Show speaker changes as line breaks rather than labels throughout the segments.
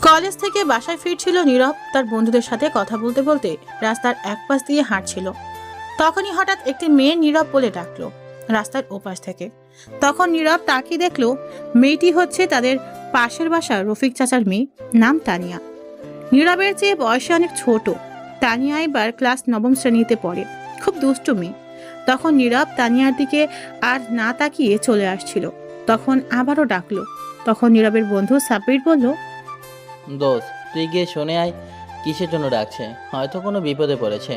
College থেকে বাসায় ফিরছিল নীরব। তার বন্ধুদের সাথে কথা বলতে বলতে রাস্তার এক পাশ দিয়ে হাঁটছিল। তখনই হঠাৎ একটি মেয়ে নীরব বলে ডাকলো রাস্তার ওপাশ থেকে। তখন নীরব তাকিয়ে দেখলো মেয়েটি হচ্ছে তাদের পাশের বাসার রফিক চাচার মেয়ে, নাম তানিয়া। নীরবের চেয়ে বয়সে অনেক ছোট। তানিয়া এবার ক্লাস নবম শ্রেণীতে পড়ে, খুব দুষ্টু মেয়ে। তখন নীরব তানিয়ার দিকে আর না তাকিয়ে চলে আসছিল। তখন আবারও ডাকলো। তখন নীরবের বন্ধু সাব্বির বলল,
দোস্ত তুই গিয়ে শুনে আয় কিসের জন্য ডাকছে, হয়তো কোনো বিপদে পড়েছে।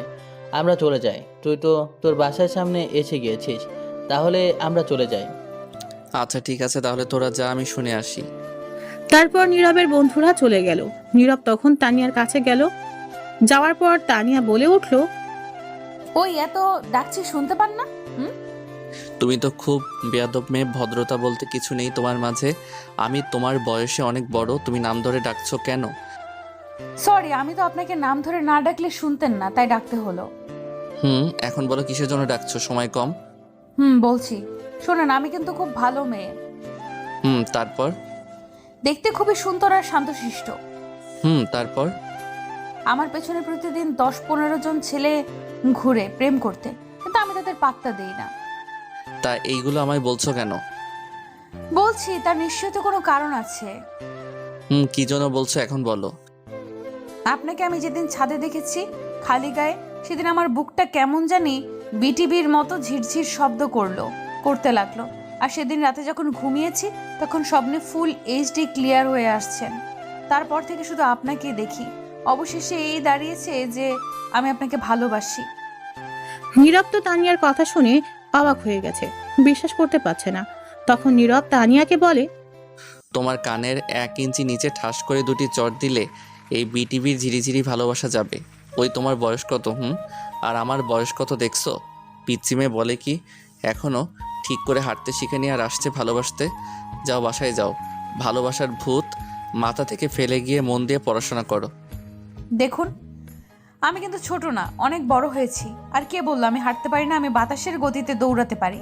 আমরা চলে যাই, তুই তো তোর বাসার সামনে এসে গিয়েছিস, তাহলে আমরা চলে যাই।
আচ্ছা ঠিক আছে, তাহলে তোরা যা, আমি শুনে আসি।
তারপর নীরবের বন্ধুরা চলে গেল। নীরব তখন তানিয়ার কাছে গেল। যাওয়ার পর তানিয়া বলে উঠল,
ওই এত ডাকছি শুনতে পান না?
তুমি তো খুব বেয়াদব মেয়ে, ভদ্রতা বলতে কিছু নেই তোমার মাঝে। আমি তোমার বয়সে অনেক বড়, তুমি নাম ধরে ডাকছো কেন?
সরি, আমি তো আপনাকে নাম ধরে না ডাকলে শুনতেন না, তাই ডাকতে হলো।
এখন বলো কিসের জন্য ডাকছো, সময় কম।
বলছি। শোনেন, আমি কিন্তু খুব ভালো মেয়ে।
তারপর?
দেখতে খুবই সুন্দর আর শান্তশিষ্ট।
তারপর?
আমার পেছনে প্রতিদিন 10-15 জন ছেলে ঘুরে প্রেম করতে, কিন্তু আমি তাদের পাত্তা দেই না।
তা এইগুলো আমায় বলছো কেন?
বলছি, তার নিশ্চয়ই তো কোনো কারণ আছে।
কি জন্য বলছো এখন বলো।
আপনাকে আমি যেদিন ছাদে দেখেছি খালি গায়ে, সেদিন আমার বুকটা কেমন জানি বিটিভির মতো ঝিরঝির শব্দ করতে লাগলো। আর সেদিন রাতে যখন ঘুমিয়েছি তখন স্বপ্নে ফুল এইচডি ক্লিয়ার হয়ে আসছেন। তারপর থেকে শুধু আপনাকেই দেখি। অবশেষে এই দাঁড়িয়েছে যে আমি আপনাকে ভালোবাসি।
নীরব তো তানিয়ার কথা শুনে অবাক হয়ে গেছে, বিশ্বাস করতে পারছে না। তখন নীরব তানিয়াকে বলে,
তোমার কানের 1 ইঞ্চি নিচে ঠাস করে 2টি চড় দিলে এই বিটিভির ঝিরিঝিরি ভালোবাসা যাবে। ওই তোমার বয়স কত? আর আমার বয়স কত দেখছো? পিচ্চি মেয়ে বলে কি এখনো ঠিক করে হাঁটতে শিখেনি আর আসছে ভালোবাসতে। যাও বাসায় যাও, ভালোবাসার ভূত মাথা থেকে ফেলে গিয়ে মন দিয়ে পড়াশোনা করো।
দেখুন, আমি কিন্তু ছোট না, অনেক বড় হয়েছি। আর কে বললো আমি হাঁটতে পারি না? আমি বাতাসের গতিতে দৌড়াতে পারি।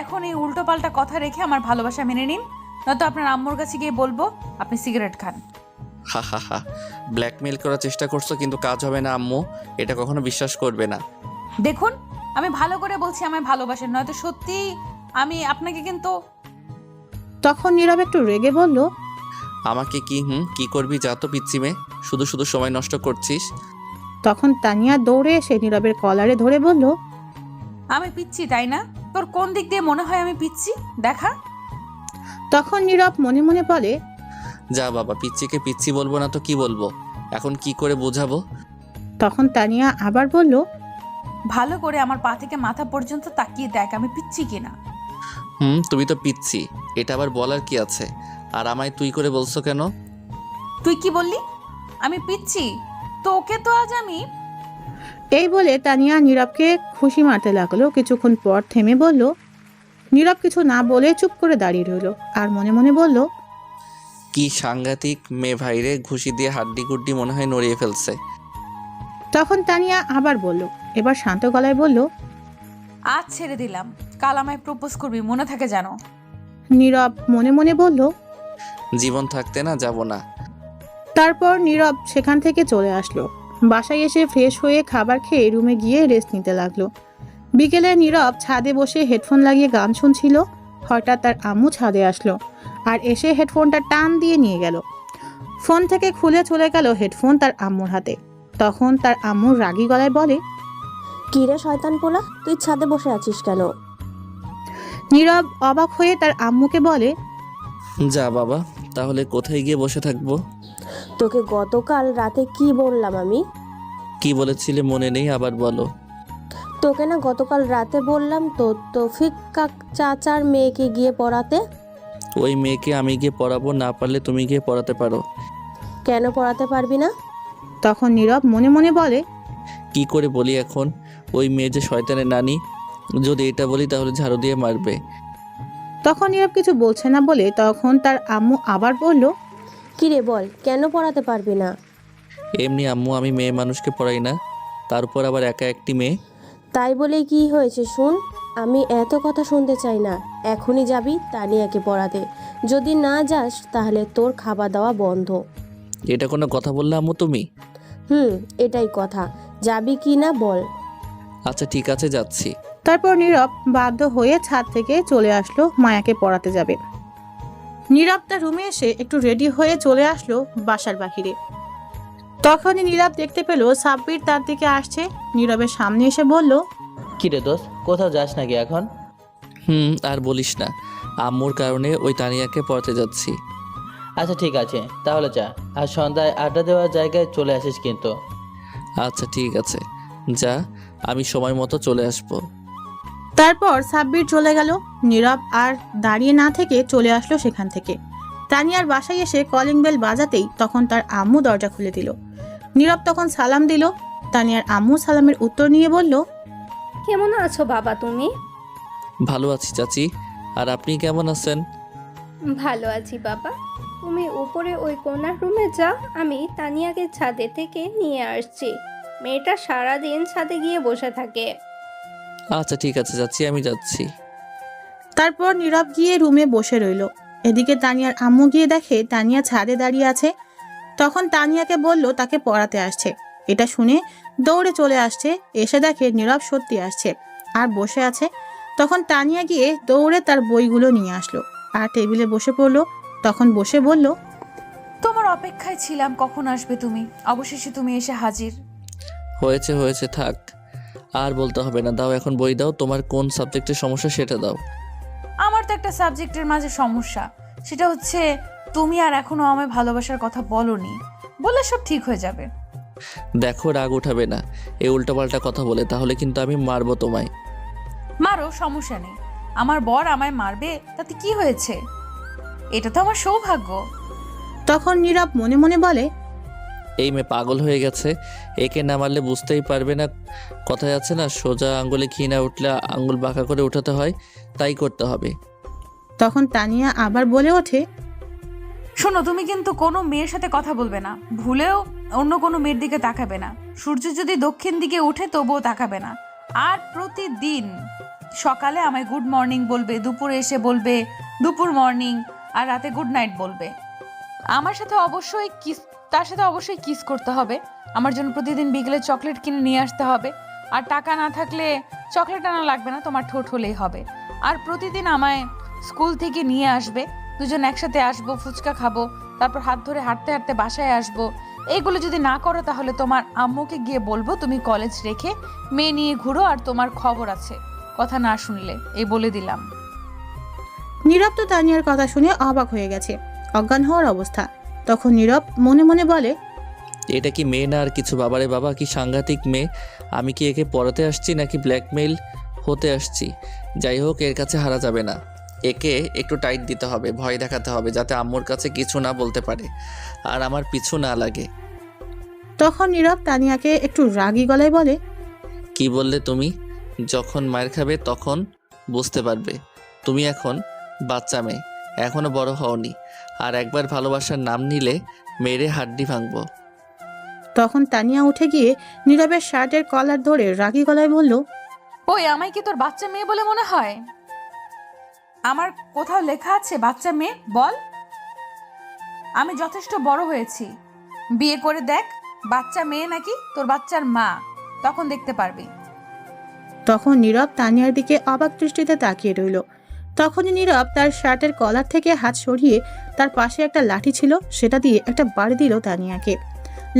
এখন এই উল্টো পাল্টা কথা রেখে আমার ভালোবাসা মেনে নিন, নয়তো আপনার আম্মুর কাছে গিয়ে বলবো আপনি সিগারেট খান।
হা, ব্ল্যাকমেল করার চেষ্টা করছো, কিন্তু কাজ হবে না আম্মু, এটা কখনো বিশ্বাস করবে না।
দেখুন, আমি ভালো করে বলছি আমায় ভালোবাসেন, নয়তো সত্যি আমি আপনাকে কিন্তু।
তখন নীরব একটু রেগে বলল,
আমাকে কি করবি? যা তো পিচ্চি মেয়ে, শুধু শুধু সময় নষ্ট করছিস।
তখন তানিয়া দৌড়ে এসে নীরবের কলারে ধরে বলল,
আমি পিচ্ছি তাই না? তোর কোন দিক দিয়ে মনে হয় আমি পিচ্ছি দেখা?
তখন নীরব মনে মনে বলে,
যা বাবা, পিচ্চিকে পিচ্চি বলবো না তো কি বলবো? এখন কি করে বোঝাবো?
তখন তানিয়া আবার বলল,
ভালো করে আমার পা থেকে মাথা পর্যন্ত তাকিয়ে দেখ আমি পিচ্ছি কিনা।
তুমি তো পিচ্ছি, এটা আবার বলার কি আছে? আর আমায় তুই করে বলছো কেন?
তুই কি বললি? আমি পিচ্ছি? তোকে তো আজ আমি।
এই বলে তানিয়া নীরবকে খুশি মারতে লাগলো। কিছুক্ষণ পর থেমে বলল, নীরব কিছু না বলে চুপ করে দাঁড়িয়ে রইল আর মনে মনে বলল,
কি সাংঘাতিক মেয়ে ভাইরে, ঘুষি দিয়ে হাড্ডি গুড্ডি মনে হয় নড়িয়ে ফেলছে।
তখন তানিয়া আবার বলল, এবার শান্ত গলায় বলল,
আজ ছেড়ে দিলাম, কাল আমায় প্রপোজ করবি, মনে থাকে জানো।
নীরব মনে মনে বলল।
জীবন থাকতে না যাব না।
তারপর নীরব সেখান থেকে চলে আসলো। বাসায় এসে ফ্রেশ হয়ে খাবার খেয়ে রুমে গিয়ে রেস্ট নিতে লাগলো। বিকেলে নীরব ছাদে বসে হেডফোন লাগিয়ে গান শুনছিল। হঠাৎ তার আম্মু ছাদে আসলো আর এসে হেডফোনটা টান দিয়ে নিয়ে গেল। ফোন থেকে খুলে চলে গেল হেডফোন তার আম্মুর হাতে। তখন তার আম্মু রাগী গলায় বলে,
কি রে শয়তান পোলা, তুই ছাদে বসে আছিস কেন?
নীরব অবাক হয়ে তার আম্মুকে বলে,
যা বাবা, তাহলে কোথায় গিয়ে বসে থাকবো?
তোকে গতকাল রাতে কি বললাম আমি?
কি বলেছিলে মনে নেই, আবার বলো।
তোকে না গতকাল রাতে বললাম তো তৌফিক চাচার মেয়েকে গিয়ে পড়াতে।
ওই মেয়েকে আমি গিয়ে পড়াবো, না পারলে তুমি গিয়ে পড়াতে পারো।
কেন পড়াতে পারবি না?
তখন নীরব মনে মনে বলে,
কি করে বলি এখন? ওই মেয়ে যে শয়তানের নানি, যদি এটা বলি তাহলে ঝাড়ু দিয়ে মারবে।
তখন নীরব কিছু বলছে না বলে তখন তার আম্মু আবার বলল,
কি রে বল, কেন পড়াতে পারবি না?
এমনি আম্মু, আমি মেয়ে মানুষকে পড়াই না, তারপর আবার একা একটি মেয়ে।
তাই বলে কি হয়েছে শুন, আমি এত কথা শুনতে চাই না। এখনই যাবি তানিয়াকে পড়াতে, যদি না যাস তাহলে তোর খাওয়া দাওয়া বন্ধ।
এটা কোনো কথা বললে আম্মু তুমি?
এটাই কথা, যাবি কি না বল।
আচ্ছা ঠিক আছে, যাচ্ছি।
তারপর নীরব বাধ্য হয়ে ছাদ থেকে চলে আসলো মায়াকে পড়াতে যাবে। নীরব তার রুমে এসে একটু রেডি হয়ে চলে আসলো বাসার বাহিরে। তখনই নীরব দেখতে পেল সাব্বির তার দিকে আসছে। নীরবের সামনে এসে বলল,
কিরে দোস্ত, কোথাও যাস নাকি এখন?
আর বলিস না, আম্মুর কারণে ওই তানিয়াকে পড়াতে যাচ্ছি।
আচ্ছা ঠিক আছে, তাহলে যা। আর সন্ধ্যায় আড্ডা দেওয়ার জায়গায় চলে আসিস কিন্তু।
আচ্ছা ঠিক আছে, যা, আমি সময় মতো চলে আসবো।
তারপর সাব্বির চলে গেল। নীরব আর দাঁড়িয়ে না থেকে চলে আসলো সেখান থেকে। তানিয়ার বাসায় এসে কলিং বেল বাজাতেই তখন তার আম্মু দরজা খুলে দিল। নীরব তখন সালাম দিল। তানিয়ার আম্মু সালামের উত্তর নিয়ে বলল,
কেমন আছো বাবা তুমি?
ভালো আছি চাচি, আর আপনি কেমন আছেন?
ভালো আছি বাবা। তুমি উপরে ওই কোণার রুমে যাও, আমি তানিয়াকে ছাদে থেকে নিয়ে আসছি। মেয়েটা সারাদিন ছাদে গিয়ে বসে থাকে।
আচ্ছা ঠিক আছে চাচি, আমি যাচ্ছি।
তারপর নীরব গিয়ে রুমে বসে রইল। এদিকে তানিয়ার আম্মু গিয়ে দেখে তানিয়া ছাদে দাঁড়িয়ে আছে। তখন তানিয়াকে বলল তাকে পড়াতে আসছে। এটা শুনে দৌড়ে চলে আসছে। এসে দেখে নীরব সত্যি আসছে আর বসে আছে। তখন তানিয়া গিয়ে দৌড়ে তার বইগুলো নিয়ে আসলো আর টেবিলে বসে পড়লো। তখন বসে বলল,
তোমার অপেক্ষায় ছিলাম, কখন আসবে তুমি। অবশেষে তুমি এসে হাজির।
হয়েছে হয়েছে, থাক, আর বলতে হবে না। দাও এখন বই দাও, তোমার কোন সাবজেক্টের সমস্যা সেটা দাও।
আমার তো একটা সাবজেক্টের মাঝে সমস্যা, সেটা হচ্ছে তুমি আর এখনো আমায় ভালোবাসার কথা বলনি। বললে সব ঠিক হয়ে যাবে।
দেখো রাগ উঠাবে না এই উল্টোপাল্টা কথা বলে, তাহলে কিন্তু আমি মারবো তোমায়।
মারো, সমস্যা নেই। আমার বর আমায় মারবে তাতে কি হয়েছে? এটা তো আমার সৌভাগ্য।
তখন নীরব মনে মনে বলে,
এই মেয়ে পাগল হয়ে গেছে, একে না মারলে বুঝতেই পারবে না। কথায় আছে না, সোজা আঙ্গুলে ঘি না উঠলে আঙ্গুল বাঁকা করে উঠাতে হয়, তাই করতে হবে।
তখন তানিয়া আবার বলে ওঠে,
শোনো, তুমি কিন্তু কোনো মেয়ের সাথে কথা বলবে না, ভুলেও অন্য কোনো মেয়ের দিকে তাকাবে না। সূর্য যদি দক্ষিণ দিকে ওঠে তবুও তাকাবে না। আর প্রতিদিন সকালে আমায় গুড মর্নিং বলবে, দুপুরে এসে বলবে দুপুর মর্নিং, আর রাতে গুড নাইট বলবে। আমার সাথে অবশ্যই তার সাথে অবশ্যই কিস করতে হবে। আমার জন্য প্রতিদিন বিকেলে চকলেট কিনে নিয়ে আসতে হবে। আর টাকা না থাকলে চকলেট আনা লাগবে না, তোমার ঠোঁট হলেই হবে। আর প্রতিদিন আমায় স্কুল থেকে নিয়ে আসবে, দুজন একসাথে আসবো, ফুচকা খাবো, তারপর হাত ধরে হাঁটতে হাঁটতে বাসায় আসবো। এইগুলো যদি না করো তাহলে তোমার আম্মুকে গিয়ে বলবো তুমি কলেজ রেখে মেয়ে নিয়ে ঘুরো, আর তোমার খবর আছে কথা না শুনলে, এই বলে দিলাম।
নীরব তো তানিয়ার কথা শুনে অবাক হয়ে গেছে, অজ্ঞান হওয়ার অবস্থা। তখন নীরব মনে মনে বলে,
এটা কি মেয়ে না আর কিছু? বাবারে বাবা, কি সাংঘাতিক মেয়ে! আমি কি একে পড়াতে আসছি নাকি ব্ল্যাকমেইল হতে আসছি? যাই হোক, এর কাছে হারা যাবে না। একে একটু টাইট দিতে হবে, ভয় দেখাতে হবে, যাতে আম্মুর কাছে কিছু না বলতে পারে আর আমার পিছু না লাগে।
তখন নীরব তানিয়াকে একটু রাগী গলায় বলে,
কি বললে তুমি? যখন মায়ের খাবে তখন বুঝতে পারবে। তুমি এখন বাচ্চা মেয়ে, এখনো বড় হওনি। আর একবার ভালোবাসার নাম নিলে মেরে হাড্ডি ভাঙবো।
তখন তানিয়া উঠে গিয়ে নীরবের শার্টের কলার ধরে রাগী গলায় বলল,
ওই, আমায় কি তোর বাচ্চা মেয়ে বলে মনে হয়? আমার কোথাও লেখা আছে বাচ্চা মেয়ে? বল। আমি যথেষ্ট বড় হয়েছি, বিয়ে করে দেখ বাচ্চা মেয়ে নাকি তোর বাচ্চার মা, তখন দেখতে পারবি।
তখন নীরব তানিয়ার দিকে অবাক দৃষ্টিতে তাকিয়ে রইল। তখনই নীরব তার শার্টের কলার থেকে হাত সরিয়ে তার পাশে একটা লাঠি ছিল সেটা দিয়ে একটা বাড়ি দিল তানিয়াকে।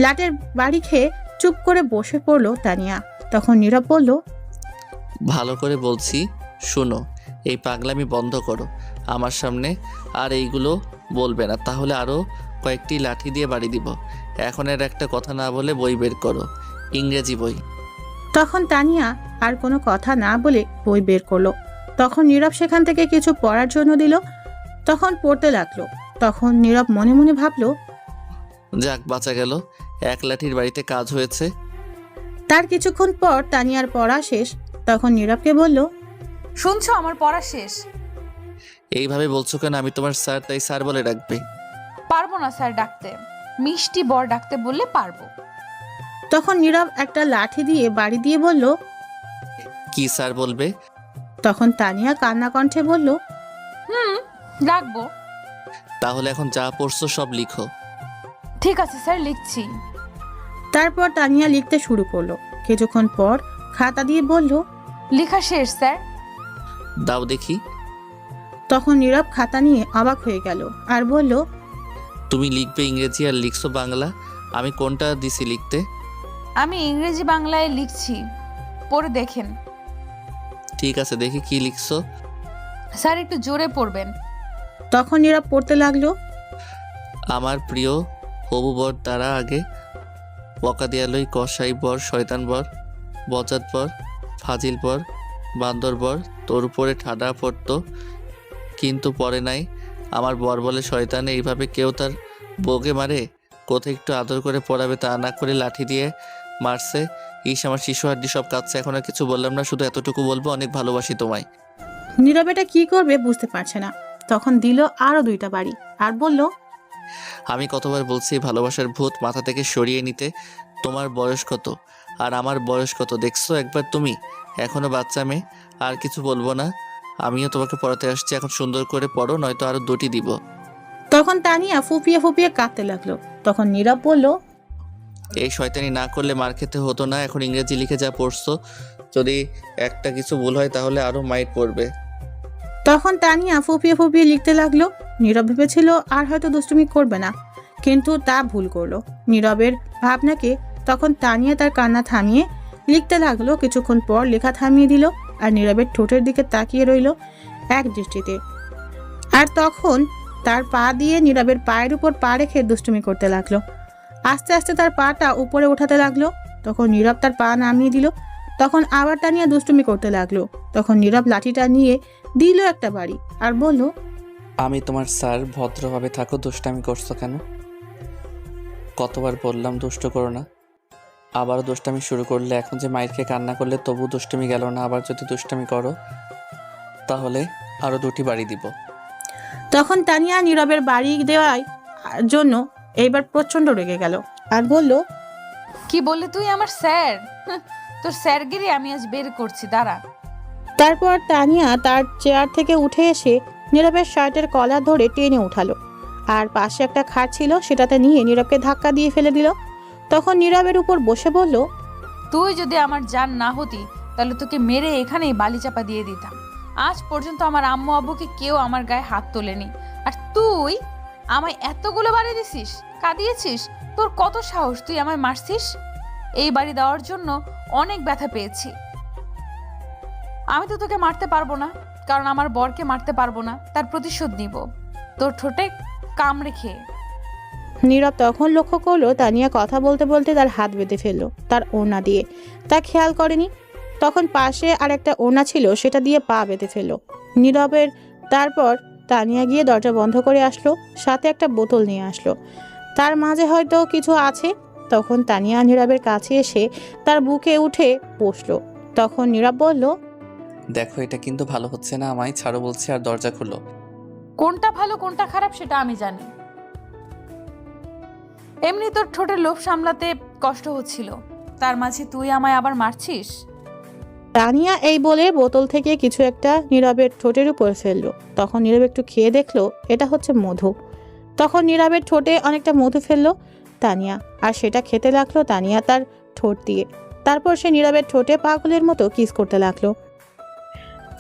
লাটের বাড়ি খেয়ে চুপ করে বসে পড়ল তানিয়া। তখন নীরব বলল,
ভালো করে বলছি, শোনো, এই পাগলামি বন্ধ করো আমার সামনে। আর এইগুলো বলবে না, তাহলে আরও কয়েকটি লাঠি দিয়ে বাড়ি দিব। এখন এর একটা কথা না বলে বই বের করো, ইংরেজি বই।
তখন তানিয়া আর কোনো কথা না বলে বই বের করলো। তখন নীরব সেখান থেকে কিছু পড়ার জন্য দিল। তখন পড়তে লাগলো। তখন নীরব মনে মনে ভাবলো,
যাক, বাঁচা গেল, এক লাঠির বাড়িতে কাজ হয়েছে।
তার কিছুক্ষণ পর তানিয়ার পড়া শেষ। তখন নীরবকে বলল,
শুনছো, আমার পড়া শেষ।
এইভাবে বলছো কেন? আমি তোমার স্যার, তাই স্যার বলে ডাকবে।
পারবো না স্যার ডাকতে, মিষ্টি বর ডাকতে বললে পারবো।
তখন নীরব একটা লাঠি দিয়ে বাড়ি দিয়ে বলল,
কি স্যার বলবে?
তখন তানিয়া কান্না কণ্ঠে বলল,
ডাকবো।
তাহলে এখন যা পড়ছো সব লিখো।
ঠিক আছে স্যার, লিখছি।
তারপর তানিয়া লিখতে শুরু করলো। কিছুক্ষণ পর খাতা দিয়ে বলল,
লেখা শেষ স্যার।
দাও দেখি।
তখন নীরব খাতা নিয়ে অবাক হয়ে গেল আর বলল,
তুমি লিখবে ইংরেজি আর লিখছো বাংলা, আমি কোনটা দিছি লিখতে?
আমি ইংরেজি বাংলায় লিখছি, পড়ে দেখেন।
ঠিক আছে, দেখি কি লিখছো।
স্যার একটু জোরে পড়বেন।
তখন নীরব পড়তে লাগলো।
আমার প্রিয় হবু বর দ্বারা আগে বকাদিয়ালই কসাই বর, শয়তান বর, বজাত বর, ফাজিল বর, বান্দর বর, তোর উপরে ঠাডা পড়তো কিন্তু পরে নাই। আমার বর বলে শয়তান, এইভাবে কেউ তার বউকে মারে? কোথায় একটু আদর করে পড়াবে, তা না করে লাঠি দিয়ে মারছে। আমার শিশু হাড্ডি সব কাঁদছে। এখন আর কিছু বললাম না, শুধু এতটুকু বলবো, অনেক ভালোবাসি তোমায়।
নীরব এটা কি করবে বুঝতে পারছে না। তখন দিল আরো 2টা বাড়ি আর বলল,
আমি কতবার বলছি ভালোবাসার ভূত মাথা থেকে সরিয়ে নিতে। তোমার বয়স কত আর আমার বয়স কত দেখছো একবার তুমি? এখনো বাচ্চা মেয়ে। আর কিছু বলবো না, আমিও তোমাকে পড়াতে আসছি, এখন সুন্দর করে পড়ো, নয়তো আরো 2টি দিব।
তখন তানিয়া ফুপিয়ে ফুপিয়ে কাঁদতে লাগলো। তখন নীরব বলল,
এই শয়তানি না করলে মার খেতে হতো না। এখন ইংরেজি লিখে যা পড়ছো, যদি একটা কিছু ভুল হয় তাহলে আরো মাইট পড়বে।
তখন তানিয়া ফুপিয়ে ফুপিয়ে লিখতে লাগলো। নীরব ভেবেছিল আর হয়তো দুষ্টুমি করবে না, কিন্তু তা ভুল করলো। নীরবের ভাবনাকে তখন তানিয়া তার কান্না থামিয়ে লিখতে লাগলো। কিছুক্ষণ পর লেখা থামিয়ে দিল আর নীরবের ঠোঁটের দিকে তাকিয়ে রইল এক দৃষ্টিতে। আর তখন তার পা দিয়ে নীরবের পায়ের উপর পা রেখে দুষ্টুমি করতে লাগলো। আস্তে আস্তে তার পাটা উপরে উঠাতে লাগলো। তখন নীরব তার পা নামিয়ে দিল। তখন আবার তানিয়া দুষ্টুমি করতে লাগলো। তখন নীরব লাঠিটা নিয়ে দিল একটা বাড়ি আর বলল,
আমি তোমার স্যার, ভদ্রভাবে থাকো, দুষ্টামি করছো কেন? কতবার বললাম দুষ্ট করো না, আবারও দুষ্টামি শুরু করলে। এখন যে মাইর খেয়ে কান্না করলে তবু দুষ্টামি গেল না, আবার যদি দুষ্টামি করো তাহলে আরো 2টি বাড়ি দিব।
তখন তানিয়া নীরবের বাড়ি দেওয়ার জন্য এইবার প্রচন্ড রেগে গেল আর বলল,
কি বললি তুই আমার স্যার? তোর স্যারগিরি আমি আজ বের করছি, দাঁড়া।
তারপর তানিয়া তার চেয়ার থেকে উঠে এসে নীরবের শার্টের কলার ধরে টেনে উঠালো আর পাশে একটা খাট ছিল সেটাতে নিয়ে নীরবকে ধাক্কা দিয়ে ফেলে দিল। তখন নীরবের উপর বসে বলল,
তুই যদি আমার জান না হতি তাহলে তোকে মেরে এখানেই বালি চাপা দিয়ে দিতাম। আজ পর্যন্ত আমার আম্মু আব্বুকে কেউ আমার গায়ে হাত তোলেনি, আর তুই আমায় এতগুলো বাড়ি দিছিস, কাঁদিয়েছিস। তোর কত সাহস, তুই আমায় মারছিস? এই বাড়ি দেওয়ার জন্য অনেক ব্যথা পেয়েছি। আমি তো তোকে মারতে পারবো না, কারণ আমার বরকে মারতে পারবো না, তার প্রতিশোধ নিব তোর ঠোঁটে কামড়ে খেয়ে।
নীরব তখন লক্ষ্য করলো তানিয়া কথা বলতে বলতে তার হাত বেঁধে ফেললো তার ওড়না দিয়ে। তা খেয়াল করেনি। তখন পাশে আর একটা ওড়না ছিল সেটা দিয়ে পা বেঁধে ফেললো নীরবের। তারপর তানিয়া গিয়ে দরজা বন্ধ করে আসলো, সাথে একটা বোতল নিয়ে আসলো। তার মাঝে হয়তো কিছু আছে। তখন তানিয়া নীরবের কাছে এসে তার বুকে উঠে বসলো। তখন নীরব বলল,
দেখো এটা কিন্তু ভালো হচ্ছে না, আমায় ছাড়ো বলছি, আর দরজা খুলো।
কোনটা ভালো কোনটা খারাপ সেটা আমি জানি। এমনি তোর ঠোঁটের লোভ সামলাতে কষ্ট হচ্ছিল, তার মাঝে তুই আমায় আবার মারছিস।
তানিয়া এই বলে বোতল থেকে কিছু একটা নীরবের ঠোঁটের উপর ফেললো। তখন নীরব একটু খেয়ে দেখলো এটা হচ্ছে মধু। তখন নীরবের ঠোঁটে অনেকটা মধু ফেললো তানিয়া, আর সেটা খেতে লাগলো তানিয়া তার ঠোঁট দিয়ে। তারপর সে নীরবের ঠোঁটে পাগলের মতো কিস করতে লাগলো।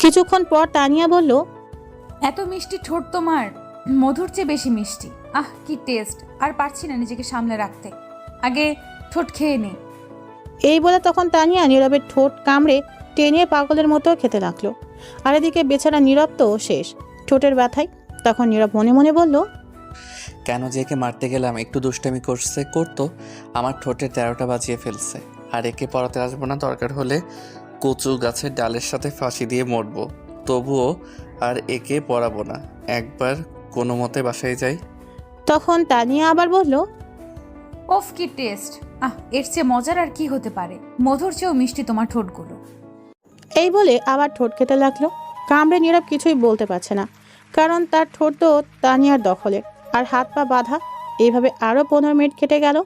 কিছুক্ষণ পর তানিয়া বলল,
এত মিষ্টি ঠোঁট তোমার, মধুর চেয়ে বেশি মিষ্টি। আহ কি টেস্ট, আর পারছি না নিজেকে সামলে রাখতে, আগে ঠোঁট খেয়ে নে।
এই বলে তখন তানিয়া নীরবের ঠোঁট কামড়ে টেনে পাগলের মতো খেতে লাগলো। আর এদিকে বেচারা নীরব তো শেষ ঠোঁটের ব্যথায়। তখন নীরব মনে মনে বলল,
কেন যে একে মারতে গেলাম, একটু দুষ্টামি করতো, আমার ঠোঁটের 13টা বাজিয়ে ফেলছে। আর একে পড়াতে আসবো না, দরকার হলে কচু গাছের ডালের সাথে ফাঁসি দিয়ে মরবো, তবুও আর একে পড়াবো না। একবার কোনো মতে বাসায় যাই।
তখন তানিয়া আবার বলল,
ওফ কি টেস্ট, আহ এর চেয়ে মজার আর কি হতে পারে, মধুর চেয়েও মিষ্টি তোমার ঠোঁটগুলো।
এই বলে আবার ঠোঁট খেতে লাগলো। কামড়ে নীরব কিছুই বলতে পারছে না, কারণ তার ঠোঁট তো তানিয়ার দখলে আর হাত পা বাঁধা। এইভাবে আরও 15 মিনিট কেটে গেল,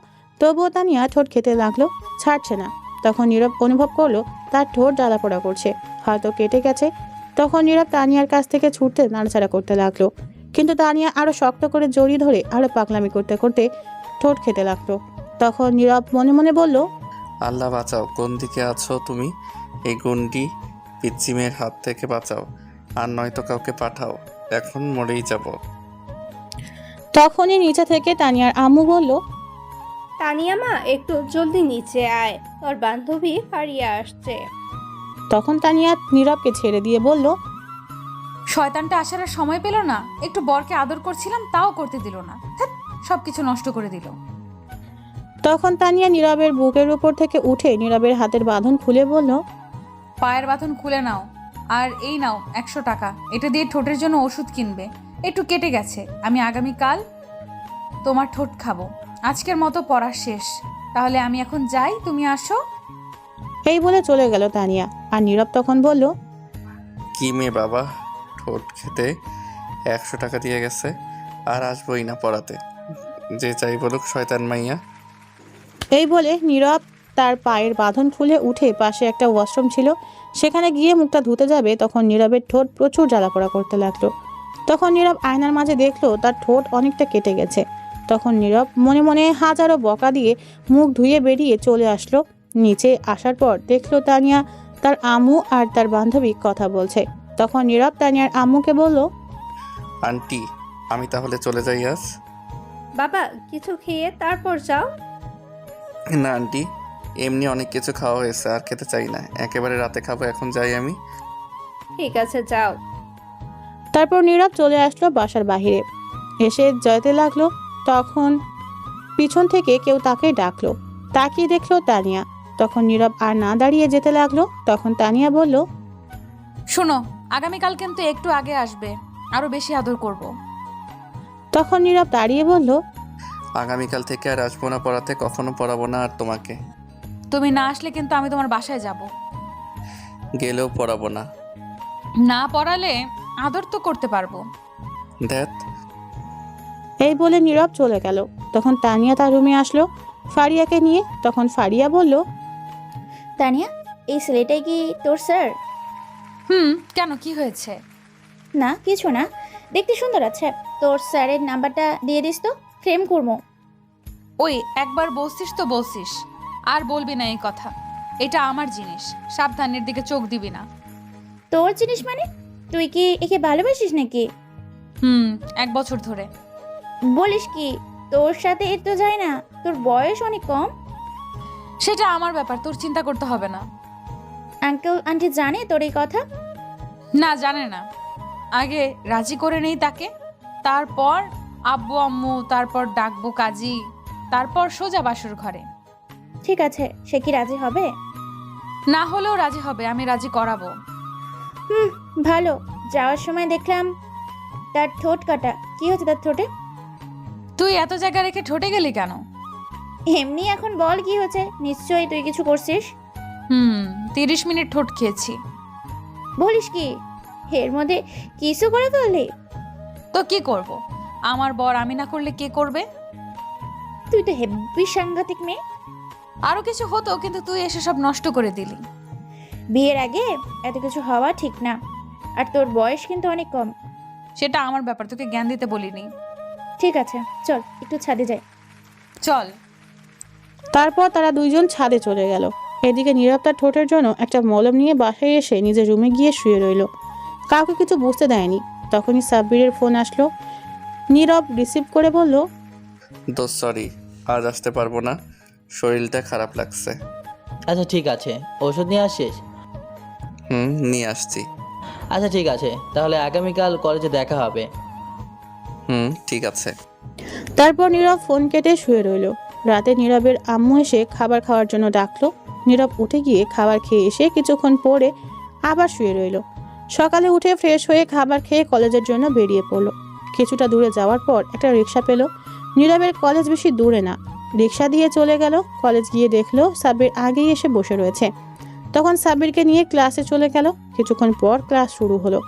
তবুও তানিয়া ঠোঁট খেতে লাগলো, ছাড়ছে না। তখন নীরব অনুভব করলো তার ঠোঁট জ্বালাপোড়া করছে, হয়তো কেটে গেছে। তখন নীরব তানিয়ার কাছ থেকে ছুটতে নাড়াচাড়া করতে লাগলো, কিন্তু তানিয়া আরও শক্ত করে জড়িয়ে ধরে আরও পাগলামি করতে করতে ঠোঁট খেতে লাগলো। তখন নীরব মনে মনে বলল,
আল্লাহ বাঁচাও, কোন দিকে আছো তুমি? এই গুন্ডি পিচ্চি মেয়ের হাত থেকে বাঁচাও, আর নয়তো কাউকে পাঠাও, এখন মরেই যাব।
তখনই নিচে থেকে তানিয়ার আম্মু বলল,
তানিয়া মা, একটু জলদি নিচে আয়, তোর বান্ধবী ফারিয়া আসছে।
তখন তানিয়া নীরবকে ছেড়ে দিয়ে বলল,
শয়তানটা আসার আর সময় পেল না, একটু বরকে আদর করছিলাম তাও করতে দিল না, সব কিছু নষ্ট করে দিল।
তখন তানিয়া নীরবের বুকের উপর থেকে উঠে নীরবের হাতের বাঁধন খুলে বলল,
পায়ের বাঁধন খুলে নাও, আর এই নাও 100 টাকা, এটা দিয়ে ঠোঁটের জন্য ওষুধ কিনবে, একটু কেটে গেছে, আমি আগামীকাল তোমার ঠোঁট খাবো। আজকের মতো পড়া শেষ, তাহলে আমি এখন যাই, তুমি আসো।
এই বলে চলে গেল তানিয়া। আর নীরব তখন বলল,
কি মেয়ে বাবা, ঠোঁট খেতে 100 টাকা দিয়ে গেছে, আর আসবোই না পড়াতে, যে চাই বলুক শয়তান মাইয়া।
এই বলে নীরব তার পায়ের বাঁধন খুলে উঠে পাশে একটা ওয়াশরুম ছিল, সেখানে গিয়ে মুখটা ধুতে যাবে, তখন নীরবের ঠোঁট প্রচুর জ্বালাপোড়া করতে লাগলো। তখন নীরব আয়নার মাঝে দেখলো তার ঠোঁট অনেকটা কেটে গেছে। তখন নীরব মনে মনে হাজারো বকা দিয়ে মুখ ধুয়ে বেরিয়ে চলে আসলো। নিচে আসার পর দেখলো তানিয়া তার আম্মু আর তার বান্ধবী কথা বলছে। তখন নীরব তানিয়ার আম্মুকে বলল,
আন্টি, আমি তাহলে চলে যাই আজ?
বাবা, কিছু খেয়ে তারপর যাও।
না আন্টি, এমনি অনেক কিছু খাওয়া হয়েছে, আর খেতে চাই না, একেবারে রাতে খাবো, এখন যাই আমি।
ঠিক আছে, যাও।
তারপর নীরব চলে আসলো বাসার বাহিরে। এসে যেতে লাগলো, তখন পিছন থেকে কেউ তাকে ডাকলো। তাকিয়ে দেখলো তানিয়া। তখন নীরব আর না দাঁড়িয়ে যেতে লাগলো। তখন তানিয়া বলল,
শোনো, আগামীকাল কিন্তু একটু আগে আসবে, আরো বেশি আদর করব।
তখন নীরব দাঁড়িয়ে বলল,
আগামীকাল থেকে আর আসবো না পড়াতে, কখনো পড়াবো না আর তোমাকে।
তুমি না আসলে কিন্তু আমি তোমার বাসায় যাব।
গেলেও পড়াবো না।
না পড়ালে আদর তো করতে পারবো।
ধ্যাত।
এই বলে নীরব চলে গেল। তখন তানিয়া তার রুমে আসলো ফারিয়াকে নিয়ে। তখন ফারিয়া বলল,
তানিয়া, এই ছেলেটাই কি তোর স্যার?
কেন, কি হয়েছে?
না কিছু না, দেখতে সুন্দর আছে। তোর স্যারের নাম্বারটা দিয়ে দিস তো, ফ্রেম করবো।
ওই একবার বলছিস তো বলছিস, আর বলবি না এই কথা। এটা আমার জিনিস, সাবধানের দিকে চোখ দিবি না।
তোর জিনিস মানে? তুই কি একে ভালোবাসিস নাকি?
1 বছর ধরে।
বলিস কি? তোর সাথে এর তো যায় না, তোর বয়স অনেক কম।
সেটা আমার ব্যাপার, তোর চিন্তা করতে হবে না।
আঙ্কেল আন্টি জানে তোর এই কথা?
না, জানে না। আগে রাজি করে নেই তাকে, তারপর আব্বু আম্মু, তারপর ডাকবো কাজী, তারপর সোজা বাসুর ঘরে।
ঠিক আছে, সে কি রাজি হবে?
না হলেও রাজি হবে, আমি রাজি করাবো।
ভালো। যাওয়ার সময় দেখলাম তার ঠোঁট কাটা। কি হচ্ছে তার ঠোঁটে?
তুই এত জায়গা রেখে ঠোঁটে গেলি কেন?
এমনি এখন বল কি হচ্ছে, নিশ্চয়ই তুই কিছু করছিস।
30 মিনিট ঠোঁট খেয়েছি।
বলিস কি? এর মধ্যে কিছু করে ফেললি?
তো কি করব? আমার বর আমি না করলে কে করবে?
তুই তো হেব্বি সাংঘাতিক মেয়ে।
আরো কিছু হতো, কিন্তু তুই এসে সব নষ্ট করে দিলি।
বিয়ের আগে এত কিছু হওয়া ঠিক না, আর তোর বয়স কিন্তু অনেক কম।
সেটা আমার ব্যাপার, তোকে জ্ঞান দিতে বলিনি।
ঠিক আছে, চল একটু ছাদে যাই।
চল।
তারপর তারা দুইজন ছাদে চলে গেল। এদিকে নীরব তার ঠোঁটের জন্য একটা মলম নিয়ে বাসায় এসে নিজের রুমে গিয়ে শুয়ে রইল। কাউকে কিছু বুঝতে দেয়নি। তখনই সাব্বিরের ফোন আসলো। নীরব রিসিভ করে বলল,
দোস্ত সরি, আজ আসতে পারবো না, শরীরটা খারাপ লাগছে।
আচ্ছা ঠিক আছে, ওষুধ নিয়ে আসিস?
নিয়ে আসছি।
আচ্ছা ঠিক আছে, তাহলে আগামীকাল কলেজে দেখা হবে।
ঠিক আছে।
তারপর নীরব ফোন কেটে শুয়ে রইল। রাতে নীরবের আম্মু এসে খাবার খাওয়ার জন্য ডাকলো। নীরব উঠে গিয়ে খাবার খেয়ে এসে কিছুক্ষণ পরে আবার শুয়ে রইল। সকালে উঠে ফ্রেশ হয়ে খাবার খেয়ে কলেজের জন্য বেরিয়ে পড়লো। কিছুটা দূরে যাওয়ার পর একটা রিক্সা পেল। নীরবের কলেজ বেশি দূরে না, রিক্সা দিয়ে চলে গেল। কলেজ গিয়ে দেখলো সাব্বির আগেই এসে বসে রয়েছে। তখন সাব্বিরকে নিয়ে ক্লাসে চলে গেল। কিছুক্ষণ পর ক্লাস শুরু হলো।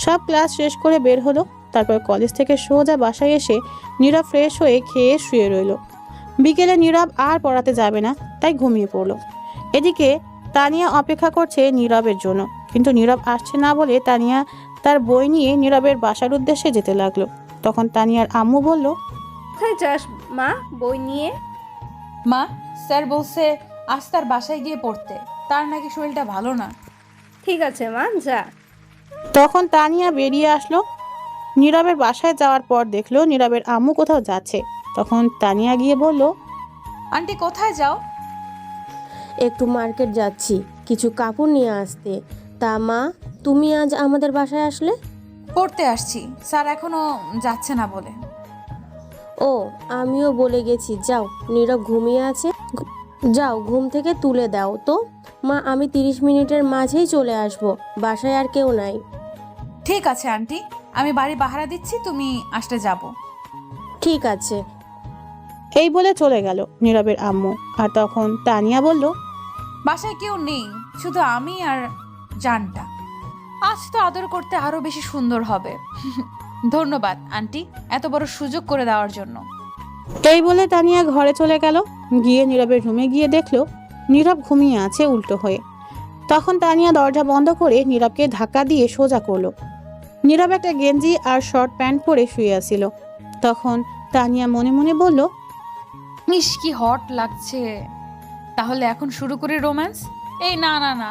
সব ক্লাস শেষ করে বের হলো। তারপর কলেজ থেকে সোজা বাসায় এসে নীরব ফ্রেশ হয়ে খেয়ে শুয়ে রইল। বিকেলে নীরব আর পড়াতে যাবে না, তাই ঘুমিয়ে পড়লো। এদিকে তানিয়া অপেক্ষা করছে নীরবের জন্য, কিন্তু নীরব আসছে না বলে তানিয়া তার বই নিয়ে নীরবের বাসার উদ্দেশ্যে যেতে লাগলো। তখন তানিয়ার আম্মু বলল,
কোথায় যাস মা বই নিয়ে?
মা, স্যার বলছে আজ তার বাসায় গিয়ে পড়তে, তার নাকি শরীরটা ভালো না।
ঠিক আছে মা, যা।
তখন তানিয়া বেরিয়ে আসলো। নীরবের বাসায় যাওয়ার পর দেখলো নীরবের আম্মু কোথাও যাচ্ছে। তখন তানিয়া গিয়ে বলল,
আন্টি কোথায় যাও?
একটু মার্কেট যাচ্ছি কিছু কাপড় নিয়ে আসতে। তা মা, তুমি আজ আমাদের বাসায় আসলে?
পড়তে আসছি, স্যার এখনো যাচ্ছে না বলে।
ও, আমিও বলে গেছি যাও, নীরব ঘুমিয়ে আছে, যাও ঘুম থেকে তুলে দাও তো। মা, আমি 30 মিনিটের মাঝেই চলে আসব, বাসায় আর কেউ নাই।
ঠিক আছে আন্টি, আমি বাড়ি পাহারা দিচ্ছি, তুমি আসলে যাব।
ঠিক আছে।
এই বলে চলে গেল নীরবের আম্মু। আর তখন তানিয়া বলল,
বাসায় কেউ নেই, শুধু আমি আর জানটা। আজ তো আদর করতে আরো বেশি সুন্দর হবে। ধন্যবাদ আন্টি, এত বড় সুযোগ করে দেওয়ার জন্য।
এই বলে তানিয়া ঘরে চলে গেল। গিয়ে নীরবের রুমে গিয়ে দেখলো নীরব ঘুমিয়ে আছে উল্টো হয়ে। তখন তানিয়া দরজা বন্ধ করে নীরবকে ধাক্কা দিয়ে সোজা করলো। নীরব একটা গেঞ্জি আর শর্ট প্যান্ট পরে শুয়ে আছিল। তখন তানিয়া মনে মনে বলল,
ইস কি হট লাগছে। তাহলে এখন শুরু করি রোম্যান্স? এই না না না,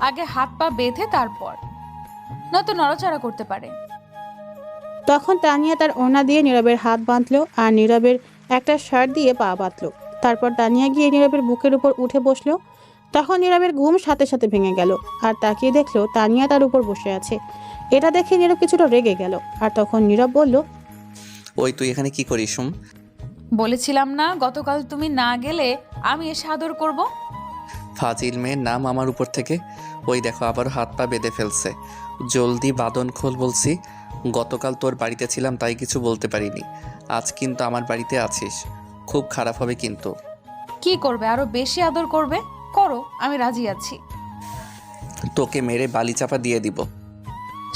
আগে হাত পা বেঁধে তারপর, নয়তো নড়াচড়া করতে পারে।
তখন তানিয়া তার ওড়না দিয়ে নীরবের হাত বাঁধলো আর নীরবের একটা শার্ট দিয়ে পা বাঁধলো। তারপর তানিয়া গিয়ে নীরবের বুকের উপর উঠে বসলো। তখন নীরবের ঘুম সাথে সাথে ভেঙে গেল আর তাকিয়ে দেখলো তানিয়া তার উপর বসে আছে। এটা দেখে নীরব কিছুটা রেগে গেল। আর তখন নীরব বলল,
ওই তুই এখানে কি করিস?
বলেছিলাম না গতকাল তুমি না গেলে আমি এসে আদর করব।
ফাজিল মেয়ের নাম আমার উপর থেকে। ওই দেখো আবার হাত পা বেঁধে ফেলছে। জলদি বাঁধন খোল বলছি। গতকাল তোর বাড়িতে ছিলাম তাই কিছু বলতে পারিনি, আজ কিন্তু আমার বাড়িতে আছিস, খুব খারাপ হবে কিন্তু।
কি করবে, আরো বেশি আদর করবে? করো, আমি রাজি আছি।
তোকে মেরে বালি চাপা দিয়ে দিব।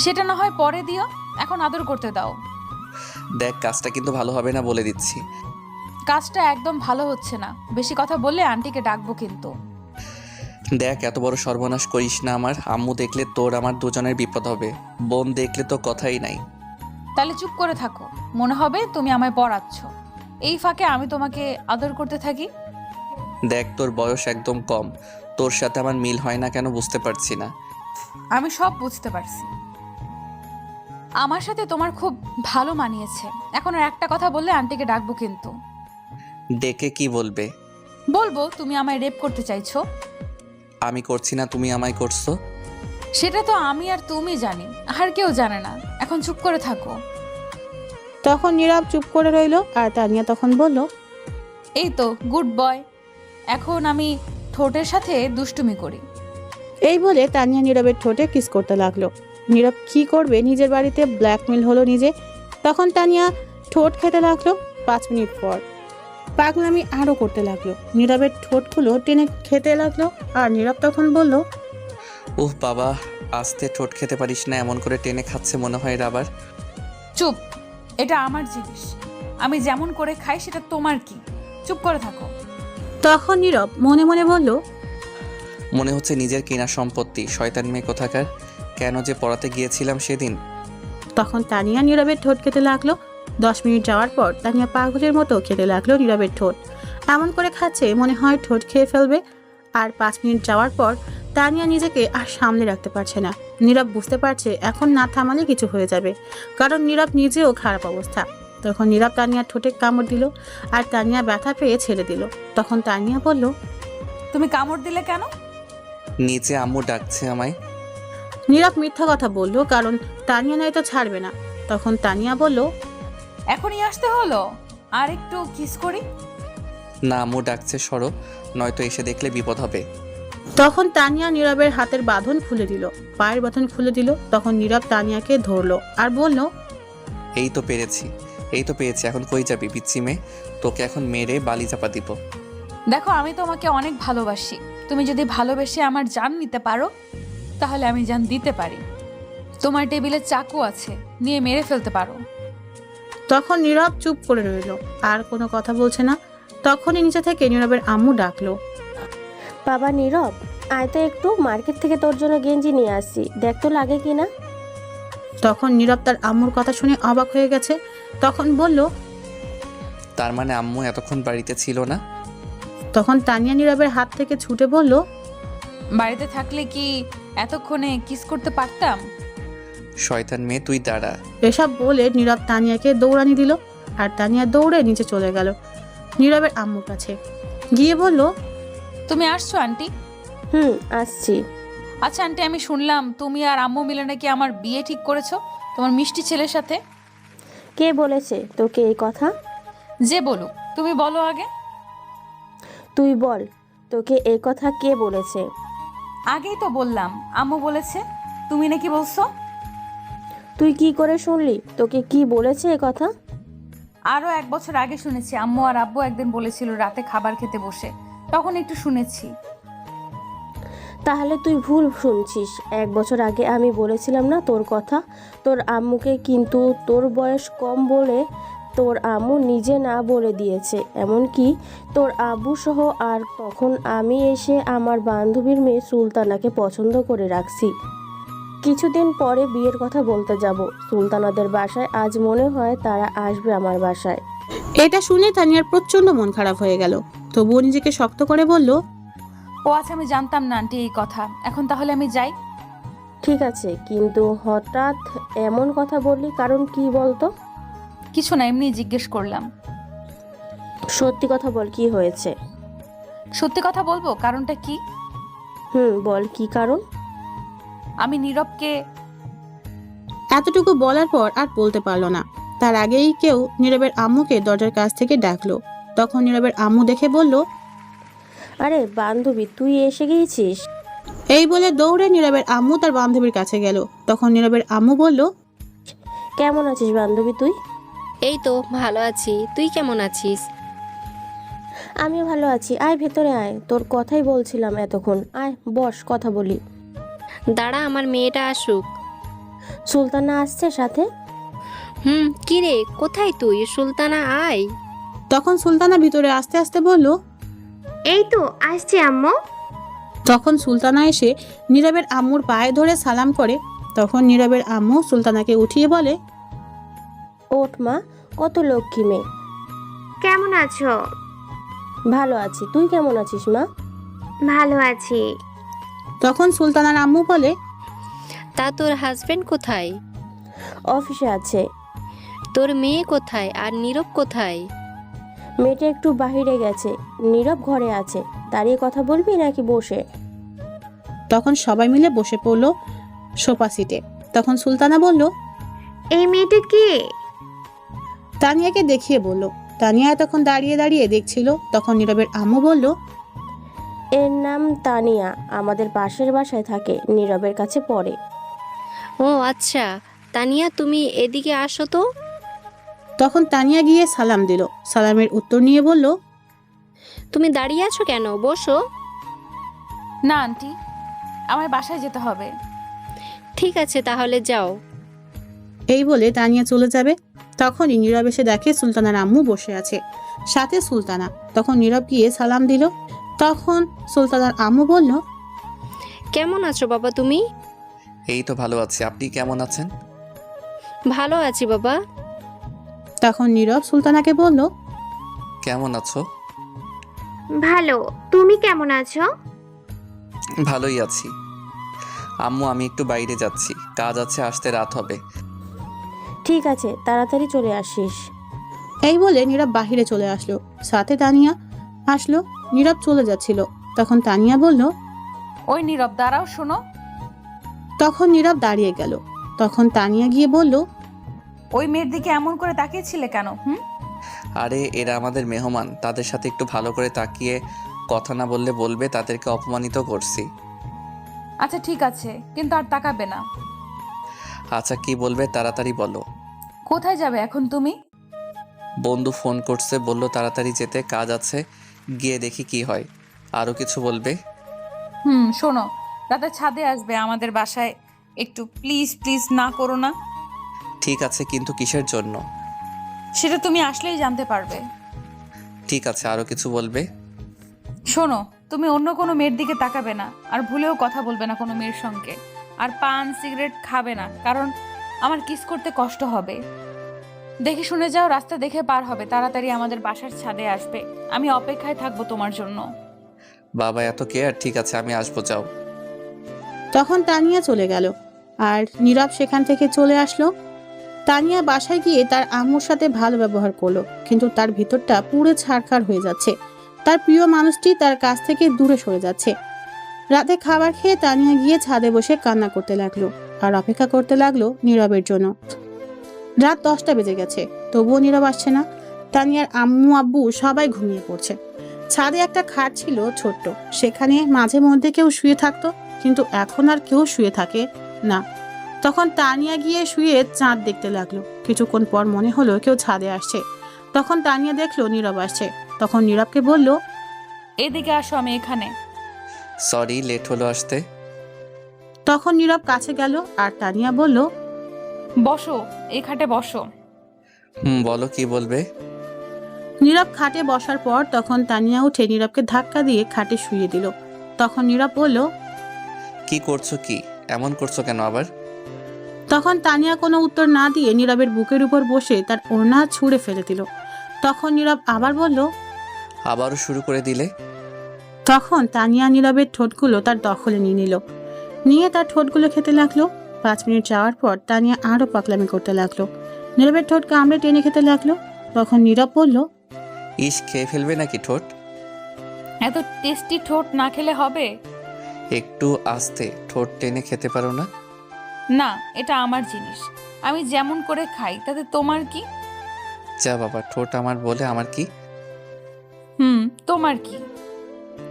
সেটা না হয় পরে দিও, এখন আদর করতে দাও।
দেখ কাজটা কিন্তু ভালো হবে না বলে দিচ্ছি।
কাজটা একদম ভালো হচ্ছে না, বেশি কথা বললে আন্টিকে ডাকবো কিন্তু।
দেখ এত বড় সর্বনাশ করিস না, আমার আম্মু দেখলে তোর আমার দুজনের বিপদ হবে, বোন দেখলে তো কথাই নাই।
তাহলে চুপ করে থাকো, মনে হবে তুমি আমায় পড়াচ্ছ, এই ফাঁকে আমি তোমাকে আদর করতে থাকি।
দেখ তোর বয়স একদম কম, তোর সাথে আমার মিল হয় না কেন বুঝতে পারছি না।
আমি সব বুঝতে পারছি, আমার সাথে তোমার খুব ভালো মানিয়েছে। এখন আর একটা কথা বললে আন্টিকে ডাকবো কিন্তু।
ডেকে কি বলবে?
বলবো তুমি আমায় রেপ করতে চাইছো।
আমি করছি না, তুমি আমায় করছো।
সেটা তো আমি আর তুমি জানি, আর কেউ জানে না। এখন চুপ করে থাকো।
তখন নীরব চুপ করে রইল। আর তানিয়া তখন বলল,
এই তো গুড বয়, এখন আমি ঠোঁটের সাথে দুষ্টুমি করি।
এই বলে তানিয়া নীরবের ঠোঁটে কিস করতে লাগলো। নীরব কি করবে, নিজের বাড়িতে ব্ল্যাকমেল হলো নিজে। তখন তানিয়া ঠোঁট খেতে লাগলো। 5 মিনিট পর পাগলামি আরো করতে লাগলো, নীরবের ঠোঁটগুলো টেনে খেতে লাগলো। আর নীরব তখন বলল,
উহ বাবা, আস্তে ঠোঁট খেতে পারিস না, এমন করে টেনে খাচ্ছে মনে হয় রাবার।
চুপ, এটা আমার জিনিস, আমি যেমন করে খাই সেটা তোমার কি? চুপ করে থাকো।
তখন নীরব মনে মনে বলল,
মনে হচ্ছে নিজের কেনা সম্পত্তি, শয়তান মেয়ে কোথাকার। কেন যে পড়াতে গিয়েছিলাম সেদিন।
তখন তানিয়া নীরবের ঠোঁট খেতে লাগলো। 10 মিনিট যাওয়ার পর তানিয়া পাগলের মতো খেতে লাগলো নীরবের ঠোঁট। এমন করে খাচ্ছে মনে হয় ঠোঁট খেয়ে ফেলবে। আর 5 মিনিট যাওয়ার পর তানিয়া নিজেকে আর সামলে রাখতে পারছে না। নীরব বুঝতে পারছে এখন না থামালে কিছু হয়ে যাবে, কারণ নীরব নিজেও খারাপ অবস্থা। তখন নীরব তানিয়ার ঠোঁটে কামড় দিল আর তানিয়া ব্যথা পেয়ে ছেড়ে দিল। তখন তানিয়া বলল,
তুমি কামড় দিলে কেন?
নিচে আম্মু ডাকছে আমায়।
নীরব মিথ্যা কথা বলল, কারণ তানিয়া নয়তো ছাড়বে না। তখন তানিয়া বলল,
এখনই আসতে হলো, আর একটু কিস করি।
না, আম্মু ডাকছে, সরো, নয়তো এসে দেখলে বিপদ হবে।
তখন তানিয়া নীরবের হাতের বাঁধন খুলে দিল, পায়ের বাঁধন খুলে দিল। তখন নীরব তানিয়াকে ধরলো আর বলল,
এই তো পেরেছি, এই তো পেয়েছি, এখন কই যাবি পিচ্ছি মেয়ে? তোকে এখন মেরে বালি চাপা দিব।
দেখো আমি তোমাকে অনেক ভালোবাসি, তুমি যদি ভালোবেসে আমার জান নিতে পারো তাহলে আমি জান দিতে পারি। তোমার টেবিলে চাকু আছে, নিয়ে মেরে ফেলতে পারো।
তখন নীরব চুপ করে রইল, আর কোনো কথা বলছে না। তখনই নিচে থেকে নীরবের আম্মু ডাকলো,
বাবা নীরব, আয় তো একটু, মার্কেট থেকে তোর জন্য গেঞ্জি নিয়ে আসছি, দেখ তো লাগে কিনা।
তখন নীরব তার আম্মুর কথা শুনে অবাক হয়ে গেছে। তখন বলল,
তার মানে আম্মু এতক্ষণ বাড়িতে ছিল না?
তখন তানিয়া নীরবের হাত থেকে ছুটে বলল,
বাড়িতে থাকলে কি এতক্ষণে কিস করতে পারতাম?
শয়তান মেয়ে, তুই দাঁড়া।
এসব বলে নীরব তানিয়াকে দৌড়ানি দিল আর তানিয়া দৌড়ে নিচে চলে গেল নীরবের আম্মুর কাছে। গিয়ে বলল,
তুমি আসছো আন্টি?
আসছি।
আচ্ছা আন্টি, আমি শুনলাম তুমি আর আম্মু মিলে নাকি আমার বিয়ে ঠিক করেছো তোমার মিষ্টি ছেলের সাথে।
কে বলেছে তোকে এই কথা?
যে বলুক, তুমি বলো আগে।
তুই বল, তোকে এই কথা কে বলেছে?
আগেই তো বললাম, আম্মু বলেছে। তুমি নাকি বলছো?
তুই কি করে শুনলি? তোকে কি বলেছে এ কথা?
আরও 1 বছর আগে শুনেছি, আম্মু আর আব্বু একদিন বলেছিল রাতে খাবার খেতে বসে, তখন একটু শুনেছি।
তাহলে তুই ভুল শুনছিস। 1 বছর আগে আমি বলেছিলাম না তোর কথা তোর আম্মুকে, কিন্তু তোর বয়স কম বলে তোর আম্মু নিজে না বলে দিয়েছে, এমনকি তোর আব্বু সহ। আর তখন আমি এসে আমার বান্ধবীর মেয়ে সুলতানাকে পছন্দ করে রাখছি। কিছুদিন পরে বিয়ের কথা বলতে যাব সুলতানাদের বাসায়। আজ মনে হয় তারা আসবে আমার বাসায়।
এটা শুনে তানিয়ার প্রচন্ড মন খারাপ হয়ে গেল। তবুও নিজেকে শক্ত করে বলল,
ও আচ্ছা, আমি জানতাম না আন্টি এই কথা। এখন তাহলে আমি যাই?
ঠিক আছে, কিন্তু হঠাৎ এমন কথা বললি, কারণ কি বলতো?
কিছু না, এমনি জিজ্ঞেস করলাম।
সত্যি কথা বল, কি হয়েছে?
সত্যি কথা বলবো, কারণটা কি?
বল, কি কারণ?
আমি নীরবকে।
এতটুকু বলার পর আর বলতে পারলো না। তার আগেই কেউ নীরবের আম্মুকে দরজার কাছ থেকে ডাকলো। তখন নীরবের আম্মু দেখে বলল,
আরে বান্ধবী, তুই এসে গিয়েছিস?
এই বলে দৌড়ে নীরবের আম্মু তার বান্ধবীর কাছে গেল। তখন নীরবের আম্মু বলল,
কেমন আছিস বান্ধবী তুই?
এই তো ভালো আছি, তুই কেমন আছিস?
আমিও ভালো আছি। আয় ভেতরে আয়, তোর কথাই বলছিলাম এতক্ষণ। আয় বস, কথা বলি।
দাঁড়া, আমার মেয়েটা আসুক।
সুলতানা আসছে সাথে?
কি রে, কোথায় তুই? সুলতানা আয়।
তখন সুলতানা ভিতরে আস্তে আস্তে বলল,
এই তো আসছি আম্মু।
তখন সুলতানা এসে নীরবের আম্মুর পায়ে ধরে সালাম করে। তখন নীরবের আম্মু সুলতানাকে উঠিয়ে বলে,
ওঠ মা, কত লক্ষ্মী মেয়ে।
কেমন আছো?
ভালো আছি, তুই কেমন আছিস মা?
ভালো আছি।
তখন সুলতানার আম্মু বলে,
তা তোর হাজবেন্ড কোথায়?
অফিসে আছে।
তোর মেয়ে কোথায় আর নীরব কোথায়?
মেয়েটা একটু বাহিরে গেছে, নীরব ঘরে আছে। দাঁড়িয়ে কথা বলবি নাকি বসে?
তখন সবাই মিলে বসে পড়ল সোফা সিটে। তখন সুলতানা বলল,
এই মেয়েটা কে?
তানিয়াকে দেখিয়ে বলল। তানিয়া তখন দাঁড়িয়ে দাঁড়িয়ে দেখছিল। তখন নীরবের আম্মু বলল,
এর নাম তানিয়া, আমাদের পাশের বাসায় থাকে, নীরবের কাছে পড়ে।
ও আচ্ছা, তানিয়া তুমি এদিকে আসো তো।
তখন তানিয়া গিয়ে সালাম দিল। সালামের উত্তর নিয়ে বলল,
তুমি দাঁড়িয়ে আছো কেন, বসো।
না আন্টি, আমার বাসায় যেতে হবে।
ঠিক আছে তাহলে যাও।
এই বলে তানিয়া চলে যাবে। তখনই নীরব এসে দেখে সুলতানার আম্মু বসে আছে, সাথে সুলতানা। তখন নীরব গিয়ে সালাম দিল। তখন সুলতানার আম্মু বলল,
কেমন আছো বাবা তুমি?
এই তো ভালো আছি, আপনি কেমন আছেন?
ভালো আছি বাবা।
তখন নীরব সুলতানাকে বলল,
কেমন আছো?
ভালো। তুমি কেমন আছো?
ভালোই আছি। আম্মু, আমি একটু বাইরে যাচ্ছি, কাজ আছে, আসতে রাত হবে।
ঠিক আছে, তাড়াতাড়ি চলে আসিস।
এই বলে নীরব বাহিরে চলে আসলো। সাথে তানিয়া আসলো। নীরব চলে যাচ্ছিল। তখন তানিয়া বলল,
ওই নীরব, দাঁড়াও, শোনো।
তখন নীরব দাঁড়িয়ে গেল। তখন তানিয়া গিয়ে বলল,
ওই মেয়ের দিকে এমন করে তাকিয়েছিলে কেন?
আরে এরা আমাদের মেহমান, তাদের সাথে একটু ভালো করে তাকিয়ে কথা না বললে বলবে তাদেরকে অপমানিত করছি।
আচ্ছা ঠিক আছে, কিন্তু আর তাকাবে না।
আচ্ছা কি বলবে তাড়াতাড়ি বলো।
কোথায় যাবে এখন তুমি?
বন্ধু ফোন করছে, বলল তাড়াতাড়ি যেতে, কাজ আছে, গিয়ে দেখি কি হয়। আরও কিছু বলবে?
শোনো, রাতে ছাদে আসবে আমাদের বাসায়, একটু প্লিজ প্লিজ না করো না।
ঠিক আছে, কিন্তু কিসের জন্য?
সেটা তুমি আসলেই জানতে পারবে।
ঠিক আছে, আরও কিছু বলবে?
শোনো, তুমি অন্য কোনো মেয়ের দিকে তাকাবে না, আর ভুলেও কথা বলবে না কোনো মেয়ের সঙ্গে, আর পান সিগারেট খাবে না, কারণ আমার কিস করতে কষ্ট হবে। দেখে শুনে যাও, রাস্তা দেখে পার হবে, তাড়াতাড়ি আমাদের বাসার ছাদে আসবে। আমি অপেক্ষায় থাকবো তোমার জন্য।
বাবা এত কেয়ার, ঠিক আছে আমি আসবো, যাও।
তখন তানিয়া চলে গেল আর নীরব সেখান থেকে চলে আসলো। তানিয়া বাসায় গিয়ে তার আম্মুর সাথে ভালো ব্যবহার করলো, কিন্তু তার ভিতরটা পুরো ছারখার হয়ে যাচ্ছে। তার প্রিয় মানুষটি তার কাছ থেকে দূরে সরে যাচ্ছে। রাতে খাবার খেয়ে তানিয়া গিয়ে ছাদে বসে কান্না করতে লাগলো আর অপেক্ষা করতে লাগলো নীরবের জন্য। রাত 10টা বেজে গেছে, তবুও নীরব আসছে না। তানিয়ার আম্মু আব্বু সবাই ঘুমিয়ে পড়ছে। ছাদে একটা খাট ছিল ছোট্ট, সেখানে মাঝে মধ্যে কেউ শুয়ে থাকতো, কিন্তু এখন আর কেউ শুয়ে থাকে না। তখন তানিয়া গিয়ে শুয়ে চাঁদ দেখতে লাগলো। কিছুক্ষণ পর মনে হলো কেউ ছাদে আসছে। তখন তানিয়া দেখলো নীরব আসছে। তখন নীরবকে বলল,
এদিকে আসো, আমি এখানে।
সরি লেট হলো আসতে।
তখন নীরব কাছে গেল আর তানিয়া বলল,
বসো, এই খাটে বসো।
বলো কি বলবে।
নীরব খাটে বসার পর তখন তানিয়া উঠে নীরবকে ধাক্কা দিয়ে খাটে শুইয়ে দিল। তখন নীরব বলল,
কি করছো, কি এমন করছো কেন আবার?
তখন তানিয়া কোনো উত্তর না দিয়ে নীরবের বুকের উপর বসে তার ওড়না ছুঁড়ে ফেলে দিল। তখন নীরব আবার বলল,
আবারও শুরু করে দিলে।
তখন তানিয়া নীরবের ঠোঁটগুলো তার দখলে নিয়ে নিল, নিয়ে তার ঠোঁটগুলো খেতে লাগলো। 5 মিনিট যাওয়ার পর তানিয়া আরো পাগলামি করতে লাগলো, নীরবের ঠোঁট কামড়ে টেনে খেতে লাগলো। তখন নীরব বলল,
ইস, খেয়ে ফেলবে নাকি ঠোঁট?
এত টেস্টি ঠোঁট না খেলে হবে?
একটু আস্তে, ঠোঁট টেনে খেতে পারো না?
না, এটা আমার জিনিস, আমি যেমন করে খাই, তাতে তোমার কি?
যা বাবা, ঠোঁট আমার বলে আমার কি?
তোমার কি?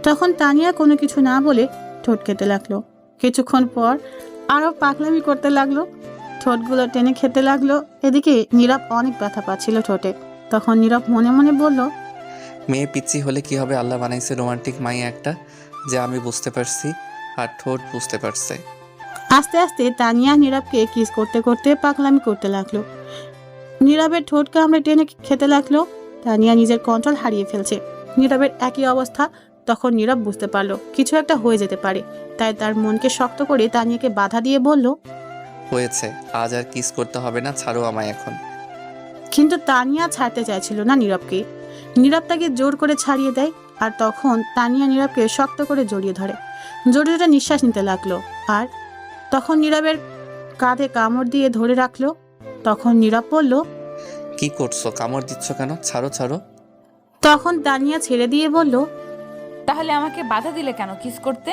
তখন তানিয়া কোনো কিছু না বলে ঠোঁট খেতে লাগলো। কিছুক্ষণ পর আরো পাগলামি করতে লাগলো, ঠোঁটগুলো টেনে খেতে লাগলো। এদিকে নীরব অনেক ব্যথা পাচ্ছিল ঠোঁটে। তখন নীরব মনে মনে বলল,
মেয়ে পিচ্ছি হলে কি হবে, আল্লাহ বানাইছে রোমান্টিক মাইয়া একটা, যা আমি বুঝতে পারছি আর ঠোঁট বুঝতে পারছে।
আস্তে আস্তে তানিয়া নীরবকে কিস করতে করতে পাগলামি করতে লাগলো, নীরবের ঠোঁট কামড়ে টেনে খেতে লাগলো। তানিয়া নিজের কন্ট্রোল হারিয়ে ফেলছে। নীরবের একই অবস্থা। তখন নীরব বুঝতে পারলো কিছু একটা হয়ে যেতে পারে, তাই তার মনকে শক্ত করে তানিয়াকে বাধা দিয়ে বলল,
হয়েছে, আজ আর কিস করতে হবে না, ছাড়ো আমায় এখন।
কিন্তু তানিয়া ছাড়তে চাইছিল না নীরবকে। নীরব তাকে জোর করে ছাড়িয়ে দেয় আর তখন তানিয়া নীরবকে শক্ত করে জড়িয়ে ধরে, জোরে জোরে নিঃশ্বাস নিতে লাগলো। আর তখন নীরবের কাঁধে কামড় দিয়ে ধরে রাখলো। তখন নীরব বলল,
কি করছো, কামড় দিচ্ছ কেন? ছাড়ো ছাড়ো।
তখন তানিয়া ছেড়ে দিয়ে বলল,
তাহলে আমাকে বাধা দিলে কেন কিস করতে?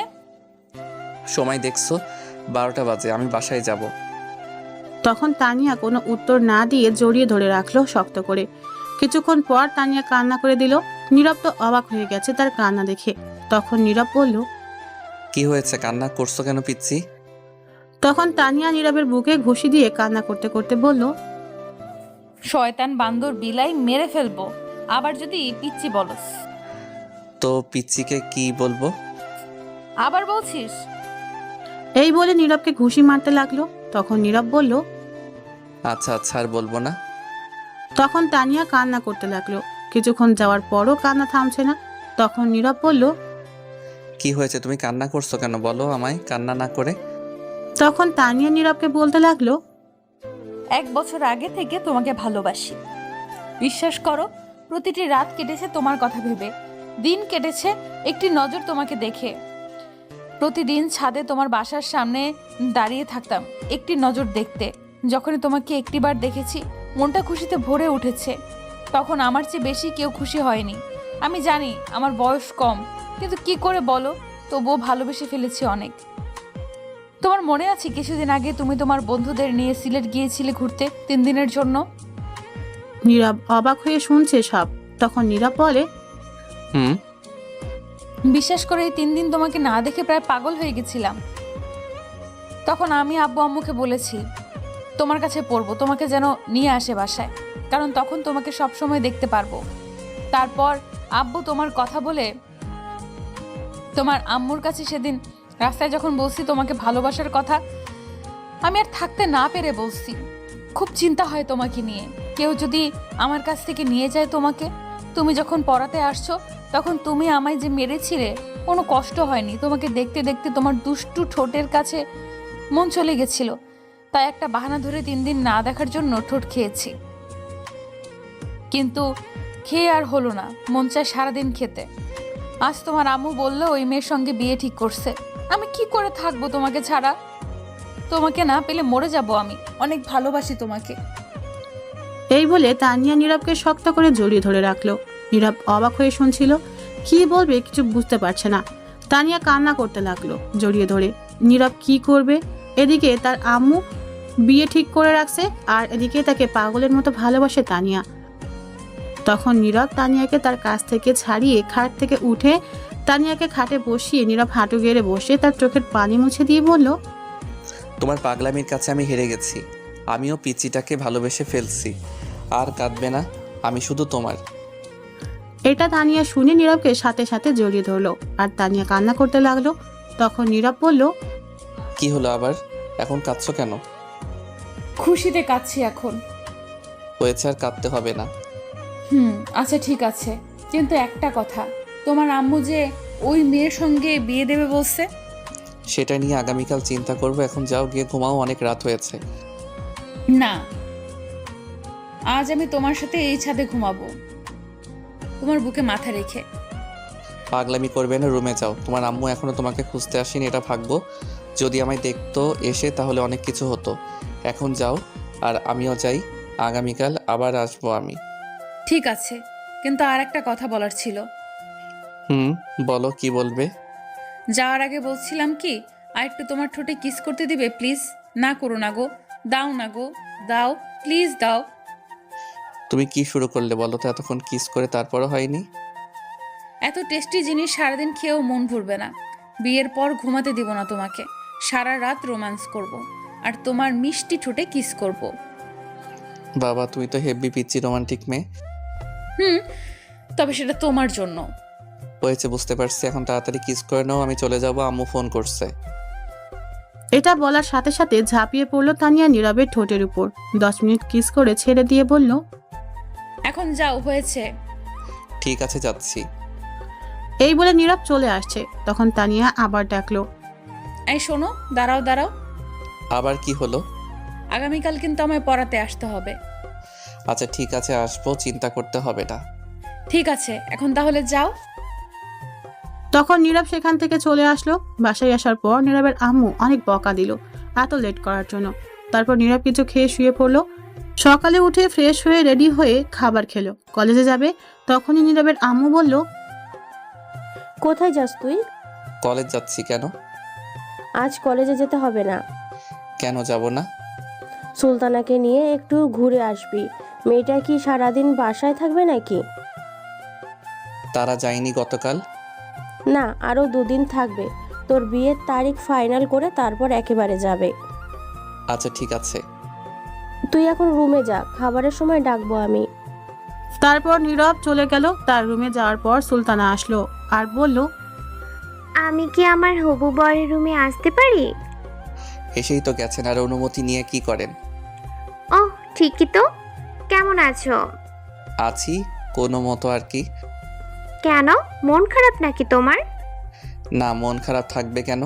সময় দেখছো, 12টা বাজে, আমি বাসায় যাব।
তখন তানিয়া কোনো উত্তর না দিয়ে জড়িয়ে ধরে রাখলো শক্ত করে। কিছুক্ষণ পর তানিয়া কান্না করে দিল। নীরব তো অবাক হয়ে গেছে তার কান্না দেখে। তখন নীরব বলল,
কি হয়েছে, কান্না করছো কেন পিচ্ছি?
তখন তানিয়া নীরবের বুকে ঘুষি দিয়ে কান্না করতে করতে বলল,
শয়তান বান্দর বিলাই, মেরে ফেলবো আবার যদি পিচ্ছি বলস।
তো পিচ্ছিকে কি বলবো?
আবার বলছিস?
এই বলে নীরবকে ঘুষি মারতে লাগলো। তখন নীরব বলল,
আচ্ছা আচ্ছা, আর বলবো না।
তখন তানিয়া কান্না করতে লাগলো। কিছুক্ষণ যাওয়ার পরও কান্না থামছে না। তখন নীরব বলল,
কি হয়েছে, তুমি কান্না করছো কেন, বলো আমায়, কান্না না করে।
তখন তানিয়া নীরবকে বলতে লাগলো,
1 বছর আগে থেকে তোমাকে ভালোবাসি। বিশ্বাস করো, প্রতিটি রাত কেটেছে তোমার কথা ভেবে, দিন কেটেছে একটি নজর তোমাকে দেখে। প্রতিদিন ছাদে তোমার বাসার সামনে দাঁড়িয়ে থাকতাম একটি নজর দেখতে। যখনই তোমাকে একটিবার দেখেছি, মনটা খুশিতে ভরে উঠেছে। তখন আমার চেয়ে বেশি কেউ খুশি হয়নি। আমি জানি আমার বয়স কম, কিন্তু কি করে বলো, তবুও ভালোবেসে ফেলেছি অনেক। তোমার মনে আছে কিছুদিন আগে তুমি তোমার বন্ধুদের নিয়ে সিলেট গিয়েছিলে ঘুরতে 3 দিনের জন্য?
নীরব অবাক হয়ে শুনছে সব। তখন নীরব বলে,
বিশ্বাস করে এই 3 দিন তোমাকে না দেখে প্রায় পাগল হয়ে গেছিলাম। তখন আমি আব্বু আম্মুকে বলেছি তোমার কাছে পড়বো, তোমাকে যেন নিয়ে আসে বাসায়, কারণ তখন তোমাকে সব সময় দেখতে পারবো। তারপর আব্বু তোমার কথা বলে তোমার আম্মুর কাছে সেদিন রাস্তায় যখন বলছি তোমাকে ভালোবাসার কথা, আমি আর থাকতে না পেরে বলছি। খুব চিন্তা হয় তোমাকে নিয়ে, কেউ যদি আমার কাছ থেকে নিয়ে যায় তোমাকে। তুমি যখন পড়াতে আসছো তখন তুমি আমায় যে মেরেছিলে, কোনো কষ্ট হয়নি। তোমাকে দেখতে দেখতে তোমার দুষ্টু ঠোঁটের কাছে মন চলে গেছিল, তাই একটা বাহানা ধরে 3 দিন না দেখার জন্য ঠোঁট খেয়েছি। কিন্তু খেয়ে আর হলো না, মন চায় সারাদিন খেতে। আজ তোমার আম্মু বললো ওই মেয়ের সঙ্গে বিয়ে ঠিক করছে। আমি কি করে থাকবো তোমাকে ছাড়া? তোমাকে না পেলে মরে যাব আমি। অনেক ভালোবাসি তোমাকে।
এই বলে তানিয়া নীরবকে শক্ত করে জড়িয়ে ধরে রাখলো। নীরব অবাক হয়ে শুনছিল, কি বলবে কিছু বুঝতে পারছে না। তানিয়া কান্না করতে লাগলো জড়িয়ে ধরে। নীরব কি করবে? এদিকে তার আম্মু বিয়ে ঠিক করে রাখছে, আর এদিকে তাকে পাগলের মতো ভালোবাসে তানিয়া। তখন নীরব তানিয়াকে তার কাছ থেকে ছাড়িয়ে খাট থেকে উঠে তানিয়াকে খাটে বসিয়ে নীরব হাঁটু গেড়ে বসে তার চোখের পানি মুছে দিয়ে বলল,
তোমার পাগলামির কাছে আমি হেরে গেছি। আমিও পিচিটাকে ভালোবেসে ফেলছি। আর কাঁদবে না, আমি শুধু তোমার।
এটা তানিয়া শুনে নীরবকে সাথে সাথে জড়িয়ে ধরলো, আর তানিয়া কান্না করতে লাগলো। তখন নীরব বলল,
কি হলো আবার? এখন কাঁদছো কেন?
খুশিতে কাঁদছি এখন।
হয়েছে, আর কাঁদতে হবে না।
আচ্ছা ঠিক আছে, কিন্তু একটা কথা, তোমার আম্মু যে ওই মেয়ের সঙ্গে বিয়ে দেবে বলছে।
সেটা নিয়ে আগামীকাল চিন্তা করবো। এখন যাও, গিয়ে ঘুমাও, অনেক রাত হয়েছে।
না, আজ আমি তোমার সাথে এই ছাদে ঘুমাবো, তোমার বুকে মাথা রেখে।
পাগলামি করবে না, রুমে যাও। তোমার আম্মু এখনো তোমাকে খুঁজতে আসেনি, এটা ভাগবো। যদি আমায় দেখতো এসে তাহলে অনেক কিছু হতো। এখন যাও, আর আমিও যাই। আগামীকাল আবার আসবো আমি।
ঠিক আছে, কিন্তু আর একটা কথা বলার ছিল।
বলো, কি বলবে?
যাওয়ার আগে বলছিলাম কি, আর একটু তোমার ঠোঁটে কিস করতে দিবে প্লিজ? না করো না গো, দাও না গো, দাও প্লিজ দাও।
তুমি কি শুরু করলে বলো তো? এতক্ষণ কিস করে তারপরও হয়নি?
এত টেস্টি জিনিস সারাদিন খেয়েও মন ভরবে না। বিয়ের পর ঘুমাতে দিব না তোমাকে, সারা রাত রোম্যান্স করব, আর তোমার মিষ্টি ঠোঁটে কিস করব।
বাবা, তুমি তো হেভি পিচ্ছি রোমান্টিক মেয়ে।
তবে সেটা তোমার জন্য।
হয়েছে, বুঝতে পারছি। এখন তাড়াতাড়ি কিস করে নাও, আমি চলে যাবো। আম্মু ফোন করছে।
এটা বলার সাথে সাথে ঝাঁপিয়ে পড়লো তানিয়া নীরবের ঠোঁটের উপর। 10 মিনিট কিস করে ছেড়ে দিয়ে বলল,
এখন যাও, হয়েছে।
ঠিক আছে, যাচ্ছি।
এই বলে নীরব চলে আসছে। তখন তানিয়া আবার ডাকলো,
এই শোনো, দাঁড়াও দাঁড়াও,
আবার কি হলো?
আগামীকাল কিন্তু আমায় পড়াতে আসতে হবে।
আচ্ছা ঠিক আছে, আসবো, চিন্তা করতে হবে না।
ঠিক আছে, এখন তাহলে যাও।
তখন নীরব সেখান থেকে চলে আসলো। বাসায় আসার পর নীরবের আম্মু অনেক বকা দিল এত লেট করার জন্য। তারপর নীরব কিছু খেয়ে শুয়ে পড়লো। সকালে উঠে ফ্রেশ হয়ে রেডি হয়ে খাবার খেলো, কলেজে যাবে। তখনই নীরবের আম্মু বলল,
কোথায় যাস তুই?
কলেজ যাচ্ছি। কেন?
আজ কলেজে যেতে হবে না।
কেন যাব না?
সুলতানাকে নিয়ে একটু ঘুরে আসবি। মেয়েটা কি সারাদিন বাসায় থাকবে নাকি?
তারা যায়নি গতকাল?
না, আরও 2 দিন থাকবে। তোর বিয়ের তারিখ ফাইনাল করে তারপর একেবারে যাবে।
আচ্ছা ঠিক আছে।
তুই এখন রুমে যা, খাবারের সময় ডাকবো আমি।
তারপর নীরব চলে গেল। তার রুমে যাওয়ার পর সুলতানা আসলো আর বলল,
আমি কি আমার হবু বরের রুমে আসতে পারি?
এসেই তো গেছেন, আর অনুমতি নিয়ে কি করেন?
ওহ ঠিকই তো। কেমন আছো?
আছি কোনো মতো আর কি।
কেন, মন খারাপ নাকি তোমার?
না, মন খারাপ থাকবে কেন?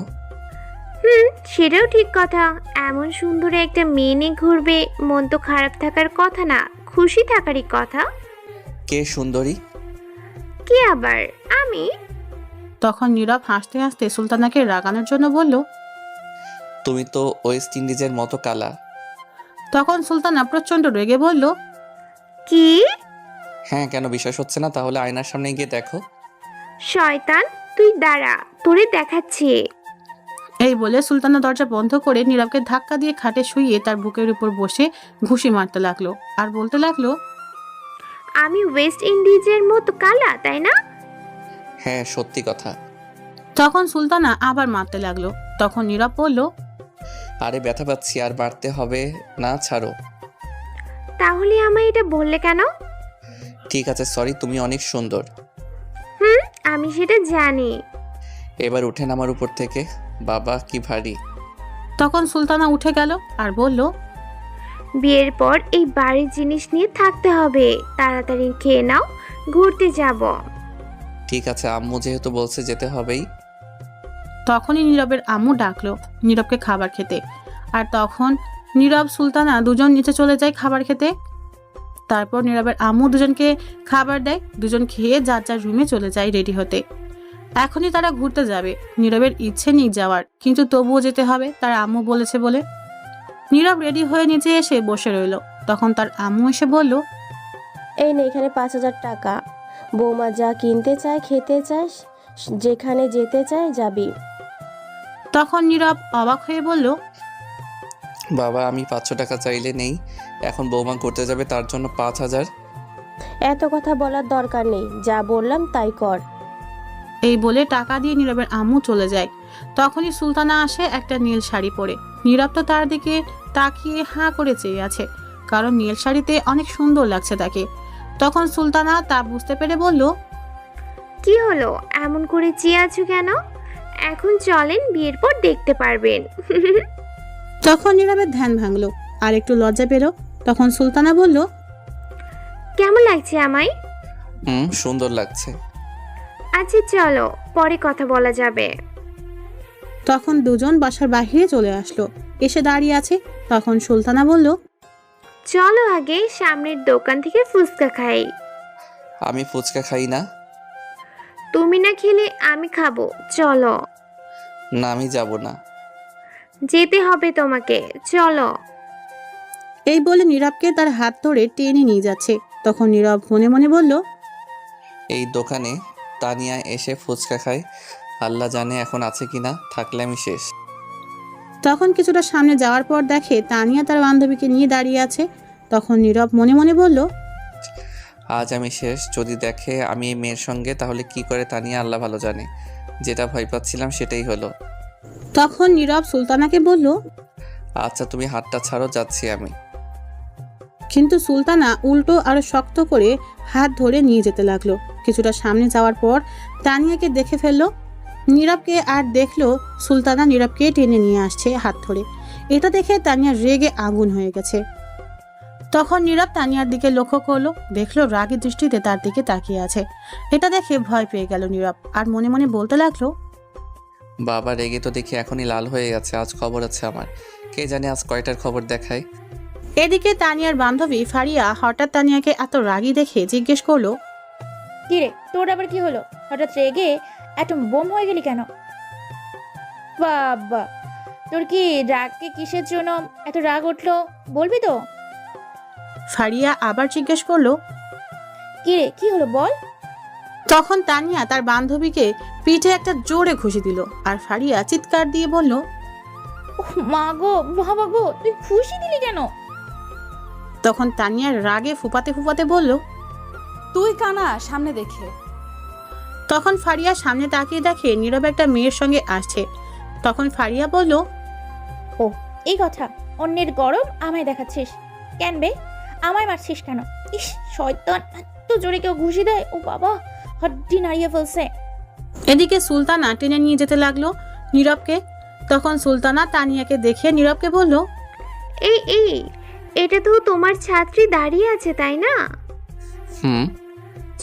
সেটাও ঠিক কথা। এমন সুন্দর একটা মেয়ে নিয়ে ঘুরবে, মন তো খারাপ থাকার কথা না, খুশি থাকারই কথা।
কে সুন্দরী?
কি আবার আমি?
তখন নীরব হাসতে হাসতে সুলতানাকে রাগানোর জন্য বলল,
তুমি তো ওয়েস্ট ইন্ডিজের মতো কালা।
তখন সুলতানা প্রচন্ড রেগে বলল,
কি?
হ্যাঁ, কেন বিশ্বাস হচ্ছে না? তাহলে আয়নার সামনে গিয়ে দেখো।
শয়তান, তুই দাঁড়া, তোরে দেখাচ্ছি।
এই বলে সুলতানা দরজা বন্ধ করে নীরবকে ধাক্কা দিয়ে খাটে শুইয়ে তার বুকের উপর বসে ঘুষি মারতে লাগলো, আর বলতে লাগলো,
আমি ওয়েস্ট ইন্ডিজের মতো কালা, তাই না?
হ্যাঁ, সত্যি কথা।
তখন সুলতানা আবার মারতে লাগলো। তখন নীরব বলল,
আরে ব্যথা পাচ্ছি, আর বাড়তে হবে না, ছাড়ো।
তাহলে আমায় এটা বললে কেন?
ঠিক আছে, সরি। তুমি অনেক সুন্দর।
আমি সেটা জানি।
এবার উঠেন আমার উপর থেকে। বাবা কি ভারী।
তখন সুলতানা উঠে গেল আর বলল,
বিয়ের পর এই বাড়ির জিনিস নিয়ে থাকতে হবে। তাড়াতাড়ি খেয়ে নাও, ঘুরতে যাব।
ঠিক আছে, আম্মু যেহেতু বলছে যেতে হবেই।
তখনই নীরবের আম্মু ডাকলো নীরবকে খাবার খেতে। আর তখন নীরব সুলতানা দুজন নিচে চলে যায় খাবার খেতে। তারপর নীরবের আম্মু দুজনকে খাবার দেয়। দুজন খেয়ে যার যার রুমে চলে যায় রেডি হতে। এখনই তারা ঘুরতে যাবে। নীরবের ইচ্ছে নেই যাওয়ার, কিন্তু তবুও যেতে হবে, তার আম্মু বলেছে বলে। নীরব রেডি হয়ে নিচে এসে বসে রইল। তখন তার আম্মু এসে বলল,
এই নে, এখানে 5,000 টাকা। বৌমা যা কিনতে চায়, খেতে চায়, যেখানে যেতে চায় যাবি।
তখন নীরব অবাক হয়ে বলল,
বাবা, আমি 500 টাকা চাইলে নেই, এখন বৌমা করতে যাবে তার জন্য 5,000?
এত কথা বলার দরকার নেই, যা বললাম তাই কর।
এই বলে টাকা দিয়ে নীরবের আম্মু চলে যায়। তখনই সুলতানা আসে একটা নীল শাড়ি পরে। নীরব তো তার দিকে তাকিয়ে হাঁ করে চেয়ে আছে, কারণ নীল শাড়িতে অনেক সুন্দর লাগছে তাকে। তখন সুলতানা তা বুঝতে পেরে বলল,
কি হলো, এমন করে চেয়ে আছো কেন? এখন চলেন, বিয়ের পর দেখতে পারবেন।
তখন নীরবের ধ্যান ভাঙলো, আর একটু লজ্জা পেল। তখন সুলতানা বলল,
কেমন লাগছে আমায়?
সুন্দর লাগছে।
আচ্ছা চলো, পরে কথা বলা যাবে।
তখন দুজন বাসার বাহিরে চলে আসলো, এসে দাঁড়িয়ে আছে। তখন সুলতানা বলল,
চলো আগে সামনের দোকান থেকে ফুচকা খাই।
আমি ফুচকা খাই না।
তুমি না খেলে আমি খাবো, চলো।
না, আমি যাব না।
যেতে হবে তোমাকে, চলো।
এই বলে নীরবকে তার হাত ধরে টেনে নিয়ে যাচ্ছে। তখন নীরব মনে মনে বলল,
এই দোকানে তানিয়া এসে ফুচকা খায়, আল্লাহ জানে এখন আছে কিনা, থাকলে আমি শেষ।
তখন কিছুটা সামনে যাওয়ার পর দেখে তানিয়া তার বান্ধবীকে নিয়ে দাঁড়িয়ে আছে। তখন নীরব মনে মনে বলল,
আজ আমি শেষ। যদি দেখে আমি এই মেয়ের সঙ্গে, তাহলে কি করে তানিয়া আল্লাহ ভালো জানে। যেটা ভয় পাচ্ছিলাম সেটাই হলো।
তখন নীরব সুলতানাকে বলল,
আচ্ছা তুমি হাতটা ছাড়ো, যাচ্ছি আমি।
কিন্তু সুলতানা উল্টো আরো শক্ত করে হাত ধরে নিয়ে যেতে লাগলো। কিছুটা সামনে যাওয়ার পর তানিয়াকে দেখে ফেললো নীরবকে, আর দেখলো সুলতানা নীরবকে টেনে নিয়ে আসছে হাত ধরে। এটা দেখে তানিয়া রেগে আগুন হয়ে গেছে। তখন নীরব তানিয়ার দিকে লক্ষ্য করলো, দেখলো রাগী দৃষ্টিতে তার দিকে তাকিয়ে আছে। এটা দেখে ভয় পেয়ে গেল নীরব, আর মনে মনে বলতে লাগলো,
বাবা রেগে তো দেখি এখনই লাল হয়ে গেছে। আজ খবর আছে আমার, কে জানে আজ কয়টার খবর দেখায়।
এদিকে তানিয়ার বান্ধবী ফারিয়া হঠাৎ তানিয়াকে এত রাগী দেখে জিজ্ঞেস করলো,
কি রে, তোর আবার কি হলো? হঠাৎ রেগে এত বোম হয়ে গেলি কেন? বাবা, তোর কি রাগকে কিসের জন্য এত রাগ উঠলো, বলবি তো?
ফারিয়া আবার জিজ্ঞেস করলো।
কি রে, কি হলো বল?
তখন তানিয়া তার বান্ধবীকে পিঠে একটা জোরে ঘুষি দিল, আর ফারিয়া চিৎকার দিয়ে বলল,
মা গো, বাবা গো, তুই খুশি দিলি কেন?
তখন তানিয়ার রাগে ফুপাতে ফুপাতে বলল,
তুই কানা, সামনে দেখে।
তখন ফারিয়া সামনে তাকিয়ে দেখে নীরব একটা মেয়ের সঙ্গে আসছে। তখন ফারিয়া বলল,
ও এই কথা, অন্যের গরম আমায় দেখাচ্ছিস কেন বে? আমায় মারছিস কেন? ইস শয়তান, এত জোরে কেউ ঘুষি দেয়? ও বাবা, হড্ডি নাড়িয়ে ফেলছে।
এদিকে সুলতানা টেনে নিয়ে যেতে লাগলো নীরবকে। তখন সুলতানা তানিয়াকে দেখে নীরবকে বলল,
এই এটা তো তোমার ছাত্রী দাঁড়িয়ে আছে, তাই না?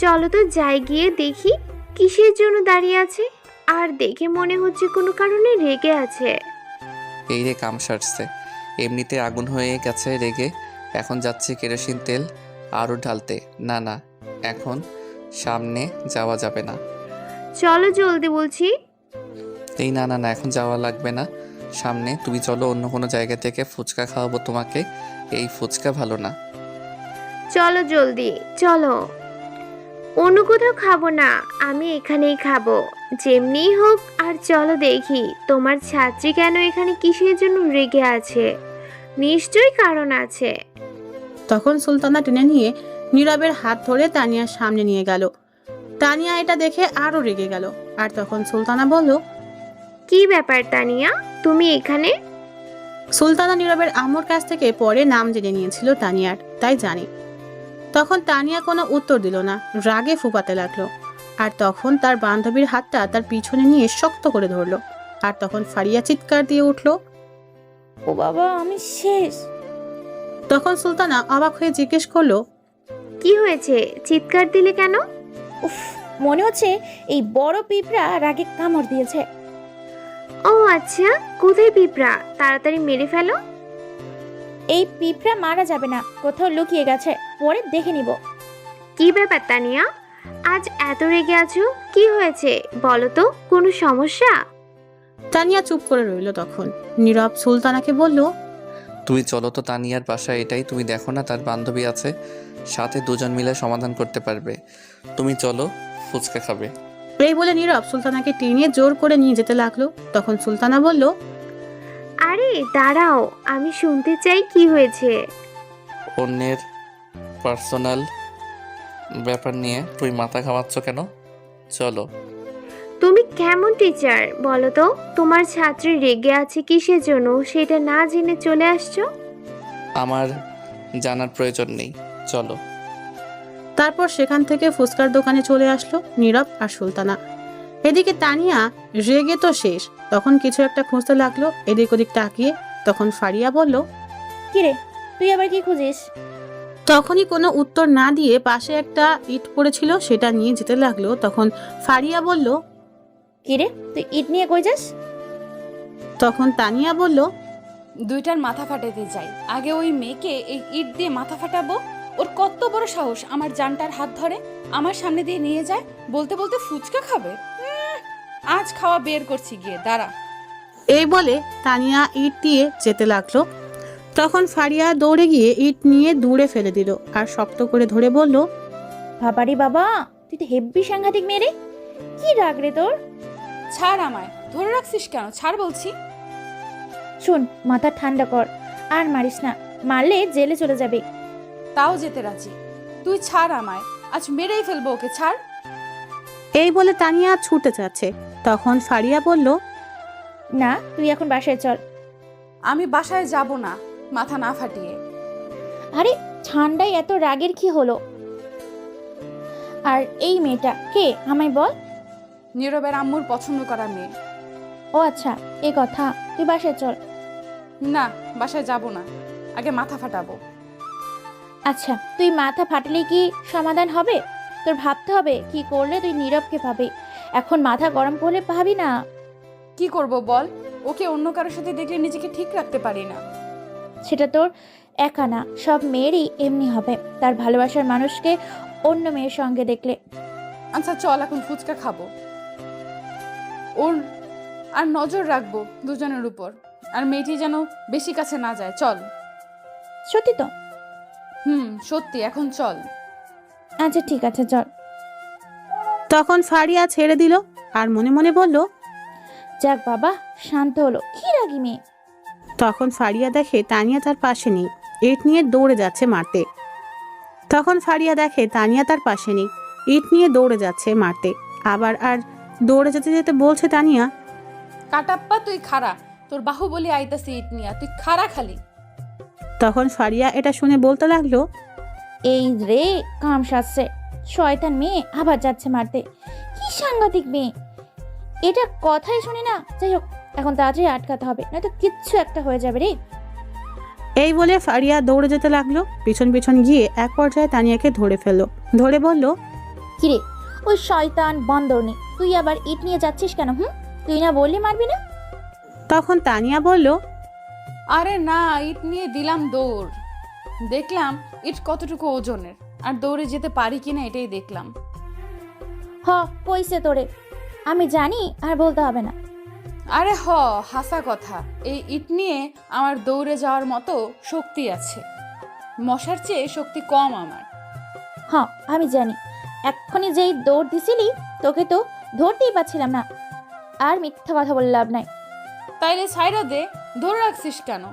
চলো তো যাই, গিয়ে দেখি কিসের জন্য দাঁড়িয়ে আছে। আর দেখে মনে হচ্ছে কোনো কারণে রেগে আছে।
এই রে কাম সারছে, এমনিতে আগুন হয়ে গেছে রেগে। এখন যাচ্ছে কেরোসিন তেল আরও ঢালতে। না না, এখন সামনে যাওয়া যাবে না।
চলো জলদি বলছি।
এই না না না, এখন যাওয়া লাগবে না। সামনে তুমি চলো, অন্য কোনো জায়গা থেকে ফুচকা খাওয়াবো তোমাকে। এই ফুচকা ভালো না।
চলো জলদি, চলো। অন্য কোথাও খাবো না, আমি এখানেই খাবো, যেমনিই হোক। আর চলো দেখি তোমার ছাত্রী কেন এখানে কিসের জন্য রেগে আছে। নিশ্চয়ই কারণ আছে।
তখন সুলতানা টেনে নিয়ে নীরবের হাত ধরে তানিয়ার সামনে নিয়ে গেল। তানিয়া এটা দেখে আরো রেগে গেল। আর তখন সুলতানা বলল,
কি ব্যাপার তানিয়া, তুমি এখানে?
সুলতানা নীরবের আম্মুর কাছ থেকে পরে নাম জেনে নিয়েছিল তানিয়ার, তাই জানে। তখন তানিয়া কোনো উত্তর দিল না, রাগে ফুপাতে লাগলো। আর তখন তার বান্ধবীর হাতটা তার পিছনে নিয়ে শক্ত করে ধরলো। আর তখন ফারিয়া চিৎকার দিয়ে উঠল।
ও বাবা, আমি শেষ।
তখন সুলতানা অবাক হয়ে জিজ্ঞেস করলো,
কি হয়েছে, চিৎকার দিলে কেন?
উফ, মনে হচ্ছে এই বড় পিঁপড়া রাগে কামড় দিয়েছে।
ও আচ্ছা, কোথায় পিঁপড়া? তাড়াতাড়ি মেরে ফেলো।
এই পিঁপড়া মারা যাবে না, কোথাও লুকিয়ে গেছে, পরে দেখে নিব।
কি ব্যাপার তানিয়া, আজ এত রেগে আছো? কি হয়েছে বলো তো, কোনো সমস্যা?
তানিয়া চুপ করে রইল। তখন নীরব সুলতানাকে বলল,
তুমি চলো তো তানিয়ার বাসায়, এটাই তুমি দেখো না তার বান্ধবী আছে, সাথে দুজন মিলে সমাধান করতে পারবে। তুমি চলো, ফুচকা খাবে।
এই বলে নীরব সুলতানাকে টেনে জোর করে নিয়ে যেতে লাগলো। তখন সুলতানা বলল,
আরে দাঁড়াও, আমি শুনতে চাই কি হয়েছে।
অন্যের পার্সোনাল ব্যাপার নিয়ে তুই মাথা ঘামাচ্ছ কেন? চলো।
তুমি কেমন টিচার বলো তো? তোমার ছাত্রী রেগে আছে কিসের জন্য সেটা না জেনে চলে আসছো?
আমার জানার প্রয়োজন নেই, চলো।
তারপর সেখান থেকে ফুচকার দোকানে চলে আসলো নীরব আর সুলতানা। এদিকে তানিয়া রেগে তো শেষ। তখন কিছু একটা খুঁজতে লাগলো এদিক ওদিক তাকিয়ে। তখন ফারিয়া বলল,
কিরে, তুই আবার কি খুঁজিস?
তখনই কোনো উত্তর না দিয়ে পাশে একটা ইট পড়েছিল, সেটা নিয়ে যেতে লাগলো। তখন ফারিয়া বলল,
কিরে, তুই ইট নিয়ে কই যাস?
তখন তানিয়া বলল,
দুইটার মাথা ফাটাতে যাই, আগে ওই মেয়েকে এই ইট দিয়ে মাথা ফাটাবো। ওর কত বড় সাহস আমার জানটার হাত ধরে আমার সামনে দিয়ে নিয়ে যায়, বলতে বলতে ফুচকা খাবে। আজ খাওয়া বের করছি গিয়ে, দাঁড়া।
এই বলে তানিয়া ইট দিয়ে যেতে লাগলো। তখন ফারিয়া দৌড়ে গিয়ে ইট নিয়ে দূরে ফেলে দিল আর শক্ত করে ধরে বলল,
বাবারি বাবা, তুই তো হেব্বি সাংঘাতিক মেয়ে রে। কি রাগ রে তোর?
ছাড় আমায়, ধরে রাখছিস কেন? ছাড় বলছি।
শোন, মাথা ঠান্ডা কর, আর মারিস না, মারলে জেলে চলে যাবে।
তাও যেতে রাজি। তুই ছাড় আমায়, আজ মেরেই ফেলবো ওকে, ছাড়।
এই বলে তানিয়া ছুটে যাচ্ছে। তখন ফারিয়া বলল,
না, তুই এখন বাসায় চল।
আমি বাসায় যাব না মাথা না ফাটিয়ে।
আরে ঠান্ডায় এত রাগের কি হলো? আর এই মেয়েটা কে আমায় বল।
নীরবের আম্মুর পছন্দ করা মেয়ে।
ও আচ্ছা, এই কথা। তুই বাসায় চল।
না, বাসায় যাব না, আগে মাথা ফাটাবো।
আচ্ছা, তুই মাথা ফাটলে কি সমাধান হবে? তোর ভাবতে হবে কি করলে তুই নীরবকে পাবি। এখন মাথা গরম করলে পাবি না।
কি করব বল? ওকে অন্য কারোর সাথে দেখলে নিজেকে ঠিক রাখতে পারি না।
সেটা তোর একা না, সব মেয়েরই এমনি হবে, তার ভালোবাসার মানুষকে অন্য মেয়ের সঙ্গে দেখলে।
আচ্ছা চল, এখন ফুচকা খাবো। ওর আর নজর রাখবো দুজনের উপর, আর মেয়েটি যেন বেশি কাছে না যায়। চল।
সত্যি তো?
সত্যি, এখন চল।
আচ্ছা ঠিক আছে, চল।
তখন ফারিয়া ছেড়ে দিল আর মনে মনে বলল,
যাক বাবা, শান্ত হলো। কি রাগি মেয়ে।
তখন ফারিয়া দেখে তানিয়া তার পাশে নেই, ইট নিয়ে দৌড়ে যাচ্ছে মারতে। তখন ফারিয়া দেখে তানিয়া তার পাশে নেই, ইট নিয়ে দৌড়ে যাচ্ছে মারতে। আবার আর দৌড়ে যেতে যেতে বলছে তানিয়া,
কাটাপ্পা তুই খাড়া, তোর বাহুবলী আইতাছে ইট নিয়া, তুই খাড়া খালি।
তখন ফারিয়া এটা শুনে বলতে লাগলো,
এই রে কাম সাজছে, শয়তান মেয়ে আবার যাচ্ছে মারতে। কি সাংঘাতিক মেয়ে, এটা কথাই শুনি না। যাই হোক, এখন তাড়াতাড়ি আটকাতে হবে, নয়তো কিচ্ছু একটা হয়ে যাবে রে।
এই বলে ফারিয়া দৌড়ে যেতে লাগলো। পিছন পিছন গিয়ে এক পর্যায়ে তানিয়াকে ধরে ফেললো। ধরে বলল,
কিরে, ওই শয়তান বান্দরনি, তুই আবার ইট নিয়ে যাচ্ছিস কেন? তুই না বললি মারবি না?
তখন তানিয়া বলল,
আরে না, ইট নিয়ে দিলাম দৌড়, দেখলাম ইট কতটুকু ওজনের, আর দৌড়ে যেতে পারি কিনা এটাই দেখলাম।
কইছে তোরে, আমি জানি, আর বলতে হবে না।
আরে হাসা কথা, এই ইট নিয়ে আমার দৌড়ে যাওয়ার মতো শক্তি আছে, মশার চেয়ে শক্তি কম আমার।
আমি জানি, এক্ষুনি যেই দৌড় দিছিলি তোকে তো ধরতেই পারছিলাম না। আর মিথ্যা কথা বলে লাভ নাই।
তাইলে সাইরা দে, ধরে রাখছিস কেন?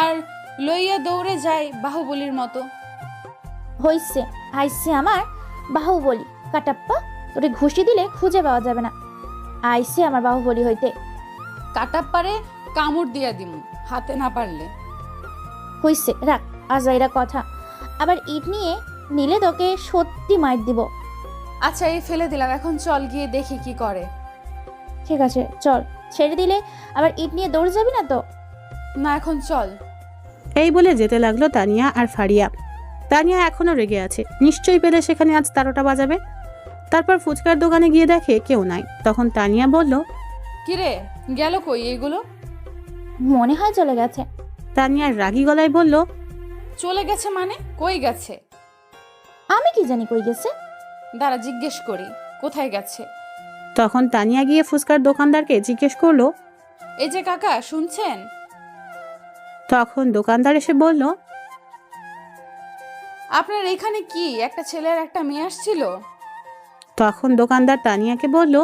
আর লইয়া দৌড়ে যায় বাহুবলীর মতো।
হইছে, আইসে আমার বাহুবলী। কাটাপ্পা, তোরে ঘুষি দিলে খুঁজে পাওয়া যাবে না। আইসে আমার বাহুবলী হইতে।
কাটাপ্পারে কামড় দিয়া দিমু, হাতে না পারলে।
হইছে, রাখ আজাইরা কথা। আবার ইট নিয়ে নিলে তোকে সত্যি মাইর দিব।
আচ্ছা, এই ফেলে দিলাম, এখন চল গিয়ে দেখি কি করে।
ঠিক আছে চল, ছেড়ে দিলে আবার ইট নিয়ে দৌড়ে যাবি না তো?
না, এখন চল।
এই বলে যেতে লাগলো তানিয়া আর ফারিয়া। তানিয়া এখনো রেগে আছে, নিশ্চয়ই পেলে সেখানে আজ 12টা বাজাবে। তারপর ফুচকার দোকানে গিয়ে দেখে কেউ নাই। তখন তানিয়া বলল,
কিরে, গেল কই এগুলো?
মনে হয় চলে গেছে।
তানিয়া রাগী গলায় বলল,
চলে গেছে মানে? কই গেছে?
আমি কি জানি কই গেছে।
দাঁড়া জিজ্ঞেস করি কোথায় গেছে।
তখন তানিয়া গিয়ে ফুচকার দোকানদারকে জিজ্ঞেস করলো।
এই যে কাকা, শুনছেন?
তখন দোকানদার এসে বলল,
আপনার এখানে কি একটা ছেলে আর একটা মেয়ে আসছিল?
তখন দোকানদার তানিয়াকে বলল,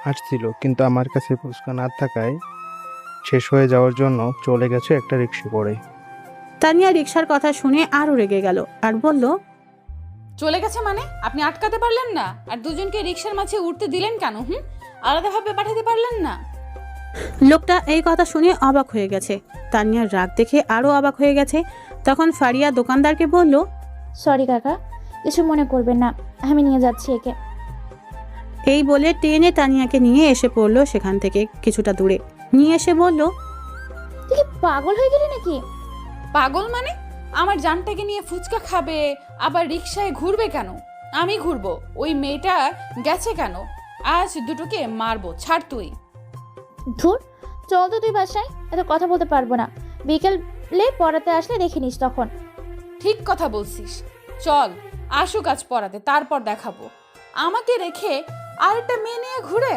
আসছিল, কিন্তু আমার কাছে ফুচকা না থাকায় শেষ হয়ে যাওয়ার জন্য চলে গেছে একটা রিক্সা করে।
তানিয়া রিক্সার কথা শুনে আরো রেগে গেল আর বলল,
চলে গেছে মানে? আপনি আটকাতে পারলেন না? আর দুজনকে রিক্সার মাঝে উঠতে দিলেন কেন? আলাদাভাবে পাঠাতে পারলেন না?
লোকটা এই কথা শুনে অবাক হয়ে গেছে। তানিয়ার রাগ দেখে আরো অবাক হয়ে গেছে। তখন ফারিয়া দোকানদারকে বলল,
সরি কাকা, কিছু মনে করবেন না, আমি নিয়ে যাচ্ছি একে।
এই বলে টেনে তানিয়াকে নিয়ে এসে পড়লো সেখান থেকে কিছুটা দূরে। নিয়ে এসে বলল,
তুই কি পাগল হয়ে গেলি নাকি?
পাগল মানে? আমার জানটাকে নিয়ে ফুচকা খাবে আবার রিক্সায় ঘুরবে কেন? আমি ঘুরবো? ওই মেয়েটা গেছে কেন? আজ দুটোকে মারবো, ছাড় তুই।
ধুর, চল তো তুই বাসায়, এত কথা বলতে পারবো না। বিকেলে পড়াতে আসলে দেখে নিস তখন।
ঠিক কথা বলছিস, চল আসুক আজ পড়াতে, তারপর দেখাবো। আমাকে রেখে আরেকটা মেয়ে নিয়ে ঘুরে?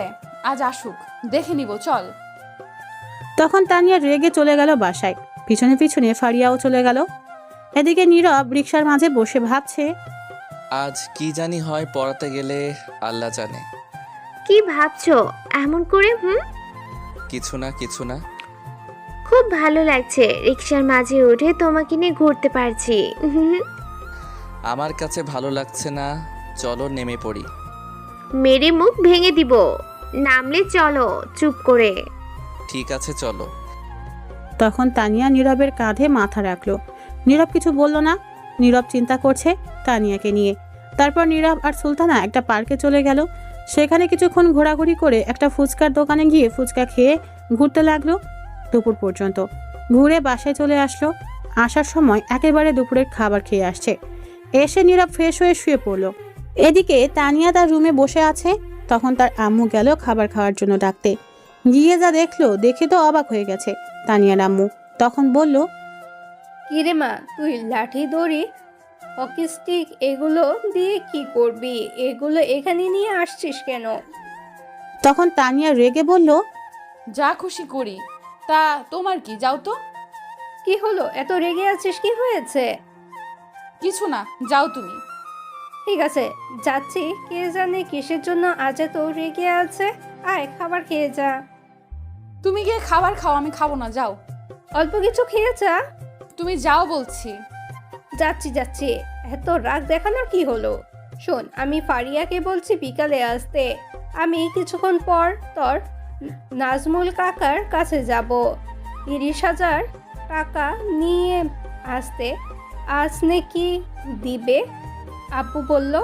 আজ আসুক, দেখে নিব, চল।
তখন তানিয়া রেগে চলে গেল বাসায়। পিছনে পিছনে ফারিয়াও চলে গেল। এদিকে নীরব রিক্সার মাঝে বসে ভাবছে,
আজ কি জানি হয়, পড়াতে গেলে আল্লাহ জানে।
কি ভাবছো এমন করে?
কিছু না।
খুব ভালো লাগছে রিক্সার মাঝে উঠে তোমাকে নিয়ে ঘুরতে পারছি।
আমার কাছে ভালো লাগছে না, চলো নেমে পড়ি।
মেরে মুখ ভেঙে দিব, নামলে চলো চুপ করে।
ঠিক আছে চলো।
তখন তানিয়া নীরবের কাঁধে মাথা রাখলো। নীরব কিছু বলল না। নীরব চিন্তা করছে তানিয়াকে নিয়ে। তারপর নীরব আর সুলতানা একটা পার্কে চলে গেল। সেখানে কিছুক্ষণ ঘোরাঘুরি করে একটা ফুচকার দোকানে গিয়ে ফুচকা খেয়ে ঘুরতে লাগলো দুপুর পর্যন্ত। ঘুরে বাসায় চলে আসলো। আসার সময় একেবারে দুপুরের খাবার খেয়ে আসছে। এসে নীরব ফ্রেশ হয়ে শুয়ে পড়লো। এদিকে তানিয়া তার রুমে বসে আছে। তখন তার আম্মু গেল খাবার খাওয়ার জন্য ডাকতে। গিয়ে যা দেখলো, দেখে তো অবাক হয়ে গেছে তানিয়ার আম্মু। তখন বলল,
কিরে মা, তুই লাঠি দড়ি হকি স্টিক এগুলো দিয়ে কি করবি? এগুলো এখানে নিয়ে আসছিস কেন?
তখন তানিয়া রেগে বলল,
যা খুশি করি, তা তোমার কি? যাও তো।
কি হলো, এত রেগে আছিস? কি হয়েছে?
কিছু না, যাও তুমি।
ঠিক আছে, যাচ্ছি। কে জানে কিসের জন্য আজ এত রেগে আছে। আয় খাবার খেয়ে যা।
তুমি গিয়ে খাবার খাও, আমি খাবো না, যাও।
অল্প কিছু খেয়ে যা।
তুমি যাও বলছি।
যাচ্ছি। এত রাগ দেখানোর কি হলো? শোন, আমি ফারিয়াকে বলছি বিকালে আসতে। আমি কিছুক্ষণ পর তোর নাজমুল কাকার কাছে যাব। 30,000 টাকা নিয়ে আসতে। আজ নাকি দিবে, আব্বু বলল।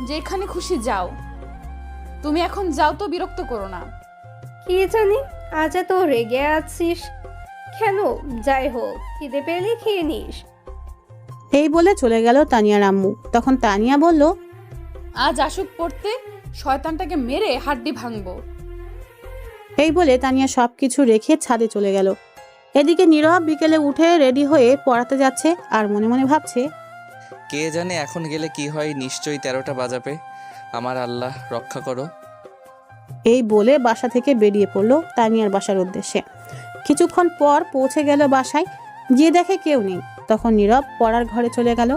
যেখানে খুশি যাও। তুমি এখন যাও তো, বিরক্ত করো না।
কি জানি আজ এত রেগে আছিস কেন? যাই হোক, খিদে পেলে খেয়ে নিস।
এই বলে চলে গেল তানিয়ার আম্মু। তখন তানিয়া বলল,
আজ আসুক পড়তে, শয়তানটাকে মেরে হাড্ডি ভাঙবো।
এই বলে তানিয়া সবকিছু রেখে ছাদে চলে গেল। এদিকে নীরব বিকেলে উঠে রেডি হয়ে পড়াতে যাচ্ছে আর মনে মনে ভাবছে,
কে জানে এখন গেলে কি হয়, নিশ্চয়ই 13টা বাজাবে। আমার আল্লাহ রক্ষা করো।
এই বলে বাসা থেকে বেরিয়ে পড়লো তানিয়ার বাসার উদ্দেশ্যে। কিছুক্ষণ পর পৌঁছে গেল বাসায়। গিয়ে দেখে কেউ নেই। তখন নীরব পড়ার ঘরে চলে গেল।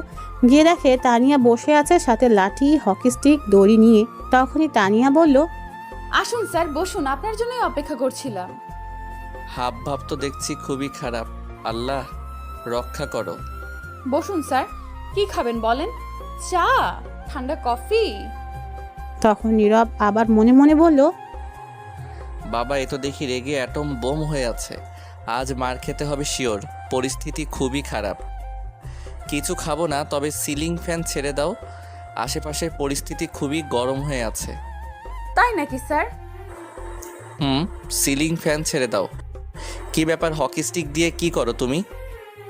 গিয়ে দেখে তানিয়া বসে আছে, সাথে লাঠি, হকি স্টিক, দড়ি নিয়ে। তখনই তানিয়া বলল,
আসুন স্যার, বসুন, আপনার জন্যই অপেক্ষা করছিলাম।
হাব ভাব তো দেখছি খুবই খারাপ, আল্লাহ রক্ষা করো।
বসুন স্যার, কি খাবেন বলেন? চা, ঠান্ডা কফি?
তখন নীরব আবার মনে মনে বলল,
বাবা এ তো দেখি রেগে অ্যাটম বোম হয়ে আছে। আজ মার খেতে হবে শিওর। পরিস্থিতি খুবই খারাপ। কিছু খাবো না, তবে সিলিং ফ্যান ছেড়ে দাও। আশেপাশের পরিস্থিতি খুবই গরম হয়ে আছে।
তাই নাকি স্যার?
সিলিং ফ্যান ছেড়ে দাও। কি ব্যাপার, হকি স্টিক দিয়ে কি করো তুমি?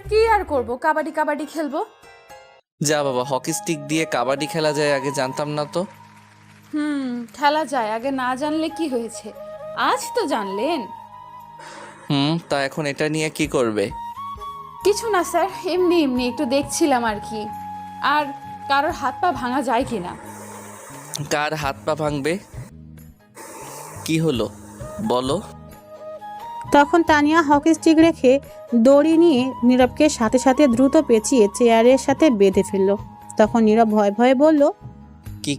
কি আর করব, কাবাডি খেলবো।
যা বাবা, হকি স্টিক দিয়ে কাবাডি খেলা যায়, আগে জানতাম না তো।
খেলা যায়, আগে না জানলে কি হয়েছে, আজ তো জানলেন।
তা এখন এটা নিয়ে কি করবে?
কিছু না স্যার, এমনি এমনি একটু দেখছিলাম আর কি। আর কারোর হাত পা ভাঙা যায় কি না।
কার হাত পা ভাঙবে? কি হলো বলো।
তখন তানিয়া হকি স্টিক রেখে দড়ি নিয়ে নীরবকে সাথে সাথে দ্রুত পেঁচিয়ে চেয়ারের সাথে বেঁধে ফেলল। তখন নীরব ভয়ে ভয়ে বলল,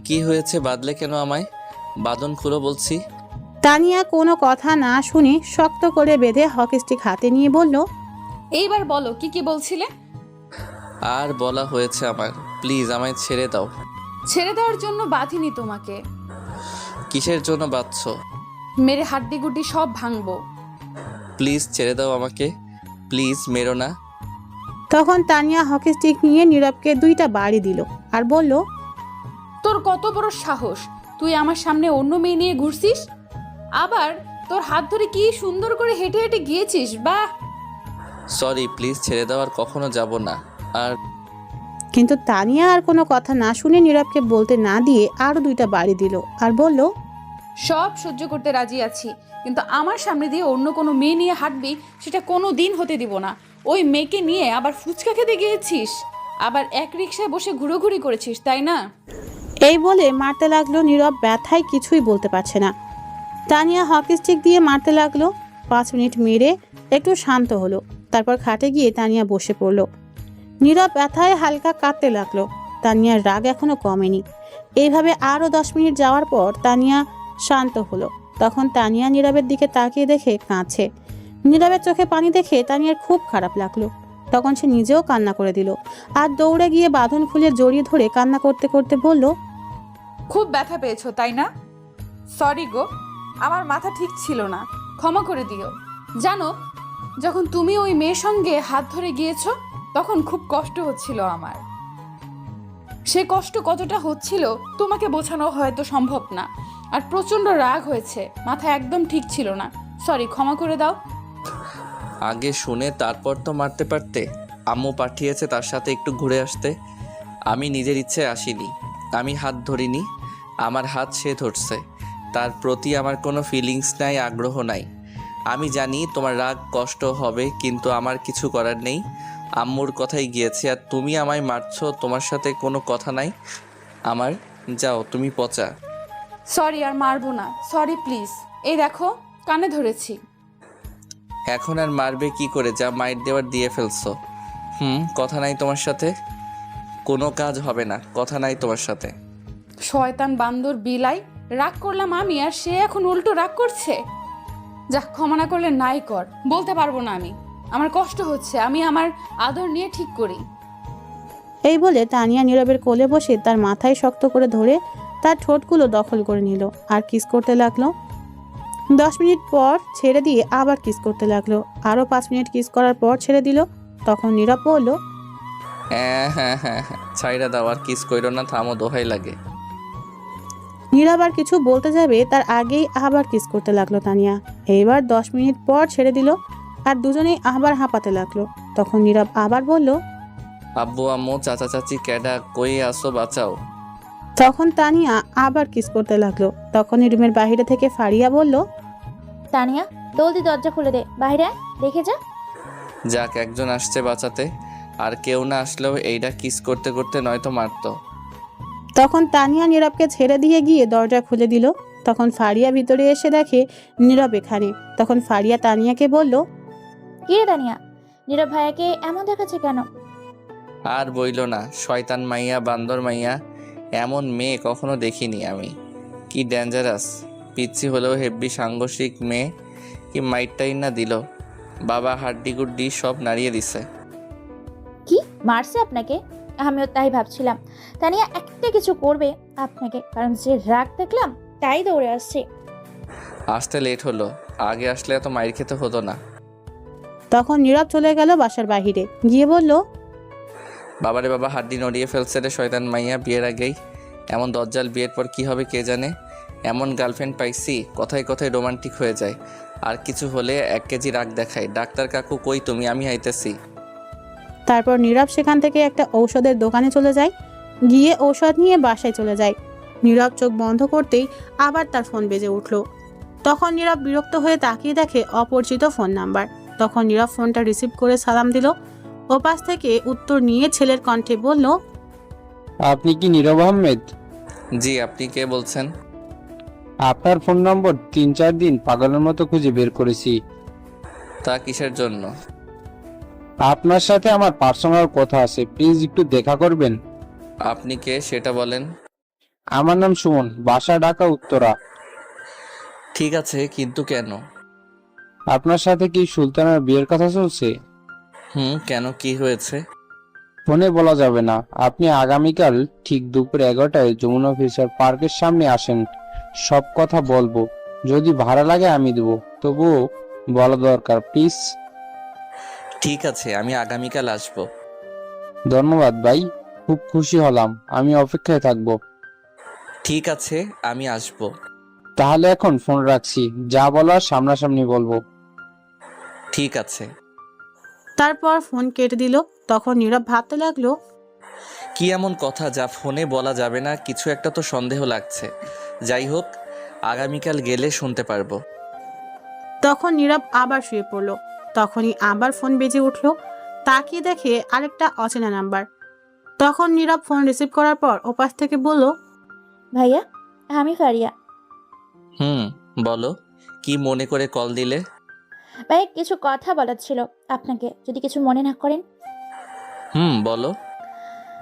কি হয়েছে? বাদলে কেন আমায়? বাঁধন খুলো বলছি।
তানিয়া কোনো কথা না শুনে শক্ত করে বেঁধে হকি স্টিক হাতে নিয়ে বলল,
এইবার বলো কি বলছিলে?
আর বলা হয়েছে আমার, প্লিজ আমায় ছেড়ে দাও।
ছেড়ে দেওয়ার জন্য বাঁধিনি তোমাকে।
কিসের জন্য বাঁধছো?
মেরে হাড্ডি গুড্ডি সব ভাঙবো।
প্লিজ ছেড়ে দাও আমাকে, প্লিজ মেরো না।
তখন তানিয়া হকি স্টিক নিয়ে নীরবকে 2টা বাড়ি দিল আর বলল,
তোর কত বড় সাহস, তুই আমার সামনে অন্য মেয়ে নিয়ে ঘুরছিস, আবার তোর হাত ধরে কি সুন্দর করে হেঁটে হেঁটে গিয়েছিস। বাহ।
সরি, প্লিজ ছেড়ে দাও, আর কখনো যাব না। আর
কিন্তু তানিয়া আর কোনো কথা না শুনে নীরবকে বলতে না দিয়ে আরো 2টা বাড়ি দিল আর বলল,
সব সহ্য করতে রাজি আছি, কিন্তু আমার সামনে দিয়ে অন্য কোনো মেয়ে নিয়ে হাঁটবি সেটা কোনো দিন হতে দিব না। ওই মেয়েকে নিয়ে আবার ফুচকা খেতে গিয়েছিস, আবার এক রিকশায় বসে ঘুরোঘুরি করেছিস, তাই না?
এই বলে মারতে লাগলো। নীরব ব্যথায় কিছুই বলতে পারছে না। তানিয়া হকি স্টিক দিয়ে মারতে লাগলো। 5 মিনিট মেরে একটু শান্ত হলো। তারপর খাটে গিয়ে তানিয়া বসে পড়লো। নীরব ব্যথায় হালকা কাঁদতে লাগলো। তানিয়ার রাগ এখনো কমেনি। এইভাবে আরও 10 মিনিট যাওয়ার পর তানিয়া শান্ত হলো। তখন তানিয়া নীরবের দিকে তাকিয়ে দেখে কাঁদছে। নীরবের চোখে পানি দেখে তানিয়ার খুব খারাপ লাগলো। তখন সে নিজেও কান্না করে দিল আর দৌড়ে গিয়ে বাঁধন খুলে জড়িয়ে ধরে কান্না করতে করতে বলল,
খুব ব্যথা পেয়েছো তাই না? সরি গো, আমার মাথা ঠিক ছিল না, ক্ষমা করে দিও। জানো, যখন তুমি ওই মেয়ের সঙ্গে হাত ধরে গিয়েছো তখন খুব কষ্ট হচ্ছিল আমার। সে কষ্ট কতটা হচ্ছিল তোমাকে বোঝানো হয়তো সম্ভব না। আর প্রচণ্ড রাগ হয়েছে, মাথা একদম ঠিক ছিল না। সরি, ক্ষমা করে দাও।
আগে শুনে তারপর তো মারতে পারতে। আম্মু পাঠিয়েছে তার সাথে একটু ঘুরে আসতে। আমি নিজের ইচ্ছে আসিনি, আমি হাত ধরিনি, আমার হাত সে ধরছে। তার প্রতি আমার কোনো ফিলিংস নাই, আগ্রহ নাই। আমি জানি তোমার রাগ কষ্ট হবে, কিন্তু আমার কিছু করার নেই। আম্মুর কথাই গিয়েছে, আর তুমি আমায় মারছো, তোমার সাথে কোনো কথা নাই আমার। যাও, তুমি পচা।
সরি, আর মারবো না, সরি প্লিজ। এই দেখো, কানে ধরেছি।
এখন আর মারবে কি করে? যা মাইর দেওয়ার দিয়ে ফেলছো। কথা নাই তোমার সাথে, কোনো কাজ হবে না, কথা নাই তোমার সাথে।
শয়তান বান্দর বিলাই, রাগ করলাম আমি আর সে এখন উল্টো রাগ করছে। যা, ক্ষমা না করলে নাই কর, বলতে পারবো না আমি। আমার কষ্ট হচ্ছে, আমি আমার আদর নিয়ে ঠিক করি।
এই বলে তানিয়া নীরবের কোলে বসে তার মাথায় শক্ত করে ধরে তার ঠোঁটগুলো দখল করে নিল আর কিস করতে লাগলো। 10 মিনিট পর ছেড়ে দিয়ে আবার কিস করতে লাগলো। আরও 5 মিনিট কিস করার পর ছেড়ে দিল। তখন নীরব বলল,
হ্যাঁ, ছাইরা দাও, আর কিস কইরো না, থামো, দোহাই লাগে।
নীরব আর কিছু বলতে যাবে তার আগেই আবার কিস করতে লাগলো তানিয়া। এইবার 10 মিনিট পর ছেড়ে দিল আর দুজনেই আবার হাঁপাতে লাগলো। তখন নীরব আবার বলল,
আব্বু আম্মু চাচা চাচি ক্যাডা, কই আসো, বাঁচাও।
তখন তানিয়া আবার কিস করতে লাগলো। তখনই রুমের বাইরে থেকে ফারিয়া বলল,
তানিয়া, জলদি দরজা খুলে দে, বাইরে আয়, দেখে যা।
যাক, একজন আসছে বাঁচাতে, আর কেউ না আসলেও এইটা কিস করতে করতে নয়তো মারতো।
তখন তানিয়া নীরবকে ছেড়ে দিয়ে গিয়ে দরজা খুলে দিল। তখন ফারিয়া ভিতরে এসে দেখে নীরব এখানে। তখন ফারিয়া তানিয়াকে বলল,
কি রে তানিয়া, নীরব ভাইয়াকে এমন দেখাচ্ছে কেন?
আর বইলো না, শয়তান মাইয়া, বান্দর মাইয়া, এমন মেয়ে কখনো দেখিনি আমি। কি ডেঞ্জারাস, পিচ্ছি হলেও হেব্বি সাংঘর্ষিক মেয়ে। কি মাইটটাই না দিল, বাবা হাড্ডি গুড্ডি সব নাড়িয়ে দিছে।
কি মারছে আপনাকে? আমিও তাই ভাবছিলাম। তানিয়া একটা কিছু করবে আপনাকে, কারণ যে রাগ দেখলাম তাই দৌড়ে আসছে।
আসতে লেট হলো, আগে আসলে এত মাইর খেতে হতো না।
তখন নীরব চলে গেল বাসার বাহিরে গিয়ে বলল,
বাবারে বাবা, হাড্ডি নড়িয়ে ফেলছে রে শয়তান মাইয়া, বিয়ের আগেই এমন দজ্জাল, বিয়ের পর কি হবে কে জানে। এমন গার্লফ্রেন্ড পাইছি, কথায় কথায় রোমান্টিক হয়ে যায়, আর কিছু হলে 1 কেজি রাগ দেখায়। ডাক্তার কাকু কই তুমি, আমি আইতেছি।
তারপর নীরব সেখান থেকে একটা ঔষধের দোকানে চলে যায়। গিয়ে ঔষধ নিয়ে বাসায় চলে যায়। নীরব চোখ বন্ধ করতেই আবার তার ফোন বেজে উঠল। তখন নীরব বিরক্ত হয়ে তাকিয়ে দেখে অপরিচিত ফোন নাম্বার। তখন নীরব ফোনটা রিসিভ করে সালাম দিল। ওপাশ থেকে উত্তর নিয়ে ছেলের কণ্ঠে বলল,
আপনি কি নীরব আহমেদ?
জি, আপনি কে বলছেন?
আপনার ফোন নম্বর 3-4 দিন পাগলের মতো খুঁজে বের করেছি।
তা কিসের জন্য?
আপনার সাথে আমার পার্সোনাল কথা আছে, প্লিজ একটু দেখা করবেন।
আপনি কে সেটা বলেন।
আমার নাম সুমন, বাসা ঢাকা উত্তরা।
ঠিক আছে, কিন্তু কেন?
আপনার সাথে কি সুলতানার বিয়ের কথা চলছে?
কেন, কি হয়েছে?
ফোনে বলা যাবে না। আপনি আগামীকাল ঠিক দুপুর 11টায় যমুনা ফিউচার পার্কের সামনে আসেন, সব কথা বলবো। যদি ভাড়া লাগে আমি দেবো, তবুও বলা দরকার প্লিজ।
ঠিক আছে, আমি আগামীকাল আসবো।
ধন্যবাদ ভাই, খুব খুশি হলাম। আমি অপেক্ষায় থাকবো।
ঠিক আছে, আমি আসবো।
তাহলে এখন ফোন রাখছি, যা বলার সামনাসামনি বলবো।
ঠিক আছে।
তারপর ফোন কেটে দিল। তখন নীরব ভাবতে লাগলো,
কি এমন কথা যা ফোনে বলা যাবে না? কিছু একটা তো সন্দেহ লাগছে। যাই হোক, আগামীকাল গেলে শুনতে পারবো।
তখন নীরব আবার শুয়ে পড়ল। তখনই আবার ফোন বেজে উঠল। তাকিয়ে দেখে আরেকটা অচেনা নাম্বার। তখন নীরব ফোন রিসিভ করার পর ওপাশ থেকে বলল,
ভাইয়া, আমি ফারিয়া।
বলো, কি মনে করে কল দিলে?
ভাই, কিছু কথা বলার ছিল আপনাকে, যদি কিছু মনে না করেন।
বলো।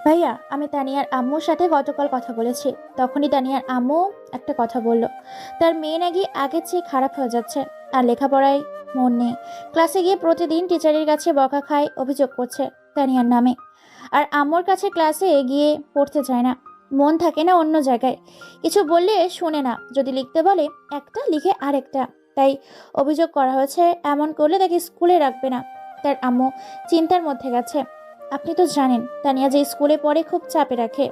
ভাইয়া, আমি তানিয়ার আম্মুর সাথে গতকাল কথা বলেছি। তখনই তানিয়ার আম্মু একটা কথা বলল, তার মেয়ে নাকি আগের চেয়ে খারাপ হয়ে যাচ্ছে, আর লেখাপড়ায় মন নেই। ক্লাসে গিয়ে প্রতিদিন টিচারের কাছে বকা খায়, অভিযোগ করছে তানিয়ার নামে। আর আম্মুর কাছে ক্লাসে গিয়ে পড়তে চায় না, মন থাকে না অন্য জায়গায়। কিছু বললে শোনে না, যদি লিখতে বলে একটা লিখে আরেকটা। তাই অভিযোগ করা হয়েছে, এমন করলে তাকে স্কুলে রাখবে না। তার আম্মু চিন্তার মধ্যে গেছে। আপনি তো জানেন তানিয়া যে স্কুলে পড়ে খুব চাপে রাখে,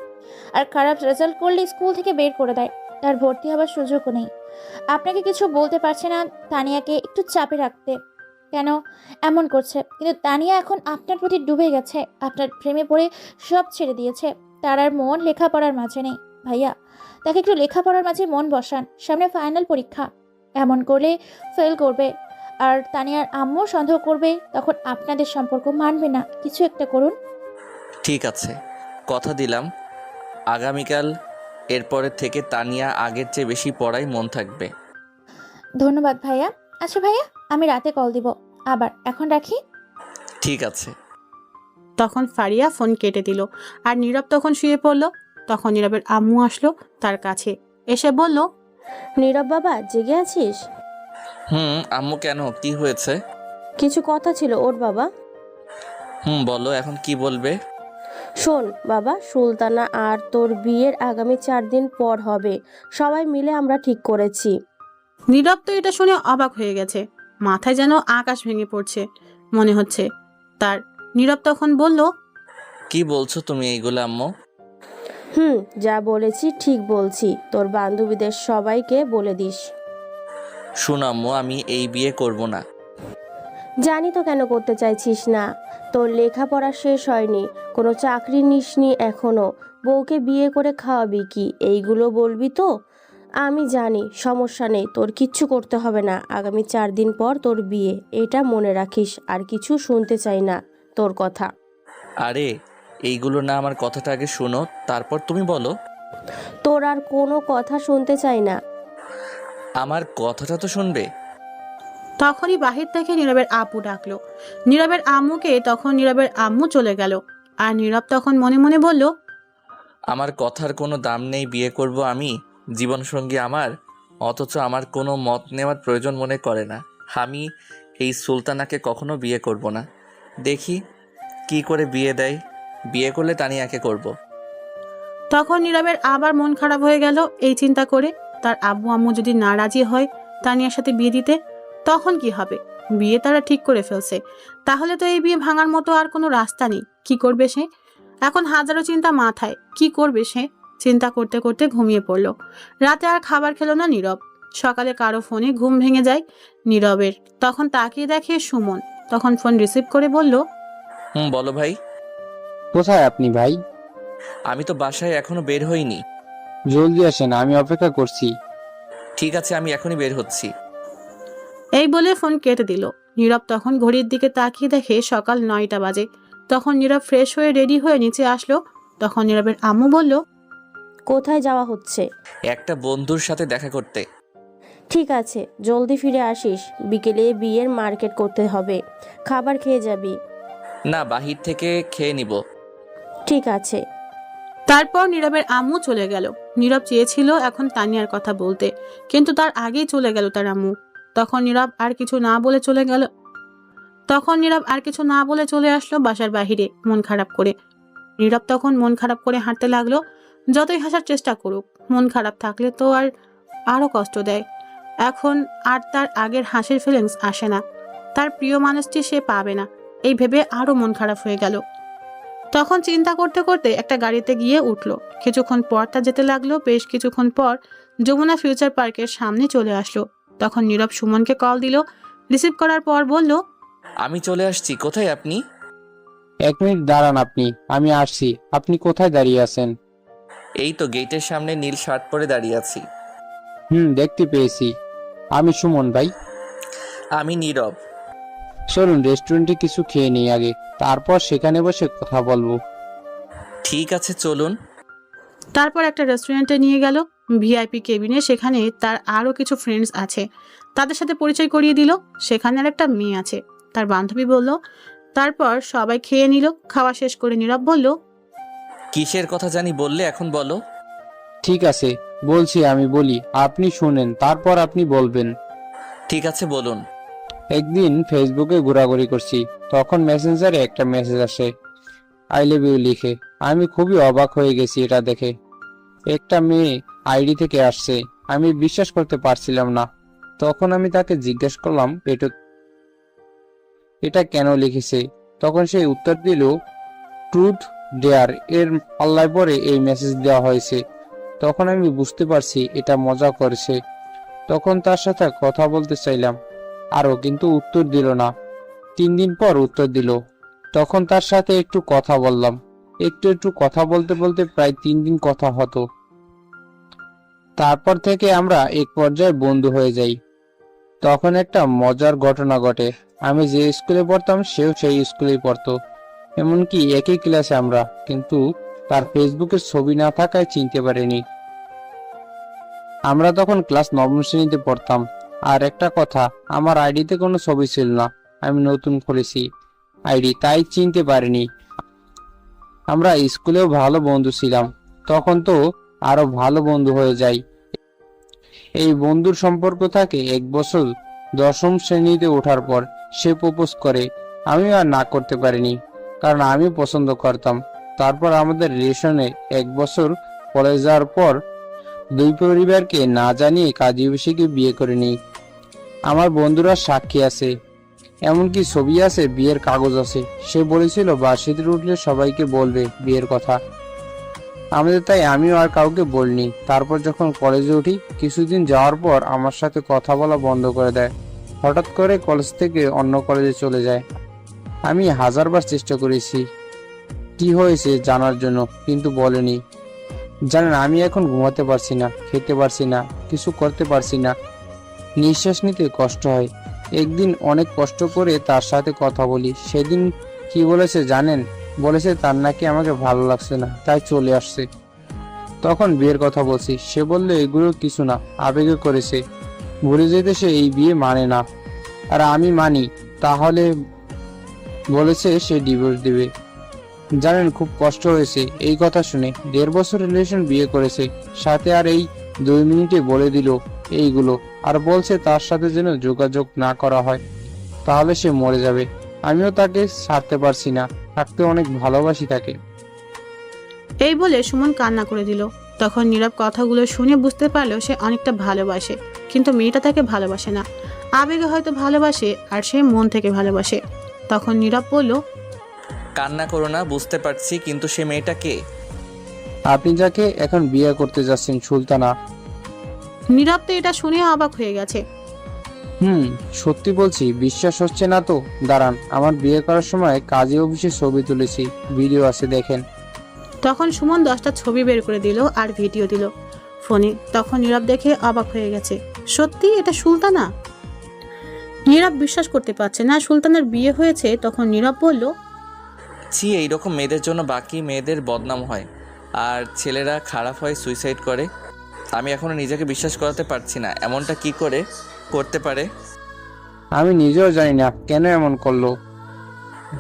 আর খারাপ রেজাল্ট করলে স্কুল থেকে বের করে দেয়, তার ভর্তি হওয়ার সুযোগও নেই। আপনাকে কিছু বলতে পারছে না তানিয়াকে একটু চাপে রাখতে, কেন এমন করছে। কিন্তু তানিয়া এখন আপনার প্রতি ডুবে গেছে, আপনার প্রেমে পড়ে সব ছেড়ে দিয়েছে। তার আর মন লেখাপড়ার মাঝে নেই। ভাইয়া, তাকে একটু লেখাপড়ার মাঝে মন বসান, সামনে ফাইনাল পরীক্ষা। এমন করলে ফেল করবে, আর তানিয়ার আম্মু সন্দেহ করবে, তখন আপনাদের সম্পর্ক মানবে না। কিছু একটা করুন।
ঠিক আছে, কথা দিলাম আগামীকাল এরপরের থেকে তানিয়া আগের চেয়ে বেশি পড়ায় মন থাকবে।
ধন্যবাদ ভাইয়া। আচ্ছা ভাইয়া, আমি রাতে কল দিব আবার, এখন রাখি।
ঠিক আছে।
তখন ফারিয়া ফোন কেটে দিল। আর নীরব তখন শুয়ে পড়ল। তখন নীরবের আম্মু আসলো তার কাছে, এসে বলল,
নীরব বাবা, জেগে আছিস?
আম্মু, কেন, কি হয়েছে?
কিছু কথা ছিল ওর বাবা।
বলো, এখন কি বলবে?
শোন বাবা, সুলতানা আর তোর বিয়ের আগামী 4 দিন পর হবে, সবাই মিলে আমরা ঠিক করেছি।
নীরব তো এটা শুনে অবাক হয়ে গেছে। মাথায় যেন আকাশ ভেঙে পড়ছে মনে হচ্ছে তার। নীরব তখন বলল,
কি বলছো তুমি এইগুলো আম্মু?
যা বলেছি ঠিক বলছি, তোর বান্ধবীদের সবাইকে বলে দিস।
শোন আম্মু, আমি এই বিয়ে করব না।
জানি তো কেন করতে চাইছিস না, তোর লেখাপড়া শেষ হয়নি, কোনো চাকরি নিসনি এখনো, বউকে বিয়ে করে খাওয়াবি কি, এইগুলো বলবি তো? আমি জানি, সমস্যা নেই, তোর কিচ্ছু করতে হবে না। আগামী 4 দিন পর তোর বিয়ে, এটা মনে রাখিস। আর কিছু শুনতে চাই না তোর কথা।
আরে এইগুলো না, আমার কথাটা আগে শোনো, তারপর তুমি বলো।
তোর আর কোনো কথা শুনতে চাই না।
আমার কথাটা তো শুনবে।
তখনই বাহির থেকে নীরবের আপু ডাকলো নীরবের আম্মুকে। তখন নীরবের আম্মু চলে গেল। আর নীরব তখন মনে মনে বলল,
আমার কথার কোনো দাম নেই, বিয়ে করব আমি, জীবনসঙ্গী আমার, অথচ আমার কোনো মত নেওয়ার প্রয়োজন মনে করে না। আমি এই সুলতানাকে কখনো বিয়ে করব না। দেখি কি করে বিয়ে দেয়, বিয়ে করলে তানিয়াকে করব।
তখন নীরবের আবার মন খারাপ হয়ে গেল এই চিন্তা করে। তার আব্বু আম্মু যদি না রাজি হয় তানিয়ার সাথে বিয়ে দিতে, তখন কি হবে? বিয়ে তারা ঠিক করে ফেলছে, তাহলে তো এই বিয়ে ভাঙার মতো আর কোনো রাস্তা নেই। কি করবে সে? এখন হাজারো চিন্তা মাথায়, কি করবে সে? চিন্তা করতে করতে ঘুমিয়ে পড়ল। রাতে আর খাবার খেলো না নীরব। সকালে কারো ফোনে ঘুম ভেঙে যায় নীরবের। তখন তাকিয়ে দেখে সুমন। তখন ফোন রিসিভ করে বলল,
বলো ভাই।
কোথায় আপনি ভাই?
আমি তো বাসায় এখনো বের হইনি।
জলদি আসেন, আমি অপেক্ষা করছি।
ঠিক আছে, আমি এখনই বের হচ্ছি।
এই বলে ফোন কেটে দিল। নীরব তখন ঘড়ির দিকে তাকিয়ে দেখে সকাল 9টা বাজে। তখন নীরব ফ্রেশ হয়ে রেডি হয়ে নিচে আসলো। তখন নীরবের আম্মু বলল,
কোথায় যাওয়া হচ্ছে?
একটা বন্ধুর সাথে দেখা করতে।
ঠিক আছে, জলদি ফিরে আসিস, বিকেলে বিয়ের মার্কেট করতে হবে, খাবার খেয়ে যাবি।
না, বাহির থেকে খেয়ে নিব।
ঠিক আছে।
তারপর নীরবের আম্মু চলে গেল। নীরব চেয়েছিল এখন তানিয়ার কথা বলতে, কিন্তু তার আগেই চলে গেল তার আম্মু। তখন নীরব আর কিছু না বলে চলে আসলো বাসার বাহিরে মন খারাপ করে। নীরব তখন মন খারাপ করে হাঁটতে লাগলো। যতই হাসার চেষ্টা করুক, মন খারাপ থাকলে তো আরো কষ্ট দেয়। এখন আর তার আগের হাসির ফিলিংস আসে না। তার প্রিয় মানুষটি সে পাবে না, এই ভেবে আরো মন খারাপ হয়ে গেল। তখন চিন্তা করতে করতে একটা গাড়িতে গিয়ে উঠলো। কিছুক্ষণ পর তা যেতে লাগলো। বেশ কিছুক্ষণ পর যমুনা ফিউচার পার্কের সামনে চলে আসলো। তখন নীরব সুমনকে কল দিল। রিসিভ করার পর বলল,
আমি চলে আসছি। কোথায় আপনি?
1 মিনিট দাঁড়ান আপনি, আমি আসছি। আপনি কোথায় দাঁড়িয়ে আছেন?
এই তো গেটের সামনে নীল শার্ট পরে দাঁড়িয়ে আছি।
দেখতে পেয়েছি। আমি সুমন ভাই।
আমি নীরব।
চলুন রেস্টুরেন্টে কিছু খেয়ে নিই আগে, তারপর সেখানে বসে কথা বলবো।
ঠিক আছে, চলুন।
তারপর একটা রেস্টুরেন্টে নিয়ে গেল, ভিআইপি কেবিনে। সেখানে তার আরো কিছু ফ্রেন্ডস আছে, তাদের সাথে পরিচয় করিয়ে দিল। সেখানে আর একটা মেয়ে আছে, তার বান্ধবী বলল। তারপর সবাই খেয়ে নিল। খাওয়া শেষ করে নীরব বলল,
কিসের কথা জানি বললে, এখন বলো।
ঠিক আছে বলছি, আমি বলি, আপনি শুনেন, তারপর আপনি বলবেন।
ঠিক আছে, বলুন।
একদিন ফেসবুকে ঘোরাঘুরি করছি, তখন মেসেঞ্জারে একটা মেসেজ আসে, আই লাভ ইউ লিখে। আমি খুবই অবাক হয়ে গেছি এটা দেখে। একটা মেয়ে আইডি থেকে আসছে, আমি বিশ্বাস করতে পারছিলাম না। তখন আমি তাকে জিজ্ঞেস করলাম এটা কেন লিখেছে। তখন সে উত্তর দিল, ট্রুথ ডেয়ার এর পাল্লায় পরে এই মেসেজ দেওয়া হয়েছে। তখন আমি বুঝতে পারছি এটা মজা করেছে। তখন তার সাথে কথা বলতে চাইলাম আরো, কিন্তু উত্তর দিল না। 3 দিন পর উত্তর দিল। তখন তার সাথে একটু কথা বললাম। একটু কথা বলতে বলতে প্রায় 3 দিন কথা হতো। তারপর থেকে আমরা এক পর্যায়ে বন্ধু হয়ে যাই। তখন একটা মজার ঘটনা ঘটে। আমি যে স্কুলে পড়তাম সেও সেই স্কুলেই পড়তো, এমনকি একই ক্লাসে আমরা, কিন্তু তার ফেসবুকের ছবি না থাকায় চিনতে পারিনি। আমরা তখন ক্লাস 9ম শ্রেণীতে পড়তাম। আর একটা কথা, আমার আইডিতে কোনো ছবি ছিল না, আমি নতুন খুলেছি আইডি, তাই চিনতে পারিনি। আমরা স্কুলেও ভালো বন্ধু ছিলাম। তখন তো আরো ভালো বন্ধু হয়ে যাই। এই বন্ধুর সম্পর্ক থাকে 1 বছর। 10ম শ্রেণীতে ওঠার পর সে প্রপোজ করে। আমি আর না করতে পারিনি, কারণ আমি পছন্দ করতাম। তারপর আমাদের রিলেশনে 1 বছর কলেজ যাওয়ার পর 2 পরিবারকে না জানিয়ে কাজী অফিসে বিয়ে করে নিই। আমার বন্ধুরা সাক্ষী আছে, এমনকি ছবি আছে, বিয়ের কাগজ আছে। সে বলেছিল ভার্সিটিতে উঠলে সবাইকে বলবে বিয়ের কথা আমাদের, তাই আমিও আর কাউকে বলিনি। তারপর যখন কলেজে উঠি, কিছুদিন যাওয়ার পর আমার সাথে কথা বলা বন্ধ করে দেয়। হঠাৎ করে কলেজ থেকে অন্য কলেজে চলে যায়। আমি 1000বার চেষ্টা করেছি কি হয়েছে জানার জন্য, কিন্তু বলেনি। জানেন, আমি এখন ঘুমাতে পারছি না, খেতে পারছি না, কিছু করতে পারছি না, নিঃশ্বাস নিতে কষ্ট হয়। একদিন অনেক কষ্ট করে তার সাথে কথা বলি। সেদিন কি বলেছে জানেন? বলেছে তার নাকি আমাকে ভালো লাগছে না, তাই চলে আসছে। তখন বিয়ের কথা বলছি, সে বলল এগুলো কিছু না, আবেগে করেছে, ভুলে যেতে সে এই বিয়ে মানে না। আর আমি মানি। তাহলে বলেছে সে ডিভোর্স দিবে। জানেন, খুব কষ্ট হয়েছে এই কথা শুনে। 1.5 বছর রিলেশন, বিয়ে করেছে, সাথে আর এই 2 মিনিটে বলে দিল এইগুলো। আর বলছে তার সাথে যেন যোগাযোগ না করা হয়, তাহলে সে মরে যাবে। আমিও তাকে ছাড়তে পারছি না, থাকতে অনেক ভালোবাসি তাকে।
এই বলে সুমন কান্না করে দিল। তখন নীরব কথাগুলো শুনে বুঝতে পারলো সে অনেকটা ভালোবাসে, কিন্তু মেয়েটা তাকে ভালোবাসে না। আবেগে হয়তো ভালোবাসে, আর সে মন থেকে ভালোবাসে। তখন নীরব বলল,
কান্না করো না, বুঝতে পারছি, কিন্তু সে মেয়েটা কে?
আপনি যাকে এখন বিয়ে করতে যাচ্ছেন, সুলতানা।
নীরব তো এটা শুনে অবাক হয়ে গেছে।
সত্যি বলছি, বিশ্বাস হচ্ছে না তো? দাঁড়ান, আমার বিয়ে করার সময় কাজী অফিসে ছবি তুলেছি, ভিডিও আছে, দেখেন।
তখন সুমন 10টা ছবি বের করে দিল আর ভিডিও দিল ফোনে। তখন নীরব দেখে অবাক হয়ে গেছে। সত্যি এটা সুলতানা? নীরব বিশ্বাস করতে পারছে না সুলতানার বিয়ে হয়েছে। তখন নীরব বলল,
ছি, এইরকম মেয়েদের জন্য বাকি মেয়েদের বদনাম হয় আর ছেলেরা খারাপ হয়, সুইসাইড করে। আমি এখনো নিজেকে বিশ্বাস করাতে পারছি না, এমনটা কি করে করতে পারে।
আমি নিজেও জানি না কেন এমন করলো।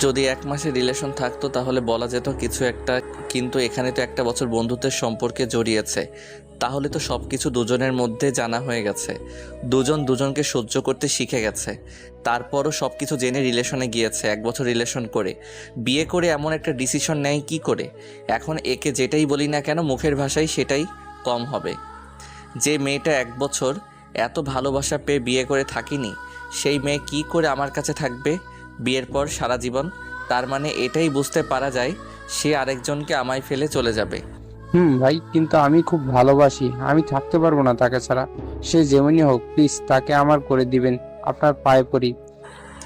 যদি 1 মাসের রিলেশন থাকতো তাহলে বলা যেত কিছু একটা, কিন্তু এখানে তো 1 বছর বন্ধুত্বের সম্পর্কে জড়িয়েছে। তাহলে তো সব কিছু দুজনের মধ্যে জানা হয়ে গেছে, দুজন দুজনকে সহ্য করতে শিখে গেছে। তারপরও সব কিছু জেনে রিলেশনে গিয়েছে, 1 বছর রিলেশন করে বিয়ে করে এমন একটা ডিসিশন নেয় কি করে? এখন একে যেটাই বলি না কেন মুখের ভাষায় সেটাই কম হবে। যে মেয়েটা 1 বছর এত ভালোবাসা পেয়ে বিয়ে করে থাকিনি, সেই মেয়ে কি করে আমার কাছে থাকবে বিয়ের পর সারা জীবন? তার মানে এটাই বুঝতে পারা যায় সে আরেকজনকে আমায় ফেলে চলে যাবে।
ভাই, কিন্তু আমি খুব ভালোবাসি, আমি থাকতে পারবো না তাকে ছাড়া। সে যেমনই হোক প্লিজ তাকে আমার করে দিবেন, আপনার পায়ে পড়ি।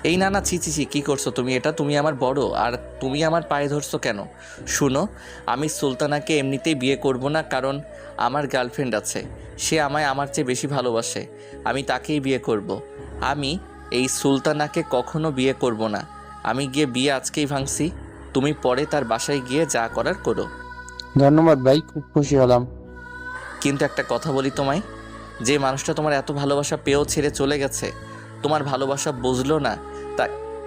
এই না না, ছি ছি ছি, কী করছো তুমি এটা? তুমি আমার বড় আর তুমি আমার পায়ে ধরছো কেন? শুনো, আমি সুলতানাকে এমনিতেই বিয়ে করব না, কারণ আমার গার্লফ্রেন্ড আছে, সে আমায় আমার চেয়ে বেশি ভালোবাসে, আমি তাকেই বিয়ে করব। আমি এই সুলতানাকে কখনো বিয়ে করব না। আমি গিয়ে বিয়ে আজকেই ভাঙছি, তুমি পরে তার বাসায় গিয়ে যা করার করো।
ধন্যবাদ ভাই, খুব খুশি হলাম।
কিন্তু একটা কথা বলি তোমায়, যে মানুষটা তোমার এত ভালোবাসা পেয়েও ছেড়ে চলে গেছে, তোমার ভালোবাসা বুঝলো না,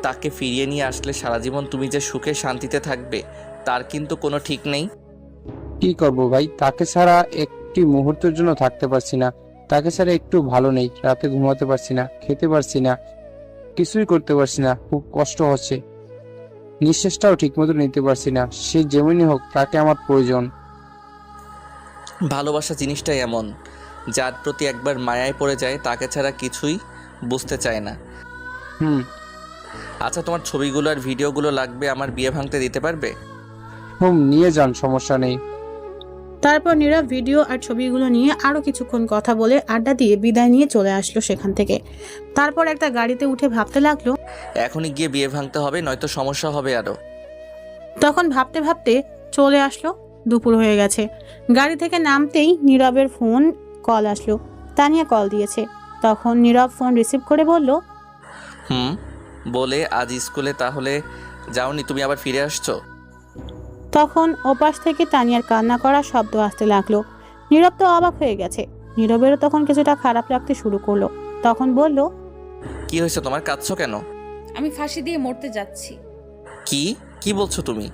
তাকে ফিরিয়ে নিয়ে আসলে সারা জীবন তুমি যে সুখে শান্তিতে থাকবে তার কিন্তু কোনো ঠিক নেই।
কি করব ভাই, তাকে ছাড়া একটি মুহূর্তের জন্য থাকতে পারছি না। তাকে ছাড়া একটু ভালো নেই, রাতে ঘুমাতে পারছি না, খেতে পারছি না, কিছুই করতে পারছি না, খুব কষ্ট হচ্ছে, নিঃশ্বাসটাও ঠিক মতো নিতে পারছি না। সে যেমনই হোক তাকে আমার প্রয়োজন।
ভালোবাসা জিনিসটাই এমন, যার প্রতি একবার মায়ায় পড়ে যায় তাকে ছাড়া কিছুই বুঝতে চায় না। আচ্ছা, তোমার ছবিগুলো আর ভিডিওগুলো লাগবে, আমার বিয়ে ভাঙতে দিতে পারবে?
নিয়ে যান, সমস্যা নেই।
তারপর নীরব ভিডিও আর ছবিগুলো নিয়ে আরো কিছুক্ষণ কথা বলে আড্ডা দিয়ে বিদায় নিয়ে চলে আসলো সেখান থেকে। তারপর একটা গাড়িতে উঠে ভাবতে লাগলো,
এখনই গিয়ে বিয়ে ভাঙতে হবে, নয়তো সমস্যা হবে আরো।
তখন ভাবতে ভাবতে চলে আসলো দুপুর হয়ে গেছে। গাড়ি থেকে নামতেই নীরবের ফোন কল আসলো। তানিয়া কল দিয়েছে। তখন নীরব ফোন রিসিভ করে বলল,
বলে আজ স্কুলে তাহলে যাওনি, তুমি আবার ফিরে আসছো?
তখন ওপাশ থেকে তানিয়ার কান্না করা শব্দ আসতে লাগলো। নীরব তো অবাক হয়ে গেছে। নীরবেরও তখন কিছুটা খারাপ লাগতে শুরু করলো। তখন বলল,
কি হয়েছে তোমার, কাঁদছো কেন?
আমি ফাঁসি দিয়ে মরতে যাচ্ছি।
কি বলছো তুমি?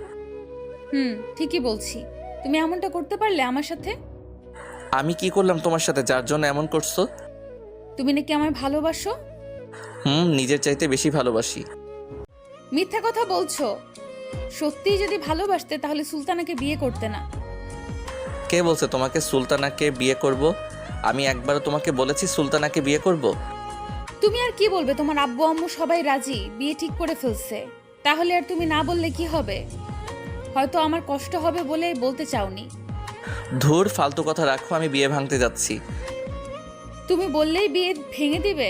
ঠিকই বলছি। তুমি এমনটা করতে পারলে আমার সাথে?
আমি কি করলাম তোমার সাথে যার জন্য এমন করছো?
তুমি নাকি আমায় ভালোবাসো?
নিজের চাইতে বেশি ভালোবাসি।
মিথ্যা কথা বলছো। সত্যিই যদি ভালোবাসতে তাহলে সুলতানাকে বিয়ে করতে না।
কে বলছে তোমাকে সুলতানাকে বিয়ে করব? আমি একবারও তোমাকে বলেছি সুলতানাকে বিয়ে করব?
তুমি আর কি বলবে? তোমার আব্বু আম্মু সবাই রাজি, বিয়ে ঠিক করে ফেলছে। তাহলে আর তুমি না বললে কি হবে? হয়তো আমার কষ্ট হবে বলে বলতে চাওনি।
ধুর, ফালতু কথা রাখো, আমি বিয়ে ভাঙতে যাচ্ছি।
তুমি বললেই বিয়ে ভেঙে দিবে?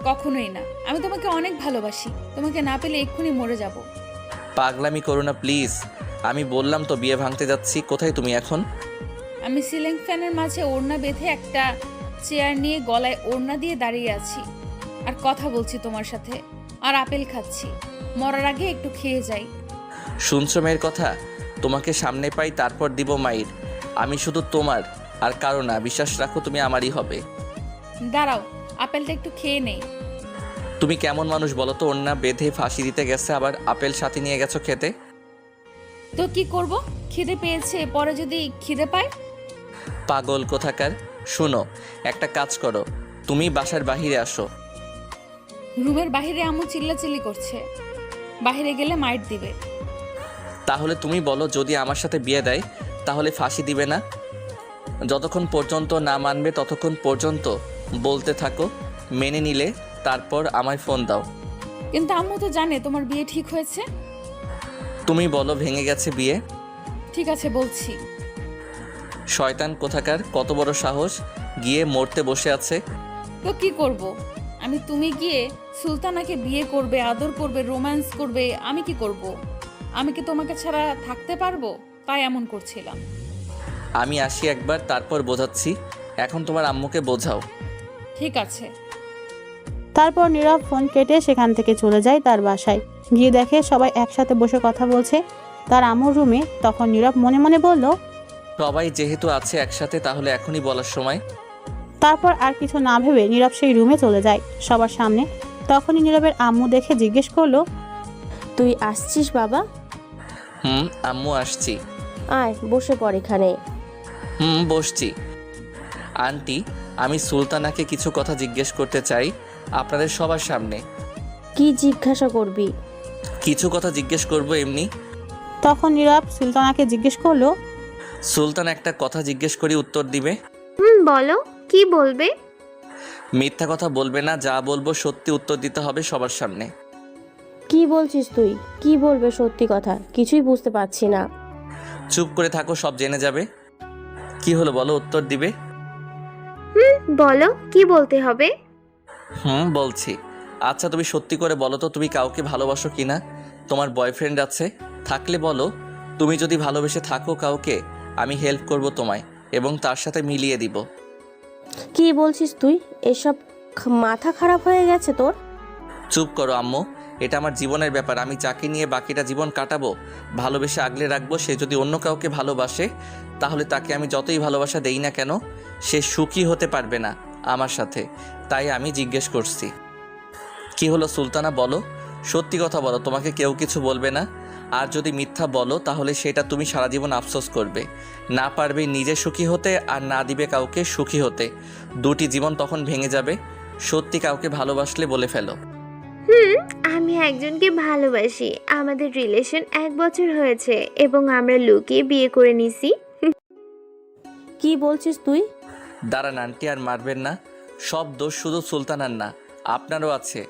কখনোই না। আমি তোমাকে অনেক ভালোবাসি, তোমাকে না পেলে এক্ষুনি মরে যাব।
পাগলামি করো না প্লিজ, আমি বললাম তো বিয়ে ভাঙতে যাচ্ছি। কোথায় তুমি এখন?
আমি সিলিং ফ্যানের মাঝে ওড়না বেঁধে একটা চেয়ার নিয়ে গলায় ওড়না দিয়ে দাঁড়িয়ে আছি আর কথা বলছি তোমার সাথে, আর আপেল খাচ্ছি। মরার আগে একটু খেয়ে যাই।
শুনছো মেয়ের কথা? তোমাকে সামনে পাই তারপর দিব মাইর। আমি শুধু তোমার আর কারো না, বিশ্বাস রাখো তুমি আমারই হবে।
দাঁড়াও, আপেলটা একটু খেয়ে নেই।
তুমি কেমন মানুষ বলো তো? ওড়না বেঁধে ফাঁসি দিতে গেছে, আবার আপেল সাথে নিয়ে গেছো খেতে।
তো কি করব? খিদে পেয়েছে, পরে যদি খিদে পায়?
পাগল কোথাকার। শুনো, একটা কাজ করো, তুমি বাসার বাহিরে আসো।
রুমের বাহিরে আম্মু চিল্লাচিল্লি করছে, বাহিরে গেলে মাইট দিবে।
তাহলে তুমি বলো, যদি আমার সাথে বিয়ে দেয় তাহলে ফাঁসি দিবে না? যতক্ষণ পর্যন্ত না মানবে ততক্ষণ পর্যন্ত বলতে থাকো, মেনে নিলে তারপর আমায় ফোন দাও।
কিন্তু আম্মু তো জানে তোমার বিয়ে ঠিক হয়েছে।
তুমি বলো ভেঙে গেছে বিয়ে।
ঠিক আছে বলছি।
শয়তান কোথাকার, কত বড় সাহস, গিয়ে মরতে বসে আছে।
তো কি করব আমি? তুমি গিয়ে সুলতানাকে বিয়ে করবে, আদর করবে, রোম্যান্স করবে, আমি কি করব? আমি কি তোমাকে ছাড়া থাকতে পারবো? তাই এমন করছিলাম।
আমি আসি একবার, তারপর বোঝাচ্ছি। এখন তোমার আম্মুকে বোঝাও।
ঠিক আছে।
তারপর নীরব ফোন কেটে সেখান থেকে চলে যায় তার বাসায়। গিয়ে দেখে সবাই একসাথে বসে কথা বলছে তার আম্মুর রুমে। তখন নীরব মনে মনে বলল,
সবাই যেহেতু আছে একসাথে, তাহলে এখনই বলার সময়।
তারপর আর কিছু না ভেবে নীরব সেই রুমে চলে যায় সবার সামনে। তখনই নীরবের আম্মু দেখে জিজ্ঞেস করলো,
তুই আসছিস বাবা?
আম্মু আসছি।
আয় বসে পড় এখানে।
বসছি। আন্টি, আমি সুলতানাকে কিছু কথা জিজ্ঞেস করতে চাই আপনাদের সবার সামনে।
কি জিজ্ঞাসা করবি?
কিছু কথা জিজ্ঞেস করব এমনি।
তখন নীরব সুলতানাকে জিজ্ঞেস করলো,
সুলতান, একটা কথা জিজ্ঞেস করি, উত্তর দিবে?
বলো, কি বলবে?
মিথ্যা কথা বলবে না, যা বলবো সত্যি উত্তর দিতে হবে সবার সামনে।
কি বলছিস তুই? কি বলবে সত্যি কথা? কিছুই বুঝতে পারছি না।
চুপ করে থাকো, সব জেনে যাবে। কি হলো বলো, উত্তর দিবে?
বলো, কি বলতে হবে?
বলছি। আচ্ছা, তুমি সত্যি করে বলো তো, তুমি কাউকে ভালোবাসো কিনা? তোমার বয়ফ্রেন্ড আছে? থাকলে বলো। তুমি যদি ভালোবেসে থাকো কাউকে, আমি হেল্প করব তোমায় এবং তার সাথে মিলিয়ে দিব।
কি বলছিস তুই? এসব মাথা খারাপ হয়ে গেছে তোর?
চুপ করো আম্মু, এটা আমার জীবনের ব্যাপার। আমি যাকে নিয়ে বাকিটা জীবন কাটাবো, ভালোবেসে আগলে রাখবো, সে যদি অন্য কাউকে ভালোবাসে, তাহলে তাকে আমি যতই ভালোবাসা দেই না কেন, সে সুখী হতে পারবে না আমার সাথে। তাই আমি জিজ্ঞেস করছি। কি হলো সুলতানা, বলো, সত্যি কথা বলো, তোমাকে কেউ কিছু বলবে না। আর যদি মিথ্যা বলো তাহলে সেটা তুমি সারা জীবন আফসোস করবে। না পারবে নিজে সুখী হতে, আর না দিবে কাউকে সুখী হতে। দুটি জীবন তখন ভেঙে যাবে। সত্যি কাউকে ভালোবাসলে বলে ফেলো।
আমি একজনকে ভালোবাসি। আমাদের রিলেশন 1 বছর হয়েছে এবং আমরা লুকিয়ে বিয়ে করে নিছি।
কি বলছিস তুই?
দাঁড়ান আন্টি, আর মারবেন না। সব দোষ শুধু সুলতানার না, আপনারও আছে।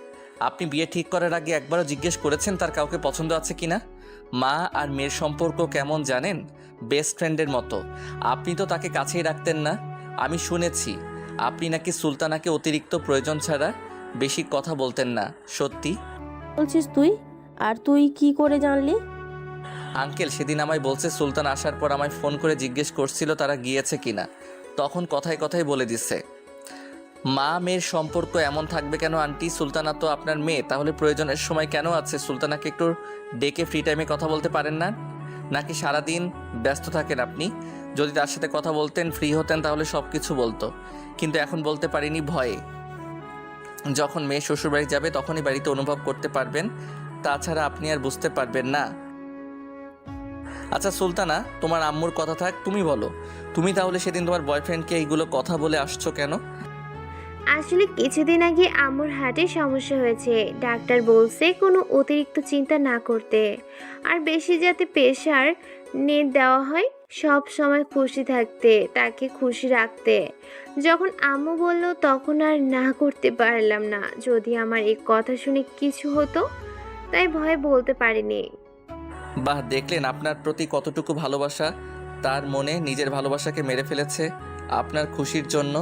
আপনি বিয়ে ঠিক করার আগে একবারও জিজ্ঞেস করেছেন তার কাউকে পছন্দ আছে কিনা? মা আর মেয়ের সম্পর্ক কেমন জানেন? বেস্ট ফ্রেন্ডের মতো। আপনি তো তাকে কাছেই রাখতেন না। আমি শুনেছি আপনি নাকি সুলতানাকে অতিরিক্ত প্রয়োজন ছাড়া বেশি কথা বলতেন না। সত্যি
বলছিস তুই? আর তুই কি করে জানলি?
আঙ্কেল সেদিন আমায় বলছে, সুলতান আসার পর আমায় ফোন করে জিজ্ঞেস করছিল তারা গিয়েছে কিনা। তখন কথায় কথায় বলে দিচ্ছে। মা মেয়ের সম্পর্ক এমন থাকবে কেন আন্টি? সুলতানা তো আপনার মেয়ে, তাহলে প্রয়োজনের সময় কেন আছে? সুলতানাকে একটু ডেকে ফ্রি টাইমে কথা বলতে পারেন না? নাকি সারাদিন ব্যস্ত থাকেন আপনি? যদি তার সাথে কথা বলতেন, ফ্রি হতেন, তাহলে সব কিছু বলতো। কিন্তু এখন বলতে পারিনি ভয়ে। যখন মেয়ে শ্বশুরবাড়ি যাবে তখনই বাড়িতে অনুভব করতে পারবেন, তাছাড়া আপনি আর বুঝতে পারবেন না। আচ্ছা সুলতানা, তোমার আম্মুর কথা থাক, তুমি বলো, তুমি তাহলে সেদিন তোমার বয়ফ্রেন্ডকে এইগুলো কথা বলে আসছো কেন?
আসলে কিছুদিন আগে আম্মুর হার্টে সমস্যা হয়েছে। ডাক্তার বলছে কোনো অতিরিক্ত চিন্তা না করতে, আর বেশি যাতে প্রেশার নেট দেওয়া হয়, সব সময় খুশি থাকতে, তাকে খুশি রাখতে। যখন আম্মু বলল তখন আর না করতে পারলাম না। যদি আমার এই কথা শুনে কিছু হতো, তাই ভয়ে বলতে পারিনি।
বাহ, দেখলেন আপনার প্রতি কতটুকু ভালোবাসা। তার মনে নিজের ভালোবাসাকে মেরে ফেলেছে আপনার খুশির জন্য।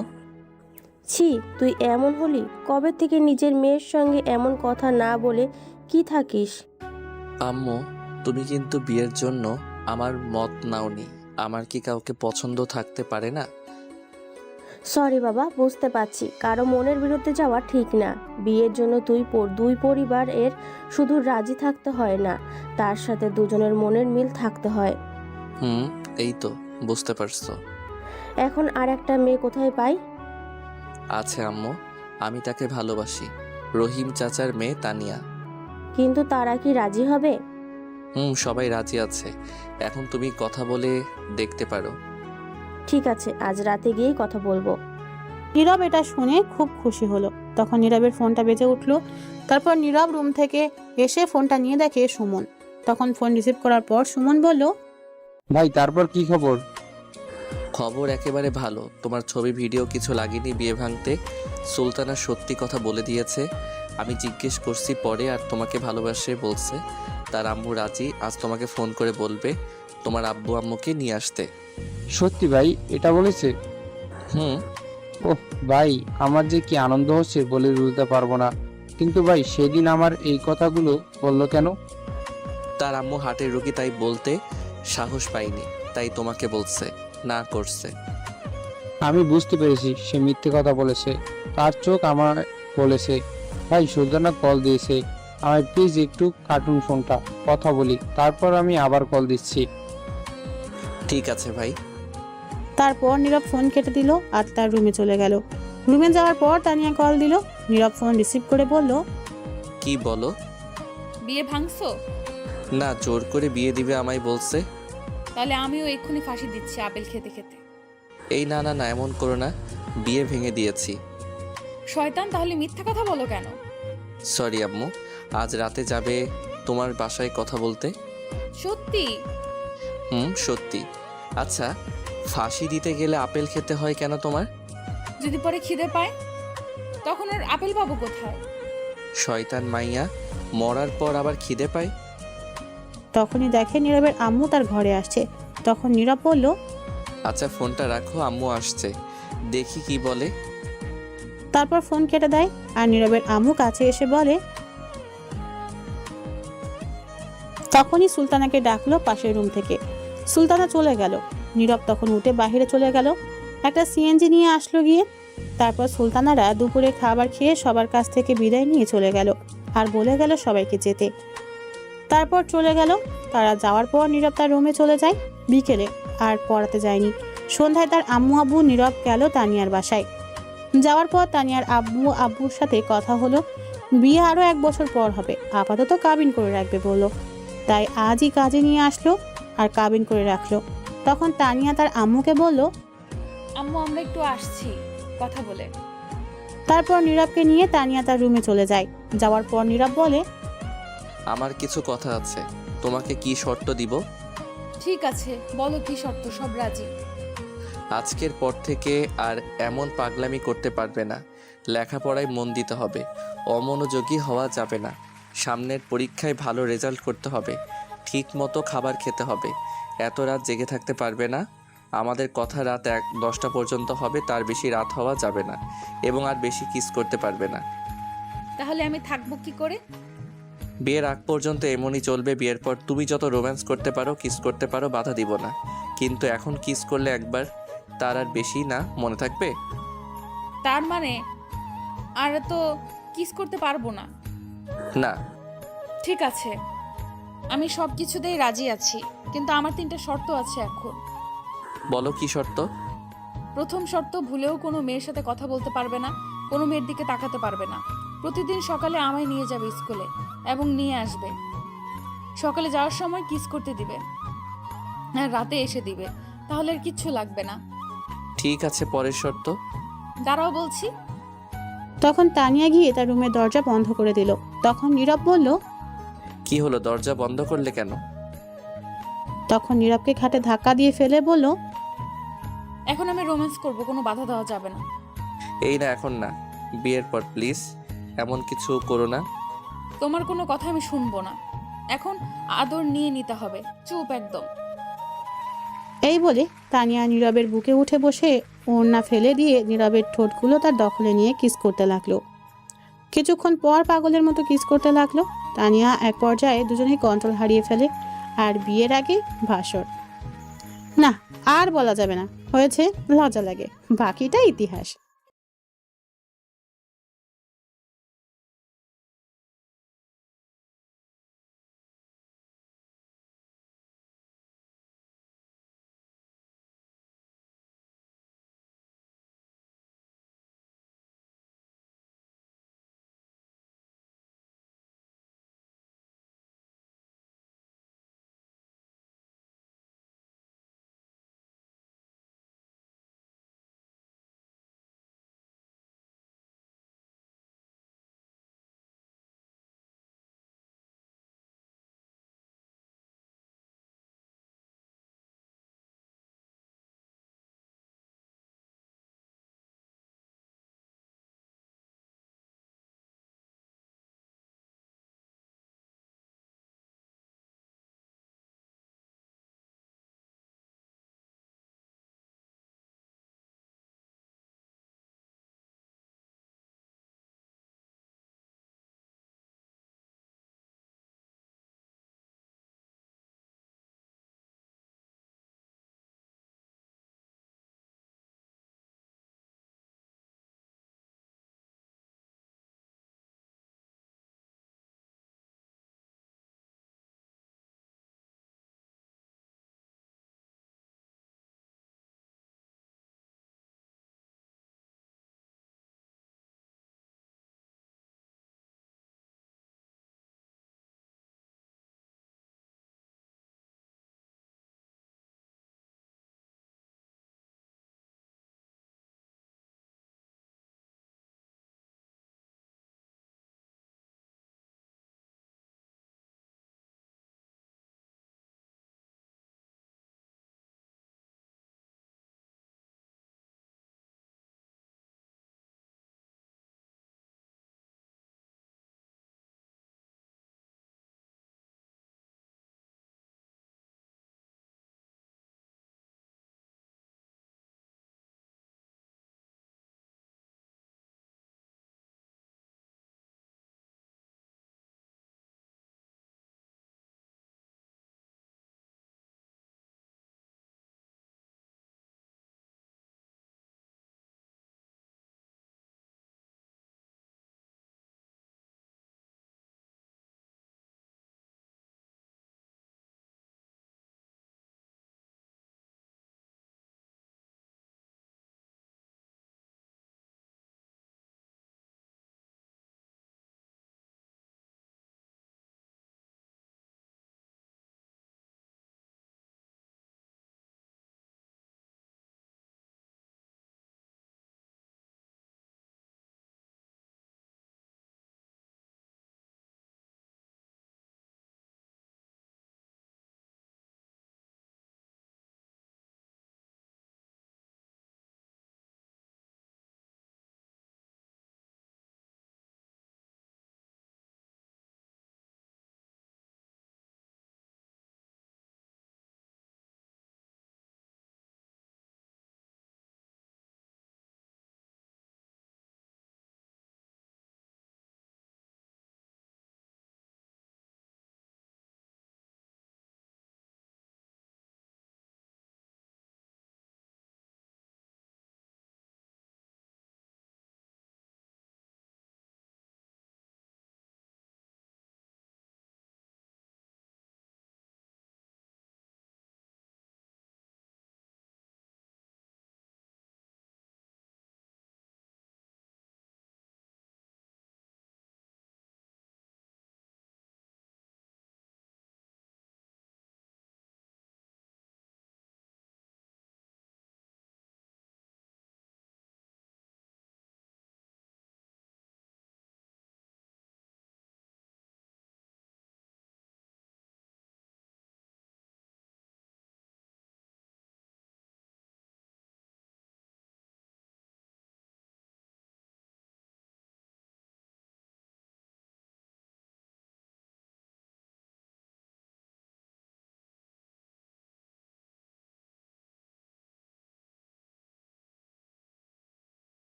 ছি, তুই এমন হলি? কবে থেকে নিজের মেয়ের সঙ্গে এমন কথা না বলে কি থাকিস?
আম্মু, তুমি কিন্তু বিয়ের জন্য আমার মত নাওনি। আমার কি কাউকে পছন্দ থাকতে পারে না?
সরি বাবা, বুঝতে পারছি কারো মনের বিরুদ্ধে যাওয়া ঠিক না। বিয়ের জন্য দুই পরিবার এর শুধু রাজি থাকতে হয় না, তার সাথে দুজনের মনের মিল থাকতে হয়।
এই তো বুঝতে পারছো।
এখন আর একটা মেয়ে কোথায় পাই?
আছে আম্মু, আমি তাকে ভালোবাসি। রহিম চাচার মেয়ে তানিয়া।
কিন্তু তারা কি রাজি হবে?
সবাই রাজি আছে। এখন তুমি কথা বলে দেখতে পারো।
ঠিক আছে, আজ রাতে গিয়েই কথা বলবো।
নীরব এটা শুনে খুব খুশি হলো। তখন নীরবের ফোনটা বেজে উঠলো। তারপর নীরব রুম থেকে এসে ফোনটা নিয়ে দেখে সুমন। তখন ফোন রিসিভ করার পর সুমন বলল,
ভাই তারপর কি খবর?
খবর একেবারে ভালো। তোমার ছবি ভিডিও কিছু লাগেনি বিয়ে ভাঙতে। সুলতানা সত্যি কথা বলে দিয়েছে। আমি জিজ্ঞেস করছি পরে, আর তোমাকে ভালোবাসে বলছে। তার আম্মু রাজি। আজ তোমাকে ফোন করে বলবে তোমার আব্বু আম্মুকে নিয়ে আসতে।
সত্যি ভাই এটা বলেছে? ওহ ভাই, আমার যে কি আনন্দ হচ্ছে বলে বুঝতে পারবো না। কিন্তু ভাই সেদিন আমার এই কথাগুলো বললো কেন?
তার আম্মু হার্টের রোগী, তাই বলতে সাহস পাইনি, তাই তোমাকে বলছে, না করছে।
আমি বুঝতে পেরেছি সে মিথ্যে কথা বলেছে। তার চোখ আমার বলেছে, ভাই সুলতানা কল দিয়েছে, আমায় প্লিজ একটু কার্টুন ফোনটা, কথা বলি, তারপর আমি আবার কল দিচ্ছি।
ঠিক আছে ভাই।
তারপর নীরব ফোন কেটে দিল আর তার রুমে চলে গেল। রুমে যাওয়ার পর তানিয়া কল দিল। নীরব ফোন রিসিভ করে বলল,
কি বলো?
বিয়ে ভাঙছো?
না, জোর করে বিয়ে দিবে আমায় বলছে।
তাহলে আমিও এক্ষুনি ফাঁসি দিচ্ছি আপেল খেতে খেতে।
এই না না না, এমন করো না, বিয়ে ভেঙে দিয়েছি।
শয়তান, তাহলে মিথ্যা কথা বলো কেন?
সরি আম্মু, আজ রাতে যাবে তোমার বাসায় কথা বলতে।
সত্যি?
সত্যি। আচ্ছা, ফাঁসি দিতে গেলে আপেল খেতে হয় কেন তোমার?
যদি পরে খিদে পায় তখন আর আপেল পাবো কোথায়?
শয়তান মাইয়া, মরার পর আবার খিদে পায়।
তখনই দেখে নীরবের আম্মু তার ঘরে আসছে। তখন নীরব বলল,
আচ্ছা ফোনটা রাখো, আম্মু আসছে, দেখি কি বলে।
তারপর ফোন কেটে দেয়। আর নীরবের আম্মু কাছে এসে বলে, তখনই সুলতানাকে ডাকলো পাশের রুম থেকে। সুলতানা চলে গেল। নীরব তখন উঠে বাইরে চলে গেল, একটা সিএনজি নিয়ে আসলো গিয়ে। তারপর সুলতানারা দুপুরে খাবার খেয়ে সবার কাছ থেকে বিদায় নিয়ে চলে গেল আর বলে গেল সবাইকে যেতে। তারপর চলে গেল। তারা যাওয়ার পর নীরব তার রুমে চলে যায়। বিকেলে আর পড়াতে যায়নি। সন্ধ্যায় তার আম্মু আব্বু নীরব গেল তানিয়ার বাসায়। যাওয়ার পর তানিয়ার আব্বুর সাথে কথা হলো। বিয়ে আরো 1 বছর পর হবে, আপাতত কাবিন করে রাখবে বললো। তাই আজই কাজে নিয়ে আসলো আর কাবিন করে রাখলো। তখন তানিয়া তার আম্মুকে বলল,
আম্মু আমরা একটু আসছি কথা বলে।
তারপর নীরবকে নিয়ে তানিয়া তার রুমে চলে যায়। যাওয়ার পর নীরব বলে,
আমার কিছু কথা আছে, তোমাকে কি শর্ত দিব?
ঠিক আছে, বলো কি শর্ত, সব রাজি।
আজকের পর থেকে আর এমন পাগলামি করতে পারবে না, লেখাপড়ায় মন দিতে হবে, অমনোযোগী হওয়া যাবে না, সামনের পরীক্ষায় ভালো রেজাল্ট করতে হবে, ঠিক মতো খাবার খেতে হবে, এত রাত জেগে থাকতে পারবে না, আমাদের কথা রাত 10টা পর্যন্ত হবে, তার বেশি রাত হওয়া যাবে না, এবং আর বেশি কিস করতে পারবে না।
তাহলে আমি থাকবো কি করে?
বিয়ের আগ পর্যন্ত এমনই চলবে, বিয়ের পর তুমি যত রোম্যান্স করতে পারো, কিস করতে পারো, বাধা দিব না, কিন্তু এখন কিস করলে একবার, তার আর বেশি না, মনে থাকবে?
তার মানে আর তো কিস করতে পারবো না?
না।
ঠিক আছে, আমি সব কিছুতেই রাজি আছি, কিন্তু আমার 3টা শর্ত আছে এখন।
বলো কি শর্ত?
প্রথম শর্ত, ভুলেও কোনো মেয়ের সাথে কথা বলতে পারবে না, কোনো মেয়ের দিকে তাকাতে পারবে না। প্রতিদিন সকালে আমায় নিয়ে যাবে স্কুলে এবং নিয়ে আসবে। সকালে যাওয়ার সময় কিস করতে দিবে আর রাতে এসে দিবে, তাহলে আর কিচ্ছু লাগবে না।
ঠিক আছে, পরের শর্ত?
দাঁড়াও বলছি।
তখন তানিয়া গিয়ে তার রুমের দরজা বন্ধ করে দিল। তখন নীরব বলল,
কি হলো, দরজা বন্ধ করলে কেন?
তখন নীরবকে খাটে ধাক্কা দিয়ে ফেলে বলল,
এখন আমি রোম্যান্স করব, কোনো বাধা দেওয়া যাবে না।
এই না, এখন না, বিয়ের পর প্লিজ এমন কিছু করো না।
তোমার কোনো কথা আমি শুনবো না, এখন আদর নিয়ে নিতে হবে, চুপ একদম।
এই বলে তানিয়া নীরবের বুকে উঠে বসে ওড়না ফেলে দিয়ে নীরবের ঠোঁটগুলো তার দখলে নিয়ে কিস করতে লাগলো। কিছুক্ষণ পর পাগলের মতো কিস করতে লাগলো। তানিয়া এক পর্যায়ে দুজনেই কন্ট্রোল হারিয়ে ফেলে। আর বিয়ের আগে ভাষণ না, আর বলা যাবে না, হয়েছে, লজ্জা লাগে, বাকিটা ইতিহাস।